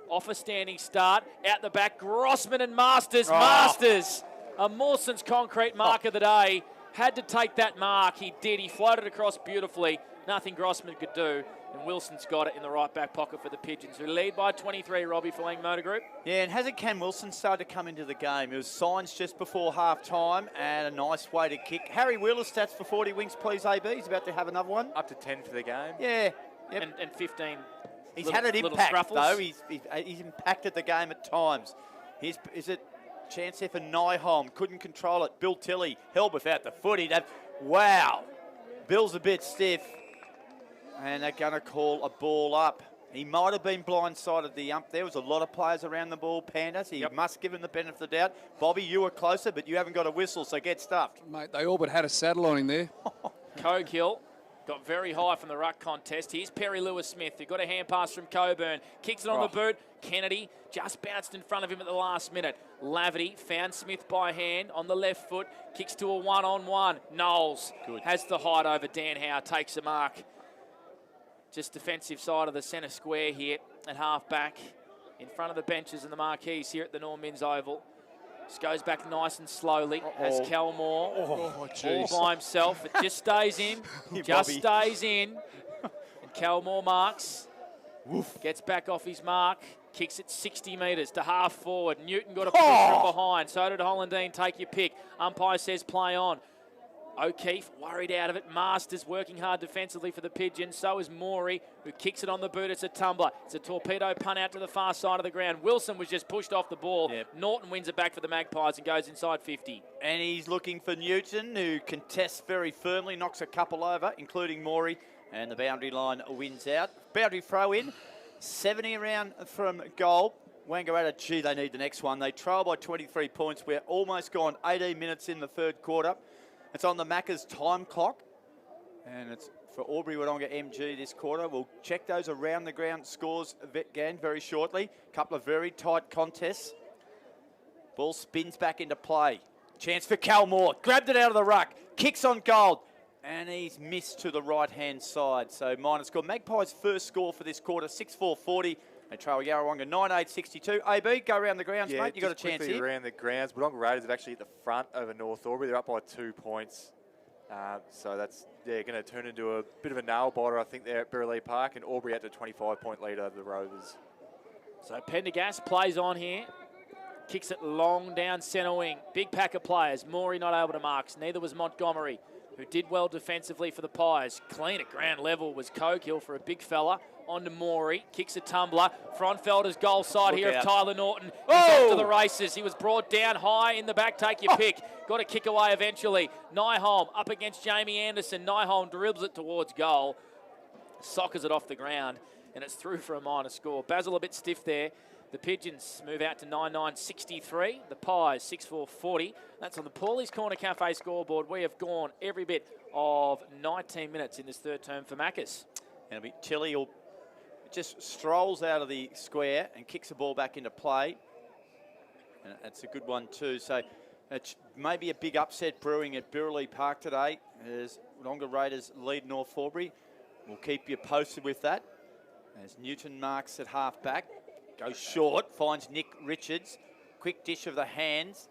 Off a standing start. Out the back, Grossman and Masters. Masters, a Mawson's concrete mark of the day. Had to take that mark. He did. He floated across beautifully. Nothing Grossman could do. And Wilson's got it in the right back pocket for the Pigeons, who lead by 23, Robbie, for Lang Motor Group. Yeah, and hasn't Cam Wilson started to come into the game? It was signs just before half-time and a nice way to kick. Harry Wheeler's stats for 40 wings, please, AB. He's about to have another one. Up to 10 for the game. Yeah. Yep. And 15. He's had an impact, though. He's impacted the game at times. Is it chance there for Nyholm? Couldn't control it. Bill Tilley held without the footy. Wow. Bill's a bit stiff. And they're going to call a ball up. He might have been blindsided the ump. There was a lot of players around the ball, Pandas. He must give him the benefit of the doubt. Bobby, you were closer, but you haven't got a whistle, so get stuffed. Mate, they all but had a saddle on him there. Cogill got very high from the ruck contest. Here's Perry Lewis-Smith, who got a hand pass from Coburn. Kicks it on the boot. Kennedy just bounced in front of him at the last minute. Laverty found Smith by hand on the left foot. Kicks to a one-on-one. Knowles has the height over Dan Howe. Takes a mark. Just defensive side of the centre square here at half-back. In front of the benches and the marquees here at the Normans Oval. Just goes back nice and slowly. Has Kelmore all by himself. It just stays in. Just stays in. And Kelmore marks. Woof. Gets back off his mark, kicks it 60 metres to half forward. Newton got a push from behind. So did Hollandine. Take your pick. Umpire says play on. O'Keefe worried out of it. Masters working hard defensively for the Pigeons. So is Morey, who kicks it on the boot. It's a tumbler. It's a torpedo punt out to the far side of the ground. Wilson was just pushed off the ball. Yep. Norton wins it back for the Magpies and goes inside 50. And he's looking for Newton, who contests very firmly, knocks a couple over, including Morey, and the boundary line wins out. Boundary throw in, 70 around from goal. Wangaratta, gee, they need the next one. They trail by 23 points. We're almost gone 18 minutes in the third quarter. It's on the Macca's time clock, and it's for Albury-Wodonga MG this quarter. We'll check those around the ground scores again very shortly. A couple of very tight contests. Ball spins back into play. Chance for Cal Moore. Grabbed it out of the ruck. Kicks on goal. And he's missed to the right-hand side. So minor score. Magpies' first score for this quarter, 6-4-40. They trail Yarrawonga 9-8-62. AB, go around the grounds, mate. You got a chance here. Around the grounds. Wodonga Raiders have actually hit the front over North Albury. They're up by 2 points. So that's going to turn into a bit of a nail-biter, I think, there at Burleigh Park. And Albury at the 25-point lead over the Rovers. So Pendergast plays on here. Kicks it long down centre wing. Big pack of players. Morey not able to marks. Neither was Montgomery, who did well defensively for the Pies. Clean at ground level was Cogill for a big fella. On to Morey, kicks a tumbler. Frontfelder's goal side here of Tyler Norton. He's off to the races. He was brought down high in the back. Take your pick. Got to kick away eventually. Nyholm up against Jamie Anderson. Nyholm dribbles it towards goal. Soccers it off the ground, and it's through for a minor score. Basil a bit stiff there. The Pigeons move out to 9-9-63. The Pies 6-4-40. That's on the Paulie's Corner Cafe scoreboard. We have gone every bit of 19 minutes in this third term for Maccas. And it'll be Tilly will just strolls out of the square and kicks the ball back into play. And that's a good one too. So it's maybe a big upset brewing at Burleigh Park today as Wodonga Raiders lead North Albury. We'll keep you posted with that. As Newton marks at half back. Goes short, finds Nick Richards. Quick dish of the hands.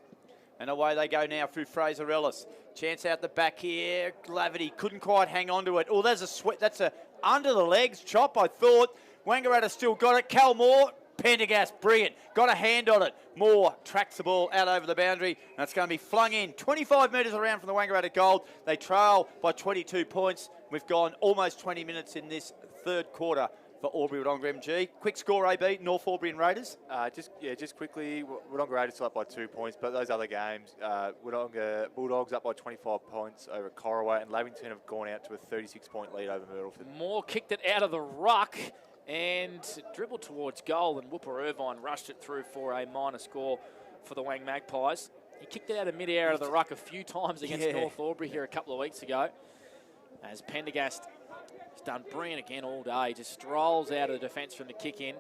And away they go now through Fraser Ellis. Chance out the back here. Glavity couldn't quite hang on to it. Oh, there's a sweat. That's a under the legs chop, I thought. Wangaratta still got it. Cal Moore, Pendergast, brilliant. Got a hand on it. Moore tracks the ball out over the boundary. And it's going to be flung in. 25 metres around from the Wangaratta goal. They trail by 22 points. We've gone almost 20 minutes in this third quarter for Albury-Wodonga MG. Quick score, AB, North Albury and Raiders. Just quickly, Wodonga Raiders still up by 2 points, but those other games, Wodonga Bulldogs up by 25 points over Corraway, and Lavington have gone out to a 36-point lead over Myrtleford. Moore kicked it out of the ruck and dribbled towards goal, and Whooper Irvine rushed it through for a minor score for the Wang Magpies. He kicked it out of mid-air out of the ruck a few times against North Albury here a couple of weeks ago. As Pendergast has done brilliant again all day, just strolls out of the defence from the kick in.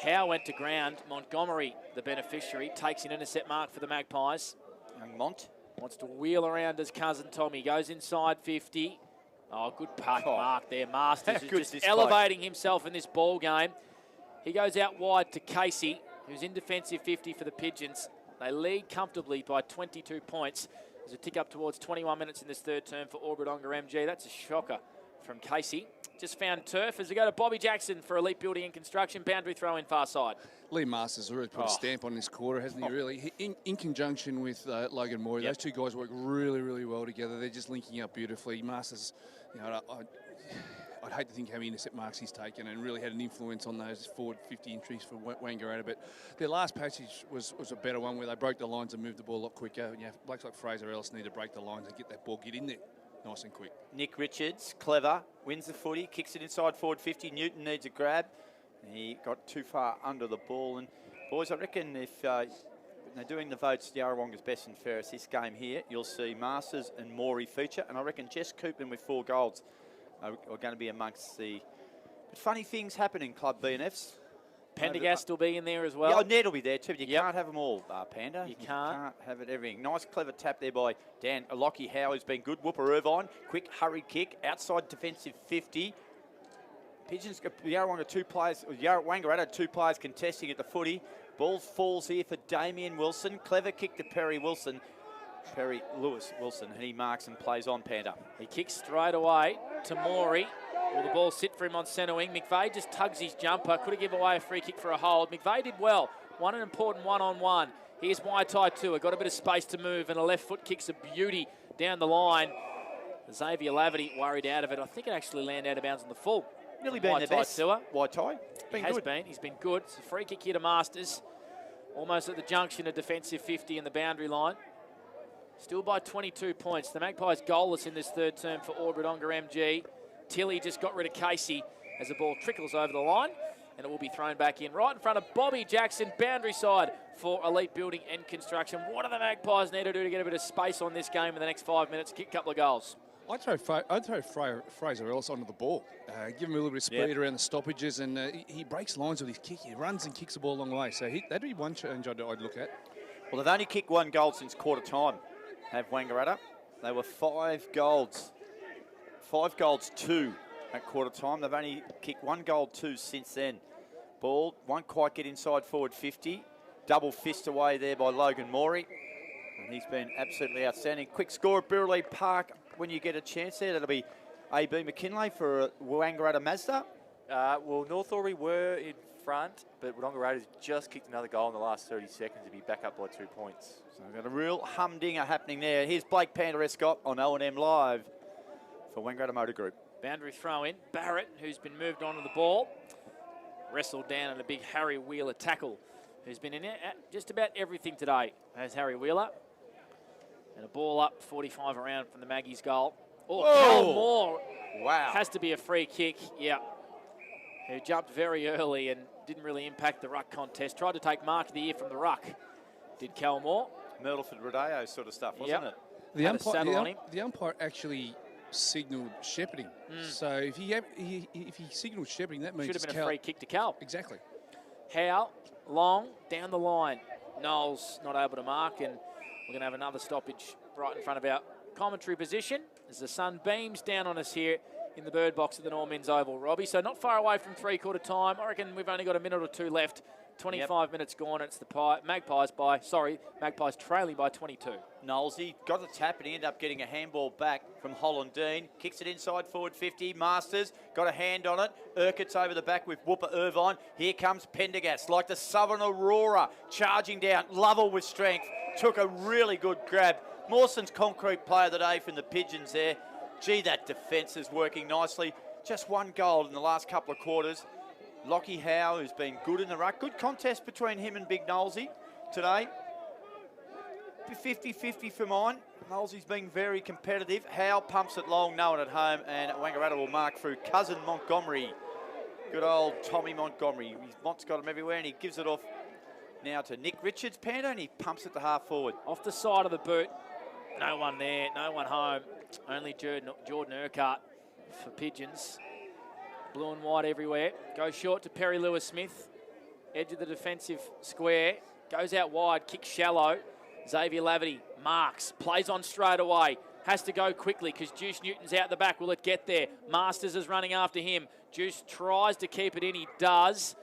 Howe went to ground. Montgomery, the beneficiary, takes an intercept mark for the Magpies. Young Mont wants to wheel around his cousin Tommy. Goes inside 50. Oh, good puck mark there. Masters is just elevating himself in this ball game. He goes out wide to Casey, who's in defensive 50 for the Pigeons. They lead comfortably by 22 points. There's a tick up towards 21 minutes in this third term for Albury-Wodonga MG. That's a shocker from Casey. Just found turf as we go to Bobby Jackson for Elite Building and Construction. Boundary throw in far side. Lee Masters really put a stamp on this quarter, hasn't he, really? In conjunction with Logan Morey, those two guys work really, really well together. They're just linking up beautifully. Masters, you know, I'd hate to think how many intercept marks he's taken and really had an influence on those forward 50 entries for Wangaratta. But their last passage was a better one where they broke the lines and moved the ball a lot quicker. You know, blokes like Fraser Ellis need to break the lines and get that ball, get in there nice and quick. Nick Richards, clever, wins the footy, kicks it inside forward 50. Newton needs a grab. He got too far under the ball. And boys, I reckon if they're doing the votes, Yarrawonga's best and fairest this game here, you'll see Masters and Morey feature. And I reckon Jess Coopman with 4 goals are going to be amongst the... But funny things happen in Club BNFs. Pendergast will be in there as well. Yeah, Ned will be there too, but you can't have them all, Panda. You can't have it everything. Nice, clever tap there by Dan. Lockie Howe has been good. Whooper Irvine, quick, hurried kick, outside defensive 50. Pigeons, Wangaratta 2 players contesting at the footy. Ball falls here for Damien Wilson. Clever kick to Perry Wilson. Perry Lewis Wilson, and he marks and plays on, Panda. He kicks straight away to Morey. Will the ball sit for him on centre wing? McVeigh just tugs his jumper. Could have given away a free kick for a hold. McVeigh did well. Won an important one-on-one. Here's Waitai Tua. Got a bit of space to move, and a left foot kick's a beauty down the line. Xavier Laverty worried out of it. I think it actually landed out of bounds on the full. Nearly been their best. Waitai. He has been. He's been good. It's a free kick here to Masters. Almost at the junction of defensive 50 and the boundary line. Still by 22 points. The Magpies goalless in this third term for Wodonga MG. Tilly just got rid of Casey as the ball trickles over the line, and it will be thrown back in right in front of Bobby Jackson, boundary side for Elite Building and Construction. What do the Magpies need to do to get a bit of space on this game in the next 5 minutes? Kick a couple of goals. I'd throw Fraser Ellis onto the ball. Give him a little bit of speed around the stoppages, and he breaks lines with his kick. He runs and kicks the ball a long way. So that'd be one challenge I'd look at. Well, they've only kicked 1 goal since quarter time, have Wangaratta. They were 5 goals. 5 goals, 2 at quarter time. They've only kicked 1 goal, 2 since then. Ball won't quite get inside forward 50. Double fist away there by Logan Morey. And he's been absolutely outstanding. Quick score at Burleigh Park when you get a chance there. That'll be AB McKinlay for Wangaratta Mazda. Well, North Albury were in front, but Wangaratta's just kicked another goal in the last 30 seconds to be back up by 2 points. So we've got a real humdinger happening there. Here's Blake Panda-Escott on O&M Live for Wangaratta Motor Group. Boundary throw in. Barrett, who's been moved onto the ball, wrestled down in a big Harry Wheeler tackle, who's been in just about everything today. Has Harry Wheeler. And a ball up 45 around from the Maggies' goal. Oh, Cal Moore. Wow. Has to be a free kick. Yeah. Who jumped very early and didn't really impact the ruck contest. Tried to take mark of the year from the ruck. Did Cal Moore. Myrtleford Rodeo sort of stuff, wasn't it? The umpire actually signalled shepherding. So if he signalled shepherding, that means should have been a free kick to Cal. Exactly. Howe, long, down the line. Knowles not able to mark, and we're going to have another stoppage right in front of our commentary position as the sun beams down on us here in the bird box at the Norm Inns Oval, Robbie. So not far away from three-quarter time. I reckon we've only got a minute or two left. 25 minutes gone. It's the Magpies trailing by 22. Knowles, he got the tap and he ended up getting a handball back from Holland Dean. Kicks it inside forward 50. Masters got a hand on it. Urquhart's over the back with Whooper Irvine. Here comes Pendergast like the Southern Aurora charging down. Lovell with strength. Took a really good grab. Mawson's concrete player of the day from the Pigeons there. Gee, that defence is working nicely. Just 1 goal in the last couple of quarters. Lockie Howe, who's been good in the ruck. Good contest between him and Big Knowlesy today. 50-50 for mine. Knowlesy's been very competitive. Howe pumps it long, no one at home, and Wangaratta will mark through Cousin Montgomery. Good old Tommy Montgomery. Mont's got him everywhere, and he gives it off now to Nick Richards, Panda, and he pumps it to half forward. Off the side of the boot. No one there, no one home. Only Jordan Urquhart for Pigeons. Blue and white everywhere. Goes short to Perry Lewis-Smith. Edge of the defensive square. Goes out wide, kicks shallow. Xavier Laverty marks, plays on straight away. Has to go quickly because Juice Newton's out the back. Will it get there? Masters is running after him. Juice tries to keep it in. He does.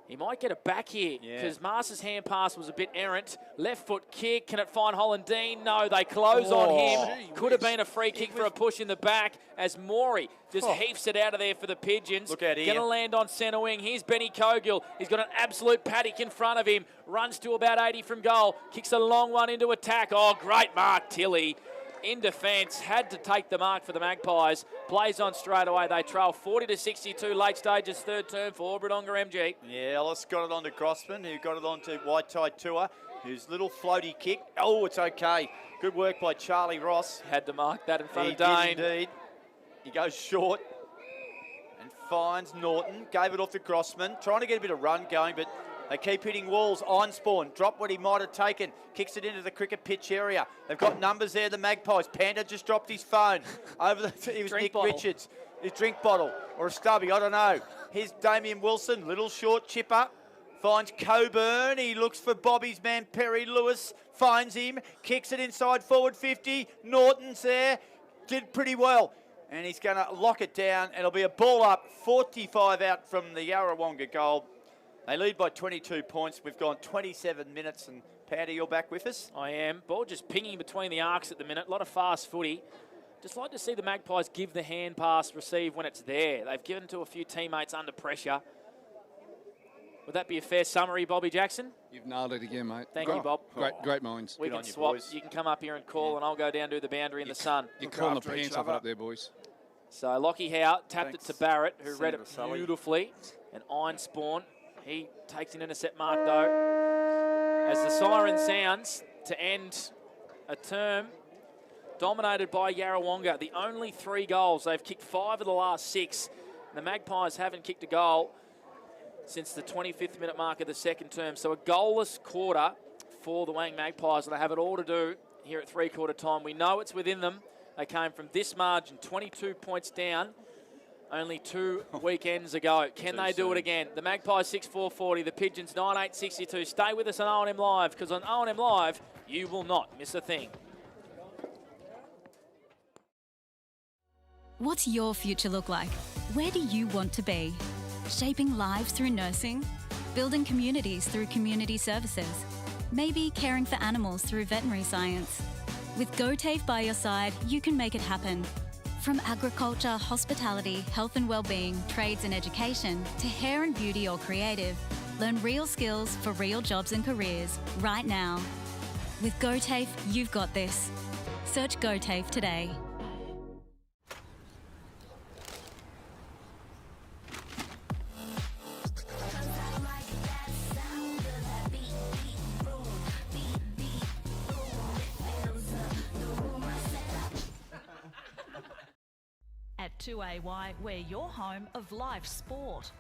He might get it back here because Masters' hand pass was a bit errant. Left foot kick. Can it find Holland Dean? No, they close on him. Could have been a free kick for a push in the back as Morey just heaves it out of there for the Pigeons. Look out here. Going to land on centre wing. Here's Benny Cogill. He's got an absolute paddock in front of him. Runs to about 80 from goal. Kicks a long one into attack. Oh, great mark, Tilly. In defence, had to take the mark for the Magpies. Plays on straight away. They trail 40-62 late stages, third term for Wodonga MG. Yeah, Ellis got it on to Grossman, who got it on to Waitai Tua, whose little floaty kick. Oh, it's okay. Good work by Charlie Ross. Had to mark that in front of Dane. Dane. Indeed. He goes short and finds Norton. Gave it off to Grossman. Trying to get a bit of run going, but they keep hitting walls. Einspawn dropped what he might have taken. Kicks it into the cricket pitch area. They've got numbers there, the Magpies. Panda just dropped his phone. It was Nick Richards. His drink bottle or a stubby, I don't know. Here's Damien Wilson, little short chipper. Finds Coburn. He looks for Bobby's man, Perry Lewis. Finds him. Kicks it inside forward 50. Norton's there. Did pretty well. And he's going to lock it down. It'll be a ball up, 45 out from the Yarrawonga goal. They lead by 22 points. We've gone 27 minutes, and Paddy, you're back with us? I am. Ball just pinging between the arcs at the minute. A lot of fast footy. Just like to see the Magpies give the hand pass, receive when it's there. They've given to a few teammates under pressure. Would that be a fair summary, Bobby Jackson? You've nailed it again, mate. Thank you, Bob. Great minds. We can swap. You can come up here and call, and I'll go down to the boundary in the sun. You're calling the pants off it up there, boys. So Lockie Howe tapped it to Barrett, who read it beautifully. And Einspawn, he takes an intercept mark, though. As the siren sounds to end a term dominated by Yarrawonga. The only 3 goals. They've kicked 5 of the last 6. The Magpies haven't kicked a goal since the 25th minute mark of the second term. So a goalless quarter for the Wang Magpies, and they have it all to do here at 3/4 time. We know it's within them. They came from this margin, 22 points down, only 2 weekends ago. Can they do it again? The Magpies 6-4-40, the Pigeons 9-8-62. Stay with us on O&M Live, because on O&M Live, you will not miss a thing. What's your future look like? Where do you want to be? Shaping lives through nursing? Building communities through community services? Maybe caring for animals through veterinary science? With GoTAFE by your side, you can make it happen. From agriculture, hospitality, health and wellbeing, trades and education, to hair and beauty or creative, learn real skills for real jobs and careers right now. With GoTAFE, you've got this. Search GoTAFE today. At 2AY, we're your home of live sport.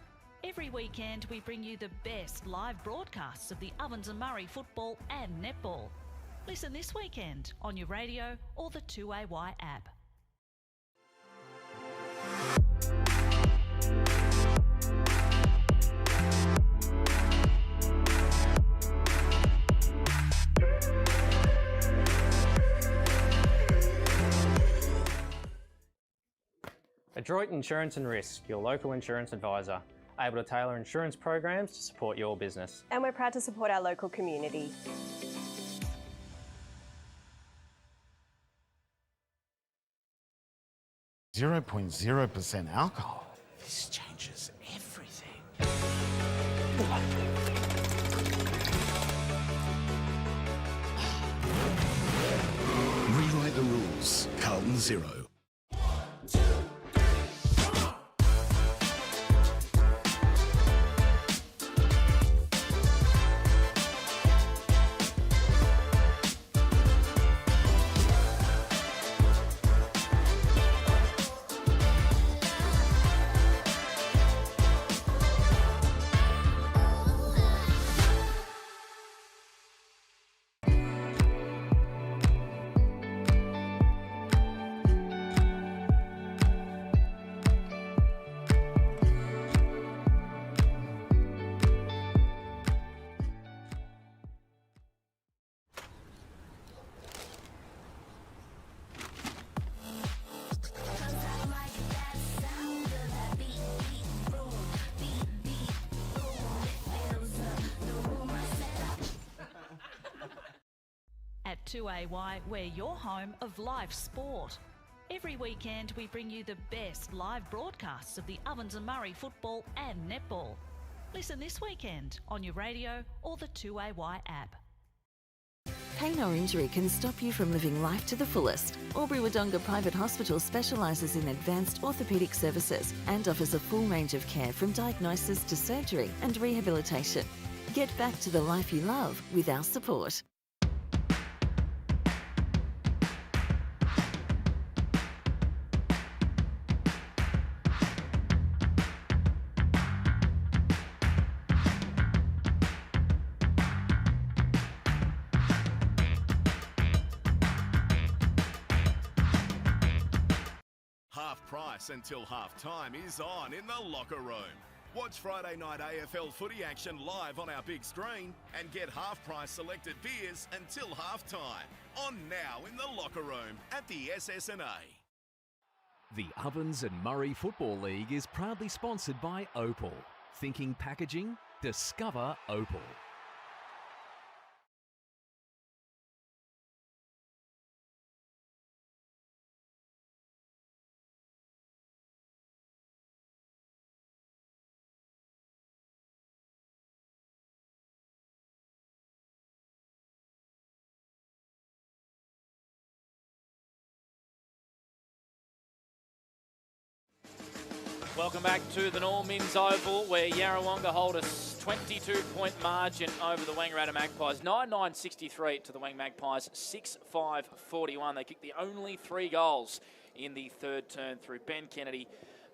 Every weekend we bring you the best live broadcasts of the Ovens and Murray football and netball. Listen this weekend on your radio or the 2AY app. Adroit Insurance and Risk, your local insurance advisor, able to tailor insurance programs to support your business. And we're proud to support our local community. .0% alcohol. This changes everything. Rewrite the rules. Carlton Zero. At 2AY, we're your home of live sport. Every weekend we bring you the best live broadcasts of the Ovens and Murray football and netball. Listen this weekend on your radio or the 2AY app. Pain or injury can stop you from living life to the fullest. Wangaratta Private Hospital specialises in advanced orthopaedic services and offers a full range of care from diagnosis to surgery and rehabilitation. Get back to the life you love with our support. Half price until half time is on in the locker room. Watch Friday night AFL footy action live on our big screen and get half price selected beers until half time. On now in the locker room at the SS&A. The Ovens and Murray Football League is proudly sponsored by Opal. Thinking packaging? Discover Opal. Welcome back to the Normin's Oval, where Yarrawonga hold a 22-point margin over the Wangaratta Magpies. 9-9-63 to the Wang Magpies, 6-5-41. They kicked the only 3 goals in the third turn through Ben Kennedy,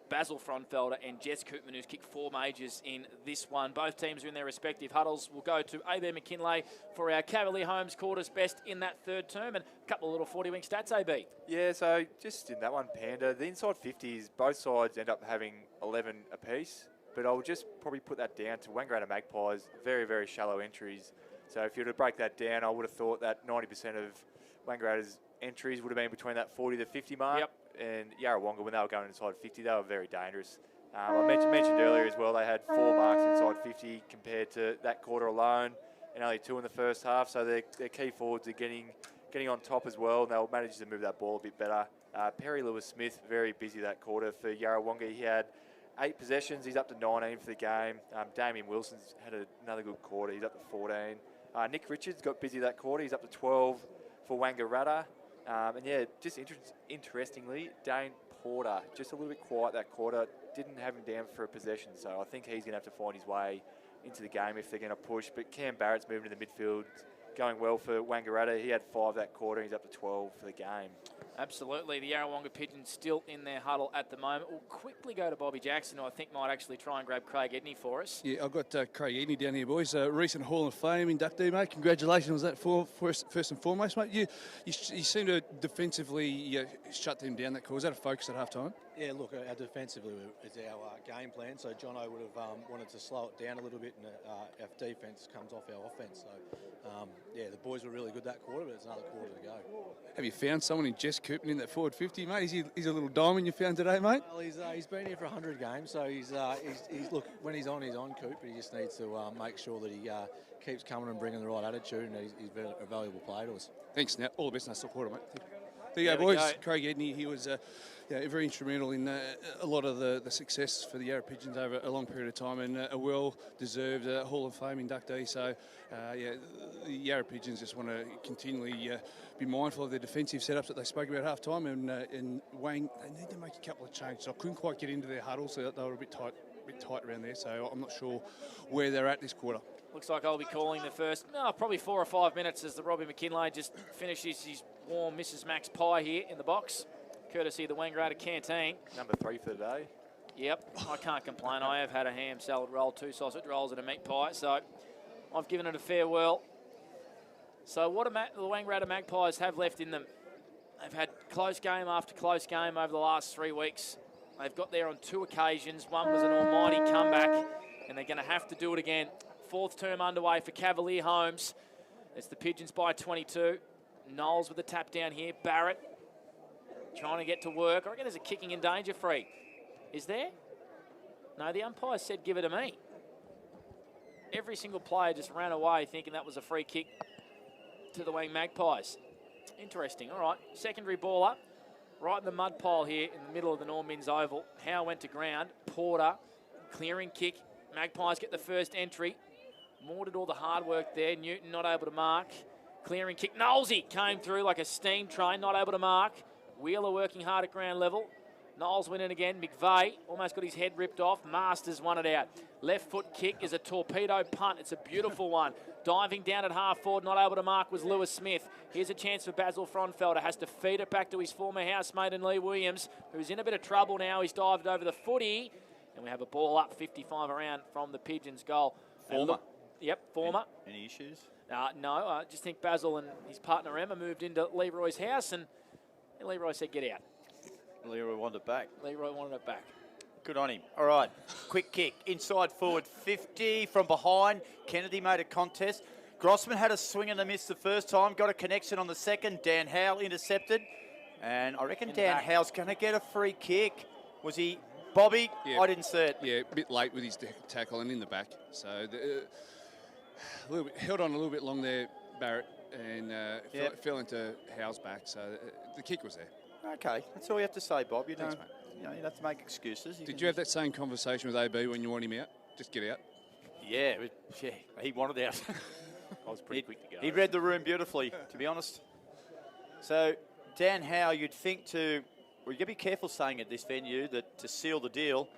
Basil Fronfelder and Jess Koopman, who's kicked 4 majors in this one. Both teams are in their respective huddles. We'll go to AB McKinlay for our Cavalier Holmes quarters best in that third term, and a couple of little 40-wing stats, AB. Yeah, so just in that one, Panda, the inside 50s, both sides end up having 11 apiece, but I'll just probably put that down to Wangaratta Magpies, very, very shallow entries. So if you were to break that down, I would have thought that 90% of Wangaratta's entries would have been between that 40 to 50 mark. Yep. And Yarrawonga, when they were going inside 50, they were very dangerous. I mentioned earlier as well, they had 4 marks inside 50 compared to that quarter alone, and only 2 in the first half. So their key forwards are getting on top as well, and they'll manage to move that ball a bit better. Perry Lewis-Smith, very busy that quarter for Yarrawonga. He had 8 possessions. He's up to 19 for the game. Damien Wilson's had another good quarter. He's up to 14. Nick Richards got busy that quarter. He's up to 12 for Wangaratta. And yeah, just interestingly, Dane Porter, just a little bit quiet that quarter, didn't have him down for a possession, so I think he's going to have to find his way into the game if they're going to push. But Cam Barrett's moving to the midfield, going well for Wangaratta. He had 5 that quarter, he's up to 12 for the game. Absolutely. The Yarrawonga Pigeons still in their huddle at the moment. We'll quickly go to Bobby Jackson, who I think might actually try and grab Craig Edney for us. Yeah, I've got Craig Edney down here, boys. Recent Hall of Fame inductee, mate. Congratulations on that first and foremost, mate. You seem to defensively shut them down that call. Was that a focus at half-time? Yeah, look, our defensively is our game plan. So Jono would have wanted to slow it down a little bit, and our defence comes off our offence. So, yeah, the boys were really good that quarter, but it's another quarter to go. Have you found someone in Jess Koopman in that forward 50, mate? He's a little diamond you found today, mate? Well, he's been here for 100 games, so he's look, when he's on, Coop, but he just needs to make sure that he keeps coming and bringing the right attitude, and he's a valuable player to us. Thanks, Nat. All the best, and I support him, mate. There you go, boys. Craig Edney, he was very instrumental in a lot of the success for the Yarra Pigeons over a long period of time, and a well-deserved Hall of Fame inductee. So, the Yarra Pigeons just want to continually be mindful of their defensive setups that they spoke about half-time, and Wang, they need to make a couple of changes. I couldn't quite get into their huddle, so they were a bit tight around there, so I'm not sure where they're at this quarter. Looks like I'll be calling the first, probably 4 or 5 minutes as the Robbie McKinlay just finishes his warm Mrs. Max pie here in the box, courtesy of the Wangaratta Canteen. Number 3 for the day. Yep, I can't complain. I have had a ham salad roll, 2 sausage rolls and a meat pie, so I've given it a farewell. So what do the Wangaratta Magpies have left in them? They've had close game after close game over the last 3 weeks. They've got there on 2 occasions. One was an almighty comeback, and they're going to have to do it again. 4th term underway for Cavalier Holmes. It's the Pigeons by 22. Knowles with a tap down here. Barrett trying to get to work. I reckon there's a kicking in danger free. Is there? No, the umpire said give it to me. Every single player just ran away thinking that was a free kick to the Wang Magpies. Interesting. All right, secondary ball up. Right in the mud pile here in the middle of the Normin's Oval. Howe went to ground. Porter, clearing kick. Magpies get the first entry. Moore did all the hard work there. Newton not able to mark. Clearing kick. Knowlesy came through like a steam train, not able to mark. Wheeler working hard at ground level. Knowles went in again. McVeigh almost got his head ripped off. Masters won it out. Left foot kick is a torpedo punt. It's a beautiful one. Diving down at half forward, not able to mark, was Lewis Smith. Here's a chance for Basil Fronfelder. Has to feed it back to his former housemate in Lee Williams, who's in a bit of trouble now. He's dived over the footy. And we have a ball up 55 around from the Pigeons' goal. Former? Yep, former. Any issues? No, I just think Basil and his partner Emma moved into Leroy's house, and Leroy said, get out. Leroy wanted it back. Leroy wanted it back. Good on him. All right, quick kick. Inside forward 50 from behind. Kennedy made a contest. Grossman had a swing and a miss the first time. Got a connection on the second. Dan Howe intercepted. And I reckon Dan Howe's going to get a free kick. Was he... Bobby, yeah, I didn't see it. Yeah, a bit late with his tackle and in the back. So held on a little bit long there, Barrett, and fell into Howe's back. So the kick was there. Okay, that's all you have to say, Bob. You Thanks, don't, mate. you don't have to make excuses. Did you have that same conversation with AB when you want him out? Just get out. Yeah, he wanted out. I was pretty quick to go. He read the room beautifully, to be honest. So Dan Howe, you'd think Well, you got to be careful saying at this venue that to seal the deal.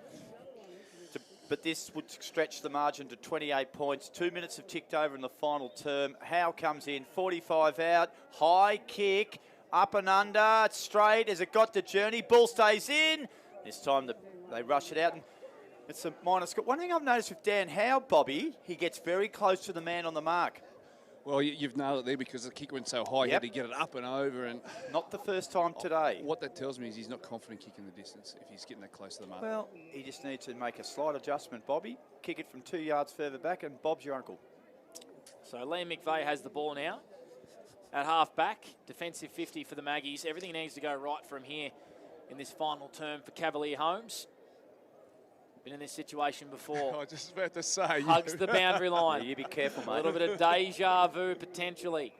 But this would stretch the margin to 28 points. 2 minutes have ticked over in the final term. Howe comes in, 45 out, high kick, up and under, straight. Has it got the journey? Ball stays in. This time they rush it out, and it's a minus. One thing I've noticed with Dan Howe, Bobby, he gets very close to the man on the mark. Well, you've nailed it there because the kick went so high, he had to get it up and over. And not the first time today. What that tells me is he's not confident kicking the distance if he's getting that close to the mark. Well, he just needs to make a slight adjustment, Bobby. Kick it from 2 yards further back, and Bob's your uncle. So Liam McVeigh has the ball now at half back. Defensive 50 for the Maggies. Everything needs to go right from here in this final term for Cavalier Holmes. Been in this situation before. I was just about to say. Hugs the boundary line. Yeah, you be careful, mate. A little bit of deja vu potentially.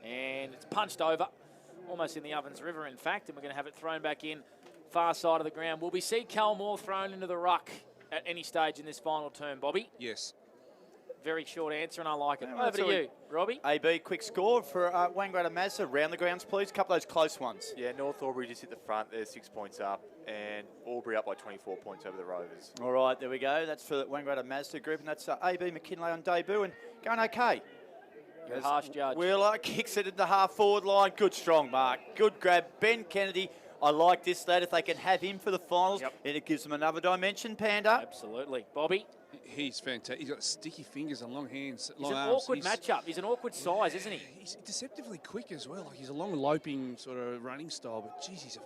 And it's punched over, almost in the Ovens River, in fact, and we're going to have it thrown back in, far side of the ground. Will we see Cal Moore thrown into the ruck at any stage in this final term, Bobby? Yes. Very short answer, and I like it. Yeah, Over to you, Robbie. AB, quick score for Wangaratta Mazda. Round the grounds, please. A couple of those close ones. Yeah, North Albury just hit the front. They're 6 points up, and Albury up by 24 points over the Rovers. All right, there we go. That's for the Wangaratta Mazda group, and that's AB McKinlay on debut and going okay. You're a harsh judge. Wheeler kicks it at the half-forward line. Good strong mark. Good grab. Ben Kennedy. I like this lad. If they can have him for the finals, and it gives them another dimension, Panda. Absolutely. Bobby? He's fantastic. He's got sticky fingers and long hands, He's long an arms. awkward matchup. He's an awkward size, isn't he? He's deceptively quick as well. Like he's a long loping sort of running style, but geez, he's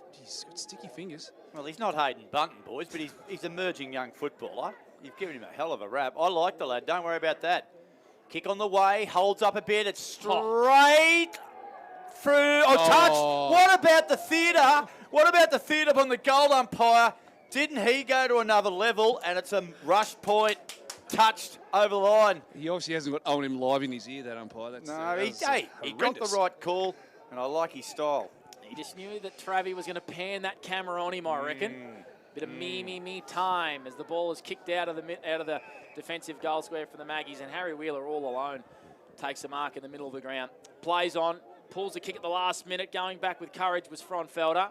got sticky fingers. Well, he's not Hayden Bunton, boys, but he's emerging young footballer. You've given him a hell of a rap. I like the lad. Don't worry about that. Kick on the way. Holds up a bit. It's straight through. Touched. What about the theatre? What about the theatre on the goal umpire? Didn't he go to another level? And it's a rush point. Touched over the line. He obviously hasn't got O&M live in his ear, that umpire. He got the right call, and I like his style. He just knew that Travie was going to pan that camera on him, I reckon. Bit of me time as the ball is kicked out of the defensive goal square for the Maggies, and Harry Wheeler all alone takes a mark in the middle of the ground. Plays on, pulls a kick at the last minute, going back with courage was Fronfelder.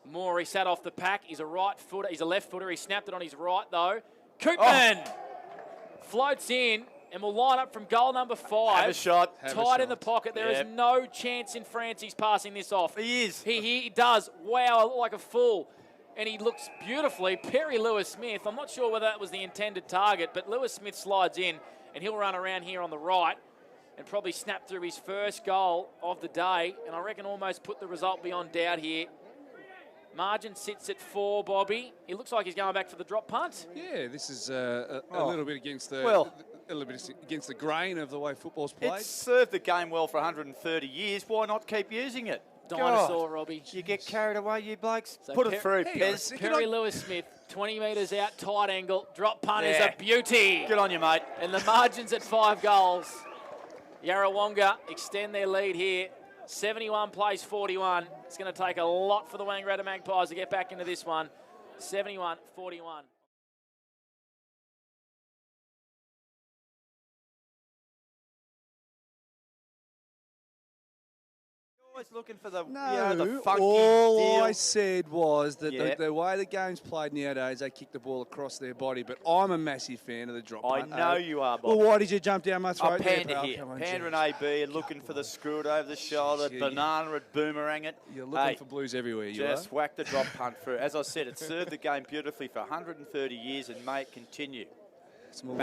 Moore, he sat off the pack. He's a right footer. He's a left footer. He snapped it on his right though. Koopman floats in and will line up from goal number 5. Have a shot. Tight in the pocket. There is no chance in Francis passing this off. He is. He does. Wow, I look like a fool. And he looks beautifully. Perry Lewis-Smith, I'm not sure whether that was the intended target, but Lewis-Smith slides in and he'll run around here on the right and probably snap through his first goal of the day. And I reckon almost put the result beyond doubt here. Margin sits at 4, Bobby. He looks like he's going back for the drop punt. Yeah, this is a little bit against the against the grain of the way football's played. It's served the game well for 130 years. Why not keep using it? Dinosaur, Robbie. You get carried away, you blokes. So Put it through, Pez. Perry Lewis-Smith, 20 metres out, tight angle. Drop punt is a beauty. Good on you, mate. And the margin's at 5 goals. Yarrawonga extend their lead here. 71 plays 41. It's going to take a lot for the Wangaratta Magpies to get back into this one. 71-41. Always looking for the, No, the funky all deal. I said was that the way the game's played nowadays, they kick the ball across their body. But I'm a massive fan of the drop I punt. know you are, Bob. Well, why did you jump down my throat? Panda there, here. Come on, Panda and James. AB are looking for the screw it over the shoulder, banana it, boomerang it. You're looking for blues everywhere, you Just are. whack the drop punt through. As I said, it served the game beautifully for 130 years and may it continue. Some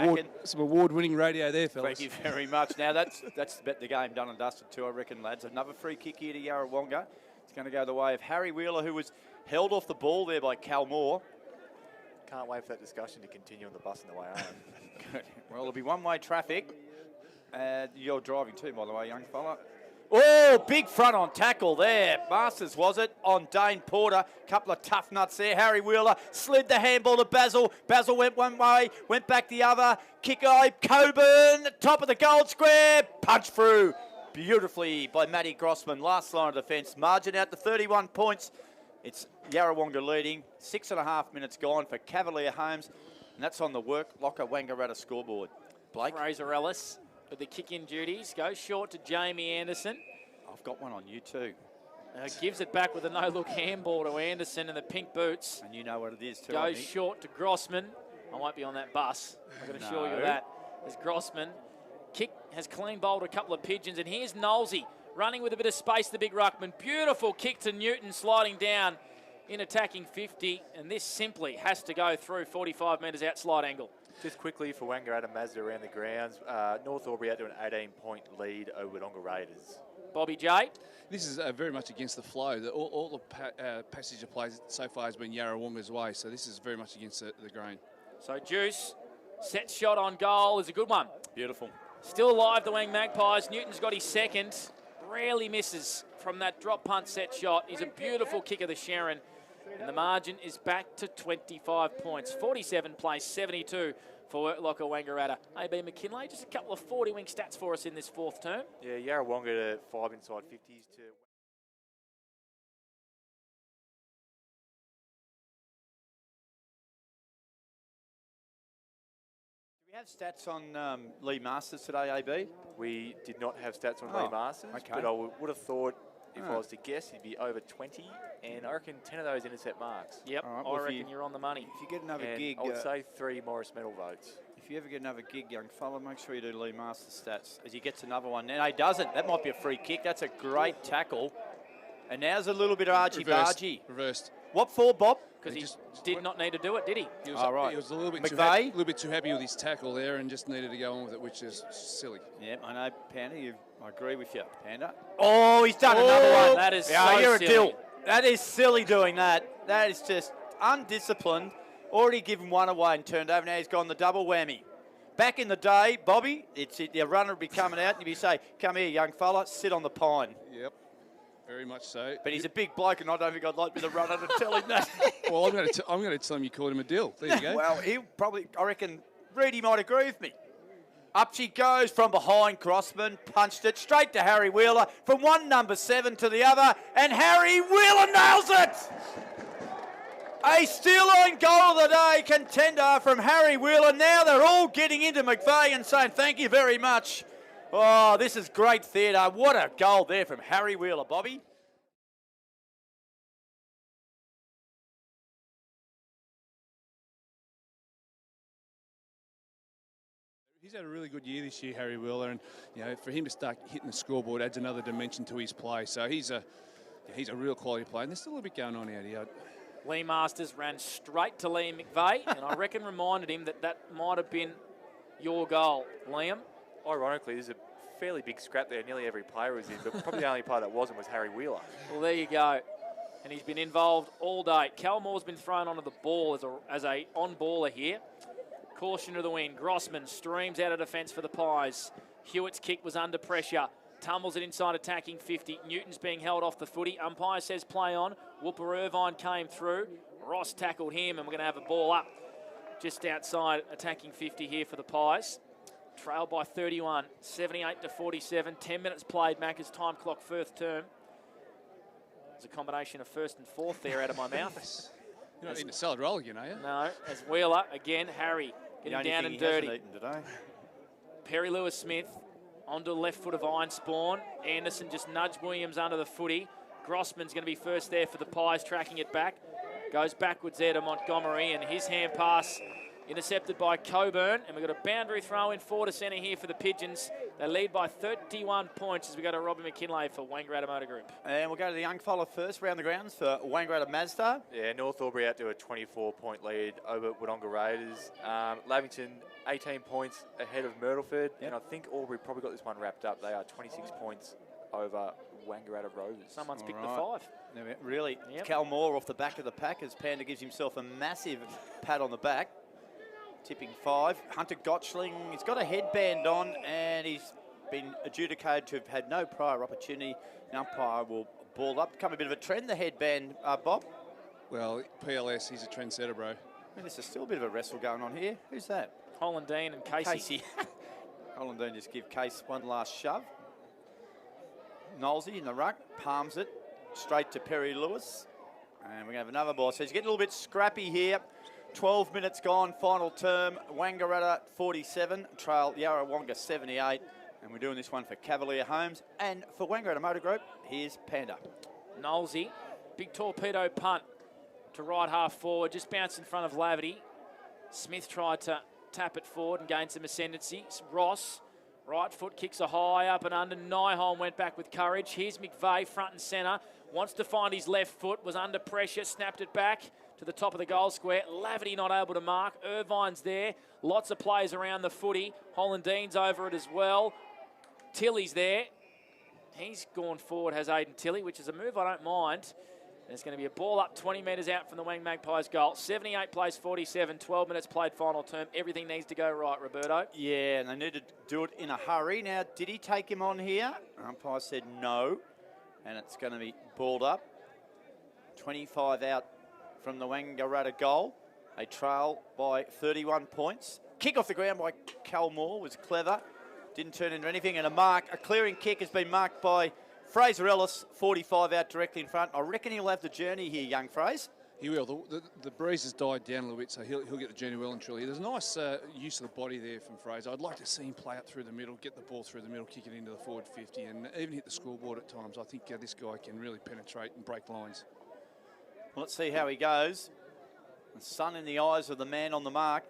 award-winning radio there, fellas. Thank you very much. Now, that's the game done and dusted too, I reckon, lads. Another free kick here to Yarrawonga. It's going to go the way of Harry Wheeler, who was held off the ball there by Cal Moore. Can't wait for that discussion to continue on the bus on the way home. Good. Well, there'll be one-way traffic. You're driving too, by the way, young fella. Oh, big front on tackle there. Masters, was it, on Dane Porter. Couple of tough nuts there. Harry Wheeler slid the handball to Basil. Basil went one way, went back the other. Kick eye, Coburn, top of the goal square. Punch through beautifully by Matty Grossman. Last line of defence. Margin out to 31 points. It's Yarrawonga leading. 6.5 minutes gone for Cavalier Holmes. And that's on the work locker Wangaratta scoreboard. Blake? Fraser Ellis with the kick-in duties. Goes short to Jamie Anderson. I've got one on you too. Gives it back with a no-look handball to Anderson in the pink boots. And you know what it is too. Goes short to Grossman. I won't be on that bus. I can assure you of that. As Grossman has clean bowled a couple of pigeons. And here's Knowlesy running with a bit of space, the big ruckman. Beautiful kick to Newton, sliding down in attacking 50. And this simply has to go through 45 metres out slide angle. Just quickly for Wangaratta Mazda around the grounds, North Albury out to an 18-point lead over Wodonga Raiders. Bobby J. This is very much against the flow. All the passage of play so far has been Yarrawonga's way, so this is very much against the grain. So Juice, set shot on goal is a good one. Beautiful. Still alive, the Wang Magpies. Newton's got his second. Rarely misses from that drop punt set shot. He's a beautiful kick of the Sharon. And the margin is back to 25 points. 47 plays, 72 for Locker Wangaratta. AB McKinlay, just a couple of 40-wing stats for us in this fourth term. Yeah, Yarrawonga to 5 inside 50s to... Do we have stats on Lee Masters today, AB? We did not have stats on Lee Masters, but I would have thought if I was to guess, he'd be over 20, and I reckon 10 of those intercept marks. Yep, I reckon you're on the money. If you get another gig... I would say 3 Morris Medal votes. If you ever get another gig, young fella, make sure you do Lee Masters stats as he gets another one. No, he doesn't. That might be a free kick. That's a great tackle. And now's a little bit of argy-bargy. Reversed. What for, Bob? Because he did not need to do it, did he? He was a little bit too happy with his tackle there and just needed to go on with it, which is silly. Yeah, I know, Panda. I agree with you, Panda. Oh, he's done another one. That is you're silly. A dill. That is silly doing that. That is just undisciplined. Already given one away and turned over. Now he's gone the double whammy. Back in the day, Bobby, the runner would be coming out and you'd be saying, come here, young fella, sit on the pine. Yep. Very much so. But he's a big bloke, and I don't think I'd like to be the runner to tell him that. Well, I'm going to tell him you called him a dill. There you go. Well, he'll probably, I reckon, Reedy might agree with me. Up she goes from behind. Crossman punched it straight to Harry Wheeler from one number 7 to the other, and Harry Wheeler nails it. A steal-line goal of the day contender from Harry Wheeler. Now they're all getting into McVeigh and saying thank you very much. Oh, this is great theatre. What a goal there from Harry Wheeler, Bobby. He's had a really good year this year, Harry Wheeler, and for him to start hitting the scoreboard adds another dimension to his play. So he's a real quality player, and there's still a little bit going on out here. Lee Masters ran straight to Liam McVeigh, and I reckon reminded him that might have been your goal, Liam. Ironically, there's a fairly big scrap there. Nearly every player was in, but probably the only player that wasn't was Harry Wheeler. Well, there you go. And he's been involved all day. Cal Moore's been thrown onto the ball as a on-baller here. Caution to the wind. Grossman streams out of defence for the Pies. Hewitt's kick was under pressure. Tumbles it inside attacking 50. Newton's being held off the footy. Umpire says play on. Whooper Irvine came through. Ross tackled him, and we're going to have a ball up just outside attacking 50 here for the Pies. Trailed by 31, 78 to 47. 10 minutes played, Macca's time clock first term. There's a combination of first and fourth there out of my mouth. You're not eating a salad roll again, are you? No, as Wheeler, again, Harry getting down and dirty. Today. Perry Lewis-Smith onto the left foot of Ironspawn. Anderson just nudged Williams under the footy. Grossman's going to be first there for the Pies, tracking it back. Goes backwards there to Montgomery, and his hand pass intercepted by Coburn, and we've got a boundary throw in 4 to centre here for the Pigeons. They lead by 31 points as we go to Robbie McKinlay for Wangaratta Motor Group. And we'll go to the young fella first, round the grounds for Wangaratta Mazda. Yeah, North Albury out to a 24-point lead over Wodonga Raiders. Lavington 18 points ahead of Myrtleford, and I think Albury probably got this one wrapped up. They are 26 points over Wangaratta Rovers. Someone's picked the 5. Really, Yep. Cal Moore off the back of the pack as Panda gives himself a massive pat on the back. Tipping 5. Hunter Gottschling, he's got a headband on and he's been adjudicated to have had no prior opportunity. The umpire will ball up. Become a bit of a trend, the headband, Bob. Well, PLS, he's a trendsetter, bro. I mean, there's still a bit of a wrestle going on here. Who's that? Holland Dean and Casey. Holland Dean just give Case one last shove. Knowlesy in the ruck, palms it straight to Perry Lewis. And we're going to have another ball. So he's getting a little bit scrappy here. 12 minutes gone, final term. Wangaratta 47, trail Yarrawonga 78. And we're doing this one for Cavalier Homes. And for Wangaratta Motor Group, here's Panda. Knowlesy, big torpedo punt to right half forward, just bounced in front of Laverty. Smith tried to tap it forward and gain some ascendancy. Ross, right foot kicks a high up and under. Nyholm went back with courage. Here's McVeigh, front and centre. Wants to find his left foot, was under pressure, snapped it back to the top of the goal square. Laverty not able to mark. Irvine's there. Lots of players around the footy. Hollandine's over it as well. Tilly's there. He's gone forward, has Aidan Tilley, which is a move I don't mind. There's going to be a ball up 20 metres out from the Wang Magpies goal. 78 plays 47, 12 minutes played final term. Everything needs to go right, Roberto. Yeah, and they need to do it in a hurry. Now, did he take him on here? Umpire said no, and it's going to be balled up. 25 out from the Wangaratta goal. They trail by 31 points. Kick off the ground by Cal Moore was clever. Didn't turn into anything, and a clearing kick has been marked by Fraser Ellis, 45 out directly in front. I reckon he'll have the journey here, young Fraser. He will. The breeze has died down a little bit, so he'll get the journey well and truly. There's a nice use of the body there from Fraser. I'd like to see him play up through the middle, get the ball through the middle, kick it into the forward 50, and even hit the scoreboard at times. I think this guy can really penetrate and break lines. Well, let's see how he goes. The sun in the eyes of the man on the mark.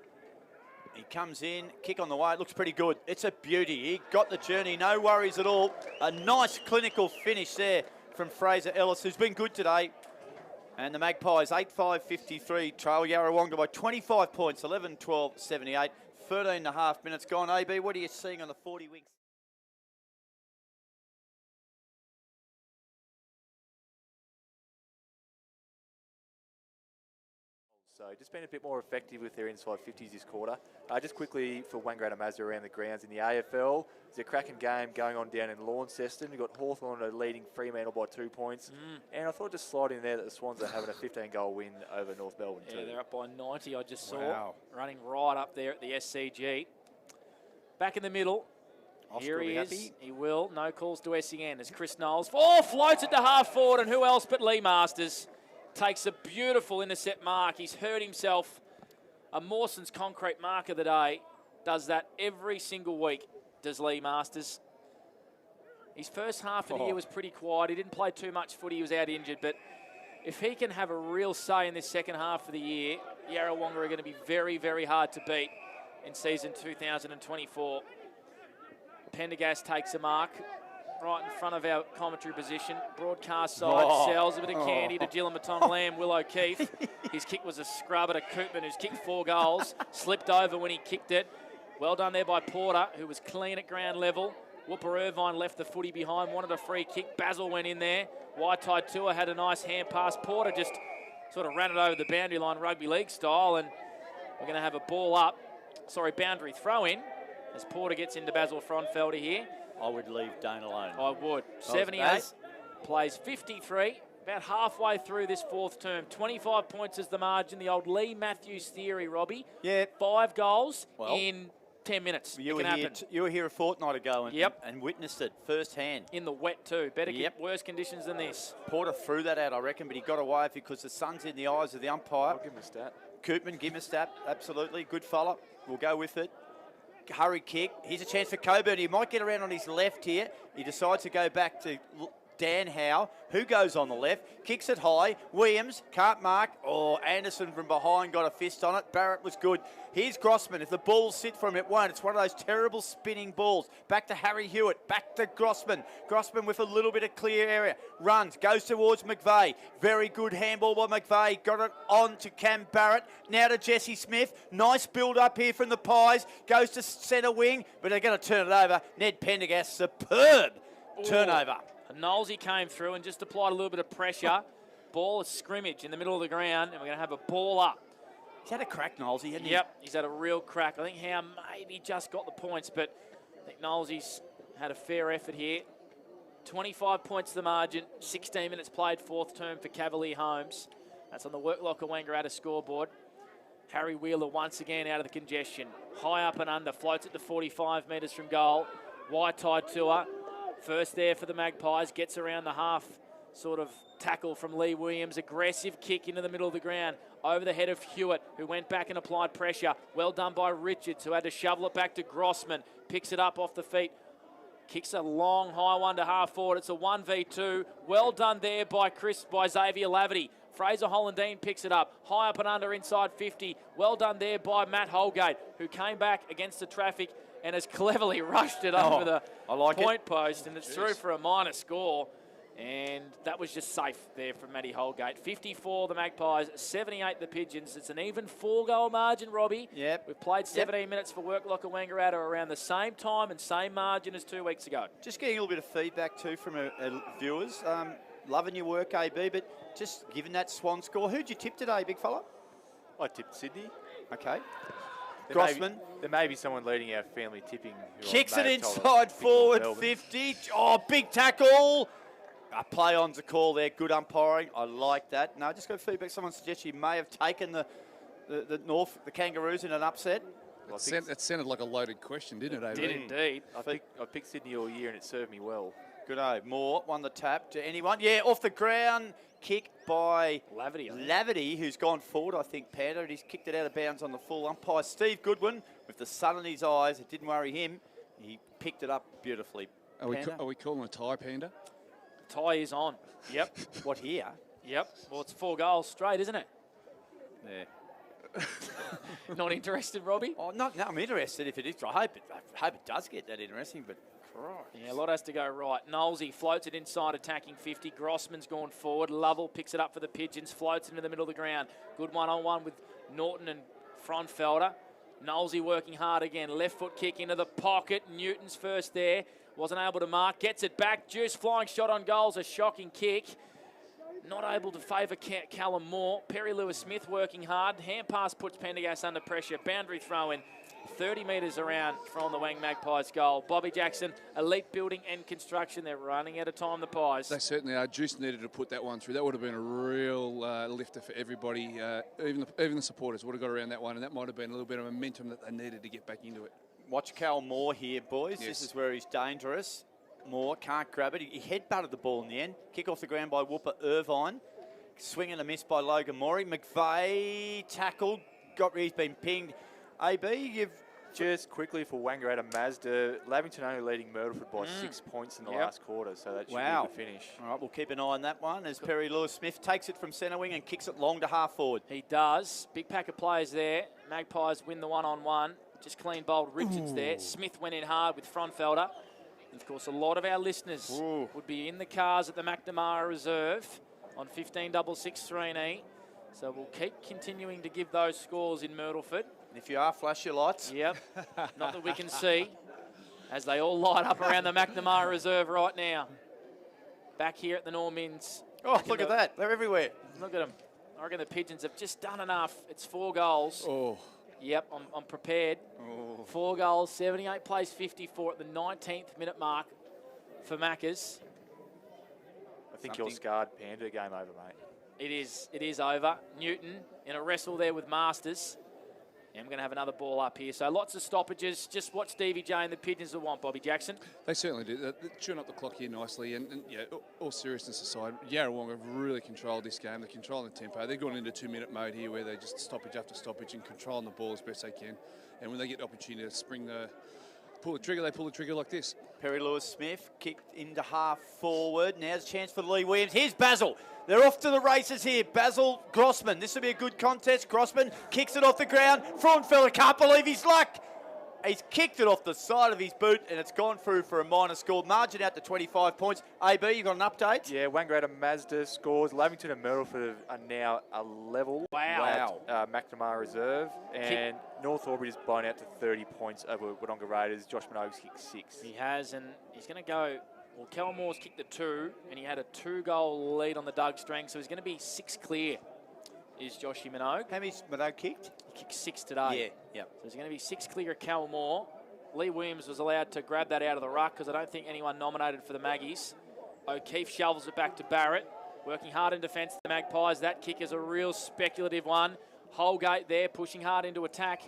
He comes in, kick on the way, it looks pretty good. It's a beauty. He got the journey, no worries at all. A nice clinical finish there from Fraser Ellis, who's been good today. And the Magpies, 8-5-53, trail Yarrawonga by 25 points, 11-12-78, 13 and a half minutes gone. AB, what are you seeing on the 40 wings? So just been a bit more effective with their inside 50s this quarter. Just quickly for Wangaratta Mazda around the grounds in the AFL, there's a cracking game going on down in Launceston. We've got Hawthorn leading Fremantle by 2 points. And I thought I'd just slide in there that the Swans are having a 15-goal win over North Melbourne too. Yeah, they're up by 90, I just saw. Wow. Running right up there at the SCG. Back in the middle. Here he is. Happy. He will. No calls to SEN as Chris Knowles. Oh, floats it to half forward, and who else but Lee Masters takes a beautiful intercept mark. He's hurt himself. A Mawson's concrete mark of the day. Does that every single week, does Lee Masters. His first half of the year was pretty quiet. He didn't play too much footy. He was out injured. But if he can have a real say in this second half of the year, Yarrawonga are going to be very, very hard to beat in season 2024. Pendergast takes a mark right in front of our commentary position. Broadcast side sells a bit of candy to Gillan Maton-Lamb, Will O'Keefe. His kick was a scrubber to Koopman, who's kicked 4 goals. Slipped over when he kicked it. Well done there by Porter, who was clean at ground level. Whooper Irvine left the footy behind, wanted a free kick. Basil went in there. Waitai Tua had a nice hand pass. Porter just sort of ran it over the boundary line, rugby league style, and we're going to have a boundary throw in as Porter gets into Basil Fronfelder here. I would leave Dane alone. I would. 78, plays 53, about halfway through this fourth term. 25 points is the margin, the old Lee Matthews theory, Robbie. Yeah. 5 goals in 10 minutes. You were here a fortnight ago and witnessed it firsthand. In the wet too. Worse conditions than this. Porter threw that out, I reckon, but he got away because the sun's in the eyes of the umpire. I'll give him a stat. Koopman, give him a stat. Absolutely. Good fella. We'll go with it. Hurry kick. Here's a chance for Coburn. He might get around on his left here. He decides to go back to Dan Howe, who goes on the left, kicks it high. Williams can't mark. Oh, Anderson from behind got a fist on it. Barrett was good. Here's Grossman. If the balls sit for him, it won't. It's one of those terrible spinning balls. Back to Harry Hewitt. Back to Grossman. Grossman with a little bit of clear area. Runs. Goes towards McVeigh. Very good handball by McVeigh. Got it on to Cam Barrett. Now to Jesse Smith. Nice build up here from the Pies. Goes to centre wing, but they're going to turn it over. Ned Pendergast, superb turnover. Knowlesy came through and just applied a little bit of pressure. Ball is scrimmage in the middle of the ground, and we're going to have a ball up. He's had a crack, Knowlesy, hasn't he? Yep, he's had a real crack. I think Howe maybe just got the points, but I think Knowlesy's had a fair effort here. 25 points the margin, 16 minutes played, fourth term for Cavalier Holmes. That's on the Worklocker Wangaratta scoreboard. Harry Wheeler once again out of the congestion. High up and under, floats it to 45 metres from goal. Waitai Tua. First there for the Magpies, gets around the half sort of tackle from Lee Williams. Aggressive kick into the middle of the ground. Over the head of Hewitt, who went back and applied pressure. Well done by Richards, who had to shovel it back to Grossman. Picks it up off the feet Kicks a long, high one to half forward. It's a 1v2. Well done there by Xavier Laverty. Fraser Hollandine picks it up. High up and under inside 50. Well done there by Matt Holgate, who came back against the traffic and has cleverly rushed it over the point post. And it's through for a minor score. And that was just safe there from Matty Holgate. 54 the Magpies, 78 the Pigeons. It's an even 4-goal margin, Robbie. Yep. We've played 17 minutes for Worklocker Wangaratta around the same time and same margin as 2 weeks ago. Just getting a little bit of feedback too from viewers. Loving your work, AB, but just given that Swan score, who'd you tip today, big fella? I tipped Sydney. Okay. Grossman. There may be someone leading our family tipping. Kicks it inside forward, 50. Oh, big tackle. A play on's a call there. Good umpiring. I like that. No, just got feedback. Someone suggests you may have taken the Kangaroos in an upset. It sounded like a loaded question, didn't it? It did indeed. I picked Sydney all year and it served me well. Good Moore won the tap to anyone. Yeah, off the ground. Kick by Laverty, who's gone forward, I think, Panda. He's kicked it out of bounds on the full umpire. Steve Goodwin, with the sun in his eyes, it didn't worry him. He picked it up beautifully. Are we calling a tie, Panda? Tie is on. Yep. What here? Yep. Well, it's 4 goals straight, isn't it? Yeah. Not interested, Robbie? Oh, no, I'm interested if it is. I hope it does get that interesting, but Christ. Yeah, a lot has to go right. Knowlesy floats it inside, attacking 50. Grossman's gone forward. Lovell picks it up for the Pigeons, floats it into the middle of the ground. Good one-on-one with Norton and Frontfelder. Knowlesy working hard again. Left foot kick into the pocket. Newton's first there. Wasn't able to mark. Gets it back. Juice flying shot on goals. A shocking kick. Not able to favour Callum Moore. Perry Lewis-Smith working hard. Hand pass puts Pendergast under pressure. Boundary throw in. 30 metres around from the Wang Magpies goal. Bobby Jackson, Elite Building and Construction. They're running out of time, the Pies. They certainly are. Juice needed to put that one through. That would have been a real lifter for everybody. Even the supporters would have got around that one, and that might have been a little bit of momentum that they needed to get back into it. Watch Cal Moore here, boys. Yes. This is where he's dangerous. Moore can't grab it. He headbutted the ball in the end. Kick off the ground by Whooper Irvine. Swing and a miss by Logan Morey. McVeigh tackled. He's been pinged. AB, you've... Just quickly for Wangaratta Mazda, Lavington only leading Myrtleford by 6 points in the last quarter, so that should be a good finish. All right, we'll keep an eye on that one as Perry Lewis-Smith takes it from centre wing and kicks it long to half forward. He does. Big pack of players there. Magpies win the one-on-one. Just clean bowled Richards there. Smith went in hard with Frontfelder. And of course, a lot of our listeners would be in the cars at the McNamara Reserve on 15.663E. So we'll keep continuing to give those scores in Myrtleford. If you are, flash your lights. Yep. Not that we can see, as they all light up around the McNamara Reserve right now. Back here at the Normins. Oh, look at that. They're everywhere. Look at them. I reckon the Pigeons have just done enough. It's 4 goals. Oh. Yep, I'm prepared. Oh. 4 goals, 78 plays 54 at the 19th minute mark for Maccas. I think you're scarred, Panda. Game over, mate. It is over. Newton in a wrestle there with Masters. And we're going to have another ball up here. So lots of stoppages. Just what Stevie J and the Pigeons will want, Bobby Jackson. They certainly do. They tune up the clock here nicely. And yeah, all seriousness aside, Yarrawonga have really controlled this game. They're controlling the tempo. They're going into 2-minute mode here where they just stoppage after stoppage and controlling the ball as best they can. And when they get the opportunity to pull the trigger, they pull the trigger like this. Perry Lewis-Smith kicked into half forward. Now's a chance for Lee Williams. Here's Basil. They're off to the races here. Basil, Grossman. This will be a good contest. Grossman kicks it off the ground. Frauenfelder can't believe his luck. He's kicked it off the side of his boot, and it's gone through for a minor score. Margin out to 25 points. AB, you got an update? Yeah, Wangaratta Mazda scores. Lavington and Myrtleford are now a level. Wow. At McNamara Reserve. And North Albury is blown out to 30 points over Wodonga Raiders. Josh Minogue's kicked 6. He has, and he's going to go... Well, Cal Moore's kicked the 2, and he had a 2-goal lead on the Doug Strang, so he's going to be 6 clear, is Joshy Minogue. How many's Minogue kicked? He kicked 6 today. Yeah. So he's going to be 6 clear of Cal Moore. Lee Williams was allowed to grab that out of the ruck because I don't think anyone nominated for the Maggies. O'Keefe shovels it back to Barrett, working hard in defence. The Magpies, that kick is a real speculative one. Holgate there, pushing hard into attack.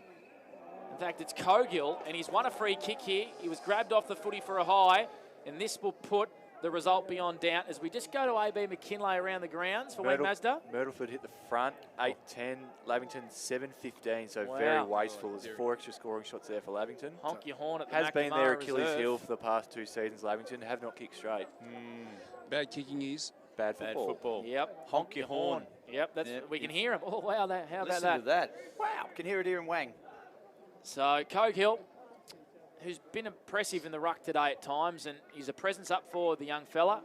In fact, it's Cogill, and he's won a free kick here. He was grabbed off the footy for a high. And this will put the result beyond doubt as we just go to AB McKinlay around the grounds for Wayne Mazda. Myrtleford hit the front, 8-10. Lavington 7-15, so Wow. very wasteful. There's 4 extra scoring shots there for Lavington. Honk your horn at the Has been their McNamara Achilles reserve. heel for the past 2 seasons, Lavington. Have not kicked straight. Bad kicking is bad football. Yep. Honk your horn. Yep, that's we can hear him. Oh, wow, how about Listen that? to that. Wow, can hear it here in Wang. So, Cogill, who's been impressive in the ruck today at times, and he's a presence up for the young fella.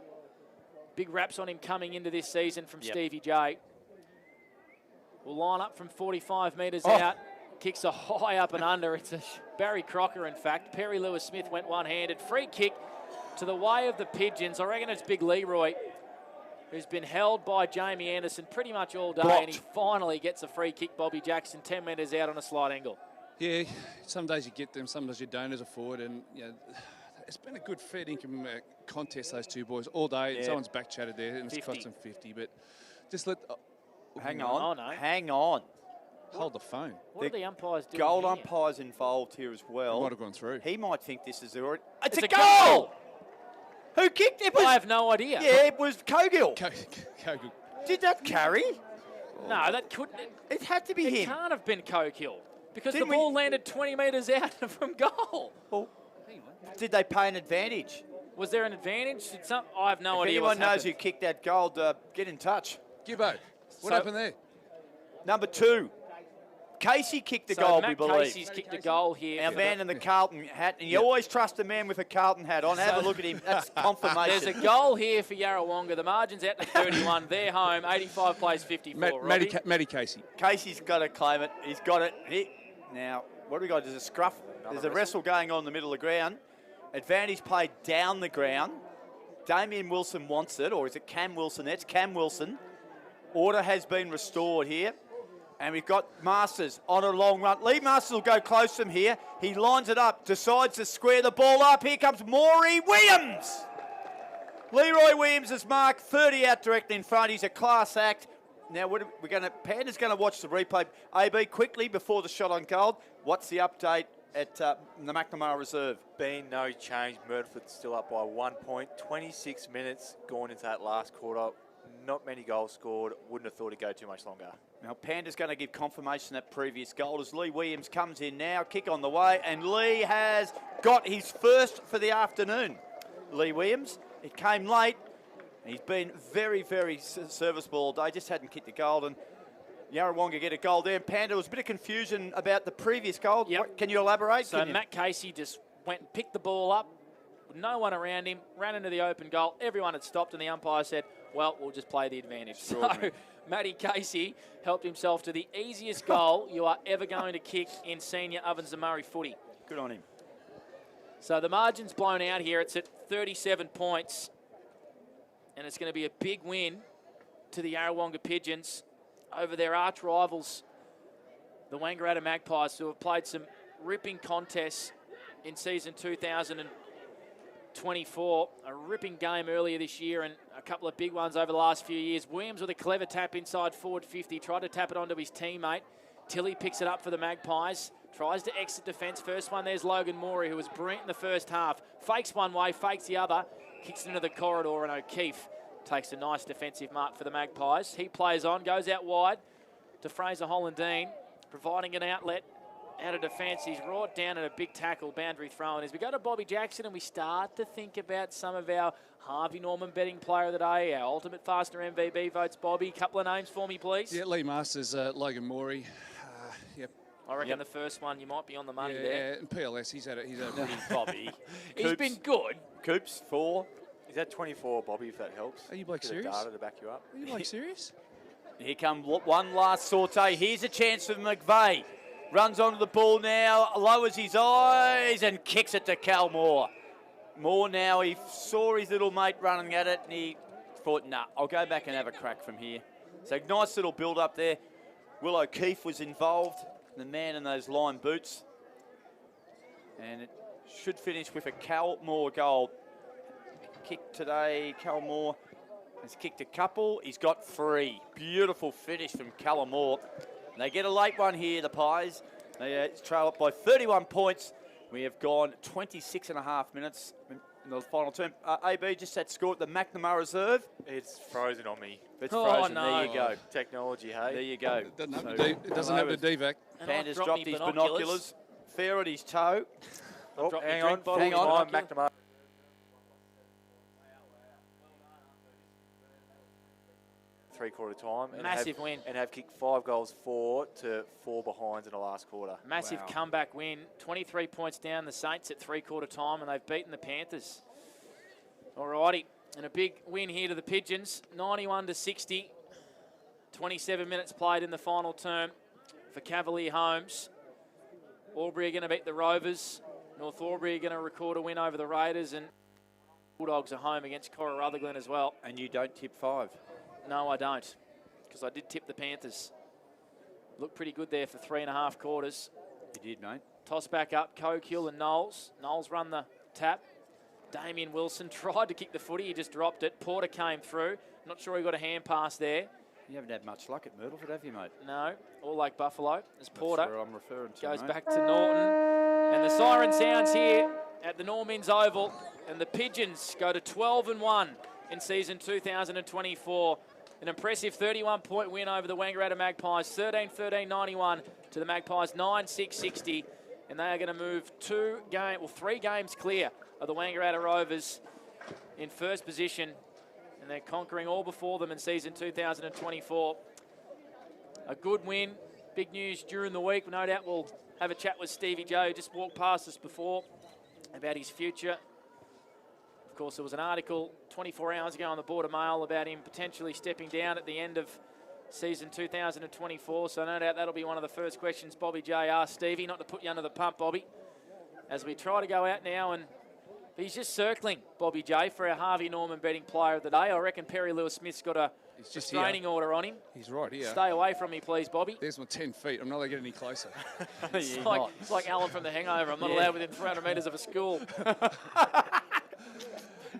Big raps on him coming into this season from Stevie J. Will line up from 45 metres out. Kicks a high up and under. It's a Barry Crocker, in fact. Perry Lewis-Smith went one-handed. Free kick to the way of the Pigeons. I reckon it's Big Leroy, who's been held by Jamie Anderson pretty much all day, and he finally gets a free kick. Bobby Jackson 10 metres out on a slight angle. Yeah, some days you get them, some days you don't as a forward, and it's been a good fair income contest, those two boys, all day. Yeah. Someone's back chatted there, and 50. it's cost them 50, but just let... Hang on, hang on. Hold the phone. What are the umpires doing Goal here? umpires involved here as well. He might have gone through. He might think this is already... It's It's a a goal! goal! Who kicked it? I have no idea. Yeah, it was Cogill. Cogill. Did that carry? No, that couldn't. It had to be It him. can't have been Cogill because Didn't the ball landed 20 metres out from goal. Did they pay an advantage? Was there an advantage? I have no If idea. anyone what's knows happened. who kicked that goal, get in touch. Gibbo, what happened there? Number 2. Casey kicked the So goal, Matt we believe. Casey's kicked a goal here. Our for man in the Carlton hat, and you always trust a man with a Carlton hat on. Have a look at him. That's confirmation. There's a goal here for Yarrawonga. The margin's out to 31. They're home. 85 plays 54. Matty Casey. Casey's got to claim it. He's got it. Now, what do we got? There's a scruff. There's a wrestle going on in the middle of the ground. Advantage played down the ground. Damien Wilson wants it, or is it Cam Wilson? That's Cam Wilson. Order has been restored here. And we've got Masters on a long run. Lee Masters will go close to him here. He lines it up, decides to square the ball up. Here comes Maury Williams. Leroy Williams is marked 30 out directly in front. He's a class act. Now Panda's going to watch the replay. AB, quickly before the shot on goal. What's the update at the McNamara Reserve? Been no change. Myrtleford's still up by 1 point. 26 minutes gone into that last quarter. Not many goals scored. Wouldn't have thought it'd go too much longer. Now, Panda's going to give confirmation that previous goal as Lee Williams comes in now. Kick on the way, and Lee has got his first for the afternoon. Lee Williams, it came late. He's been very, very serviceable all day. Just hadn't kicked the goal, and Yarrawonga get a goal there. And Panda, there was a bit of confusion about the previous goal. Yep. Can you elaborate? So Matt Casey just went and picked the ball up. With no one around him, ran into the open goal. Everyone had stopped, and the umpire said, well, we'll just play the advantage. So Matty Casey helped himself to the easiest goal you are ever going to kick in senior Ovens and Murray footy. Good on him. So the margin's blown out here. It's at 37 points. And it's going to be a big win to the Yarrawonga Pigeons over their arch rivals, the Wangaratta Magpies, who have played some ripping contests in season 2024. A ripping game earlier this year and a couple of big ones over the last few years. Williams with a clever tap inside forward 50, tried to tap it onto his teammate. Tilly picks it up for the Magpies, tries to exit defence. First one, there's Logan Morey, who was brilliant in the first half. Fakes one way, fakes the other, kicks it into the corridor, and O'Keefe takes a nice defensive mark for the Magpies. He plays on, goes out wide to Fraser Hollandine, providing an outlet out of defence. He's brought down at a big tackle, boundary throw. And as we go to Bobby Jackson and we start to think about some of our Harvey Norman betting player of the day, our ultimate faster MVB votes, Bobby. Couple of names for me, please. Yeah, Lee Masters, Logan Morey. Yep. I reckon the first one you might be on the money there. Yeah, and PLS, he's had a pretty... Bobby. He's been good. Coops, 4. Is that 24, Bobby, if that helps? Are you Blake Bit of serious? data to back you up. Are you Blake serious? Here comes one last saute. Here's a chance for McVeigh. Runs onto the ball now, lowers his eyes and kicks it to Cal Moore. Moore now, he saw his little mate running at it and he thought, nah, I'll go back and have a crack from here. So nice little build up there. Will O'Keefe was involved, the man in those lime boots. And it should finish with a Cal Moore goal. Kick today, Cal Moore has kicked a couple. He's got 3. Beautiful finish from Callum Moore. They get a late one here, the Pies. They trail up by 31 points. We have gone 26 and a half minutes. The final term. AB, just that score at the McNamara Reserve. It's frozen on me. It's frozen. No. There you go. Technology, hey? There you go. It doesn't have the DVAC. Panda's dropped his binoculars. Fair at his toe. Oh, dropped hang my on. drink bottle. Hang on. McNamara. Three-quarter time. Massive win. And have kicked 5 goals 4 to 4 behinds in the last quarter. Massive comeback win. 23 points down the Saints at three-quarter time, and they've beaten the Panthers. Alrighty, and a big win here to the Pigeons, 91-60. 27 minutes played in the final term for Cavalier Homes. Albury are going to beat the Rovers. North Albury are going to record a win over the Raiders, and Bulldogs are home against Cora Rutherglen as well. And you don't tip 5. No, I don't, because I did tip the Panthers. Looked pretty good there for 3.5 quarters. You did, mate. Toss back up, Cokill and Knowles. Knowles run the tap. Damien Wilson tried to kick the footy, he just dropped it. Porter came through. Not sure he got a hand pass there. You haven't had much luck at Myrtleford, have you, mate? No, all like Buffalo. As Porter That's where I'm referring to, goes mate. back to Norton. And the siren sounds here at the Normins Oval. And the Pigeons go to 12-1 in season 2024. An impressive 31-point win over the Wangaratta Magpies, 13-13-91 to the Magpies, 9-6-60. And they are going to move 3 games clear of the Wangaratta Rovers in first position. And they're conquering all before them in season 2024. A good win. Big news during the week. No doubt we'll have a chat with Stevie Joe, who just walked past us before, about his future. Of course, there was an article 24 hours ago on the Border Mail about him potentially stepping down at the end of season 2024. So no doubt that'll be one of the first questions Bobby J asks Stevie, not to put you under the pump, Bobby, as we try to go out now. And he's just circling Bobby J for our Harvey Norman betting player of the day. I reckon Perry Lewis-Smith's got a restraining order on him. He's right here. Stay away from me, please, Bobby. There's my 10 feet. I'm not going to get any closer. It's like Alan from The Hangover. I'm not allowed within 300 metres of a school.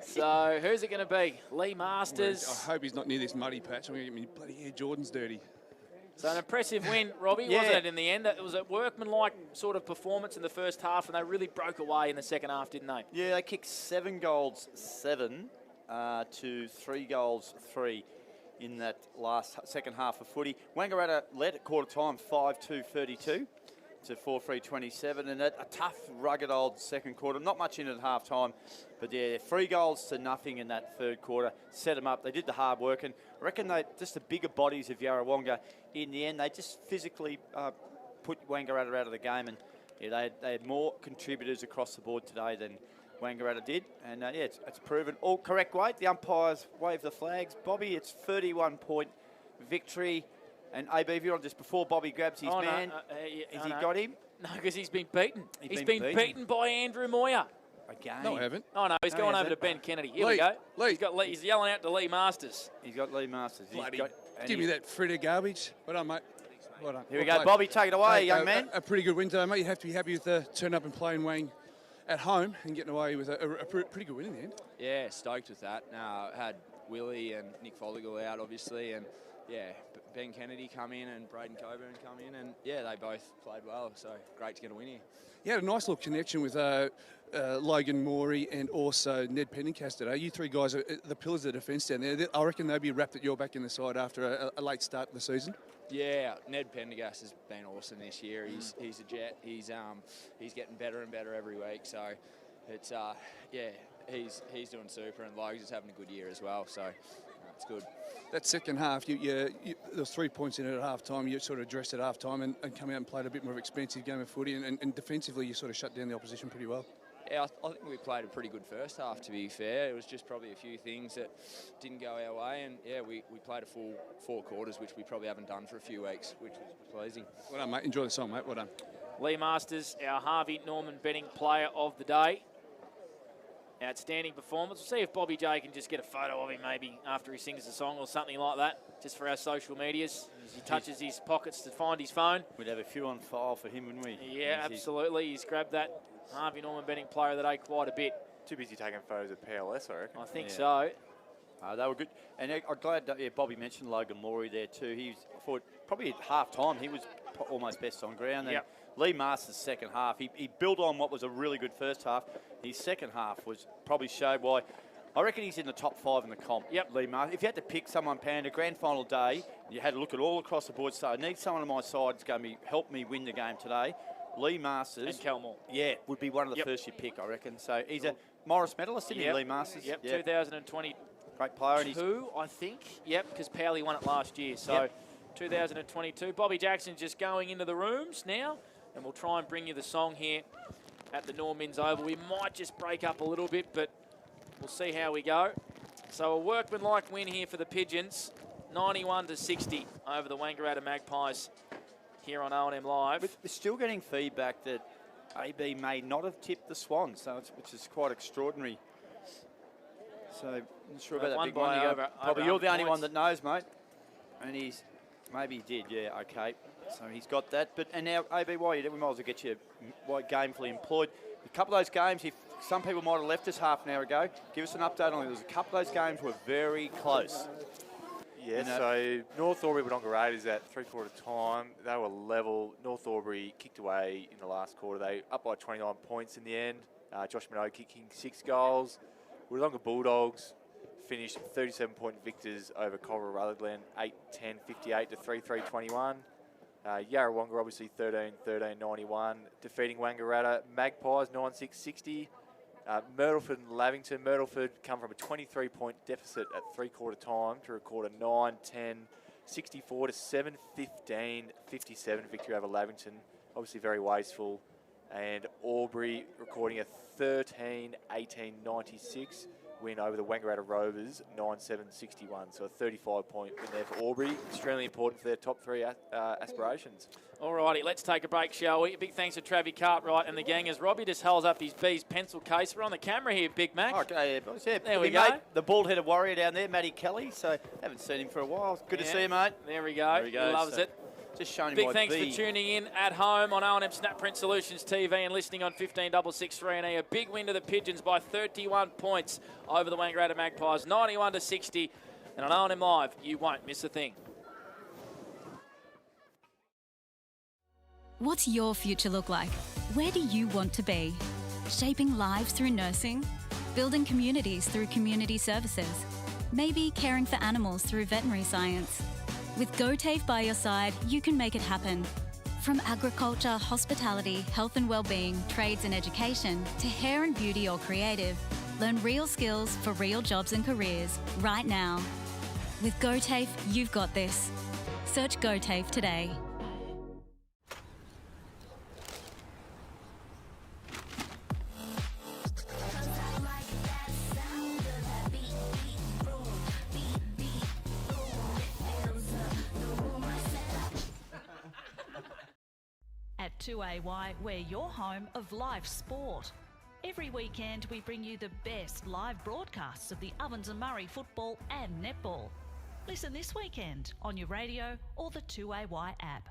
So who's it going to be? Lee Masters. I hope he's not near this muddy patch. I'm going to get my bloody Air Jordans dirty. So an impressive win, Robbie, wasn't it, in the end? It was a workmanlike sort of performance in the first half, and they really broke away in the second half, didn't they? Yeah, they kicked 7 goals 7 to 3 goals 3 in that second half of footy. Wangaratta led at quarter time 5-2-32 to 4-3-27, and a tough, rugged old second quarter. Not much in at half time, but yeah, 3 goals to nothing in that third quarter. Set them up. They did the hard work, and I reckon they just the bigger bodies of Yarrawonga. In the end, they just physically put Wangaratta out of the game, and yeah, they had more contributors across the board today than Wangaratta did, and yeah, it's proven all correct weight. The umpires wave the flags. Bobby, it's 31-point victory. And AB, if you're on just before Bobby grabs his man, has he got him? No, because he's been beaten. He's been beaten by Andrew Moyer. Again? No, I haven't. Oh, no, he's going over to Ben Kennedy. Here we go. He's yelling out to Lee Masters. He's got Lee Masters. Give me that fritter garbage. Well done, mate. Well done. Here we go. Bobby, take it away, young man. A pretty good win today, mate. You have to be happy with turning up and playing Wang at home and getting away with a pretty good win in the end. Yeah, stoked with that. Had Willie and Nick Foligal out, obviously, and yeah, Ben Kennedy come in and Braden Coburn come in, and yeah, they both played well, so great to get a win here. You had a nice little connection with Logan Morey and also Ned Penningham today. You 3 guys are the pillars of the defence down there. I reckon they'll be wrapped at your back in the side after a late start to the season. Yeah, Ned Pendergast has been awesome this year. He's a jet. He's getting better and better every week. So it's he's doing super, and Logs is having a good year as well. So it's good. That second half, there was 3 points in it at half time. You sort of addressed at half time and come out and played a bit more of an expensive game of footy, and defensively you sort of shut down the opposition pretty well. Yeah, I think we played a pretty good first half, to be fair. It was just probably a few things that didn't go our way, and yeah, we played a full 4 quarters, which we probably haven't done for a few weeks, which was pleasing. Well done, mate. Enjoy the song, mate. Well done. Lee Masters, our Harvey Norman betting player of the day. Outstanding performance. We'll see if Bobby J can just get a photo of him maybe after he sings the song or something like that, just for our social medias, as he touches his pockets to find his phone. We'd have a few on file for him, wouldn't we? Yeah, absolutely. He's grabbed that Harvey Norman betting player of the day quite a bit. Too busy taking photos of PLS, I reckon. I think so. They were good. And I'm glad that Bobby mentioned Logan Morey there too. I thought probably at half time he was almost best on ground. And Lee Masters' second half, he built on what was a really good first half. His second half was probably showed why. I reckon he's in the top 5 in the comp. Yep. Lee Masters. If you had to pick someone, Panda, grand final day, you had to look at all across the board. So I need someone on my side that's going to help me win the game today. Lee Masters. And Kelmore. Yeah, would be one of the first you pick, I reckon. So he's a Morris medalist, isn't he, Lee Masters? Yep, 2020. Great player. And I think. Yep, because Powley won it last year. So 2022. Bobby Jackson's just going into the rooms now, and we'll try and bring you the song here at the Normins Oval. We might just break up a little bit, but we'll see how we go. So a workmanlike win here for the Pigeons, 91-60 over the Wangaratta Magpies here on O&M Live. We're still getting feedback that AB may not have tipped the Swans, so which is quite extraordinary. So I'm not sure about that big money. Probably you're the only one that knows, mate. And maybe he did, yeah, okay. So he's got that. And now, AB, while you're there, we might as well get you gamefully employed. A couple of those games, if some people might have left us half an hour ago, give us an update on it. There's a couple of those games were very close. Yeah, so North Albury Wangaratta at 3/4 time. They were level. North Albury kicked away in the last quarter. They up by 29 points in the end. Josh Minogue kicking 6 goals. Wodonga Bulldogs finished 37-point victors over Culver Rutherglen, 8-10, 58 to 3-3-21. Yarrawonga obviously 13-13-91, defeating Wangaratta. Magpies 9-6-60. Myrtleford and Lavington. Myrtleford come from a 23-point deficit at 3/4 time to record a 9-10, 64 to 7-15, 57 victory over Lavington. Obviously very wasteful. And Albury recording a 13-18-96 win over the Wangaratta Rovers, 9-7-61. So a 35-point win there for Albury. Extremely important for their top 3 aspirations. All righty, let's take a break, shall we? Big thanks to Travis Cartwright and the gang as Robbie just holds up his B's pencil case. We're on the camera here, Big Mac. Okay, yeah, boys. Yeah, there we go. Mate, the bald-headed warrior down there, Matty Kelly. So haven't seen him for a while. Good to see you, mate. There we go. He loves it. Just showing Big thanks for tuning in at home on O&M Snapprint Solutions TV and listening on 15/663. A big win to the Pigeons by 31 points over the Wangaratta Magpies, 91-60. And on O&M Live, you won't miss a thing. What's your future look like? Where do you want to be? Shaping lives through nursing? Building communities through community services? Maybe caring for animals through veterinary science? With GoTAFE by your side, you can make it happen. From agriculture, hospitality, health and wellbeing, trades and education, to hair and beauty or creative, learn real skills for real jobs and careers right now. With GoTAFE, you've got this. Search GoTAFE today. At 2AY, we're your home of live sport. Every weekend we bring you the best live broadcasts of the Ovens and Murray football and netball. Listen this weekend on your radio or the 2AY app.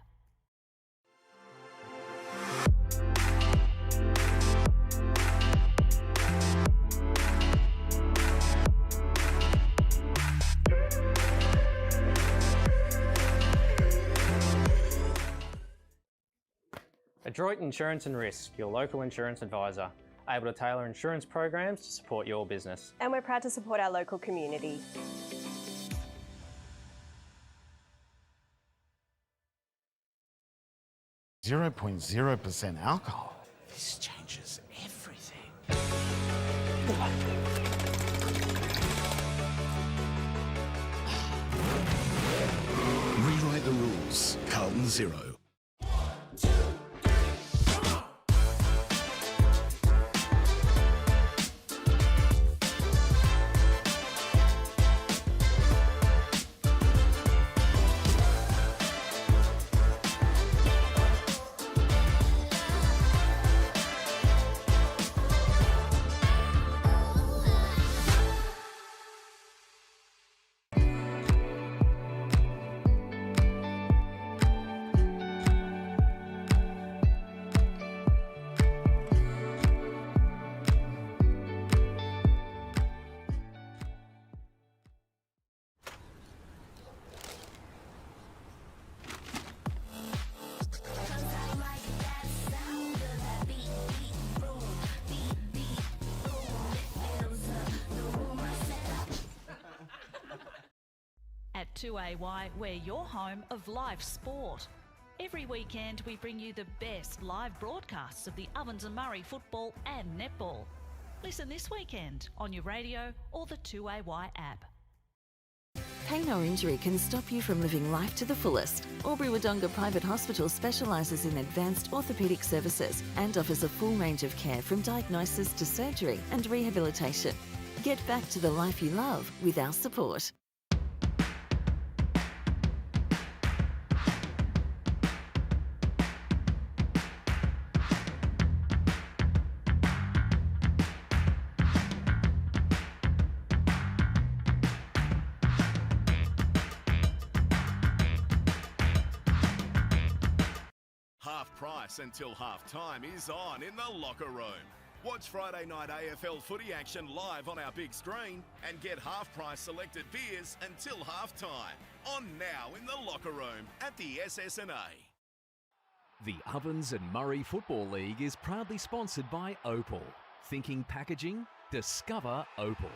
Adroit Insurance and Risk, your local insurance advisor, able to tailor insurance programs to support your business. And we're proud to support our local community. .0% alcohol. This changes everything. Rewrite the rules. Carlton Zero. 2AY, we're your home of live sport. Every weekend we bring you the best live broadcasts of the Ovens and Murray football and netball. Listen this weekend on your radio or the 2AY app. Pain or injury can stop you from living life to the fullest. Wangaratta Private Hospital specialises in advanced orthopaedic services and offers a full range of care from diagnosis to surgery and rehabilitation. Get back to the life you love with our support. Half price until half time is on in the locker room. Watch Friday night AFL footy action live on our big screen and get half price selected beers until half time. On now in the locker room at the SS&A. The Ovens and Murray Football League is proudly sponsored by Opal. Thinking packaging? Discover Opal.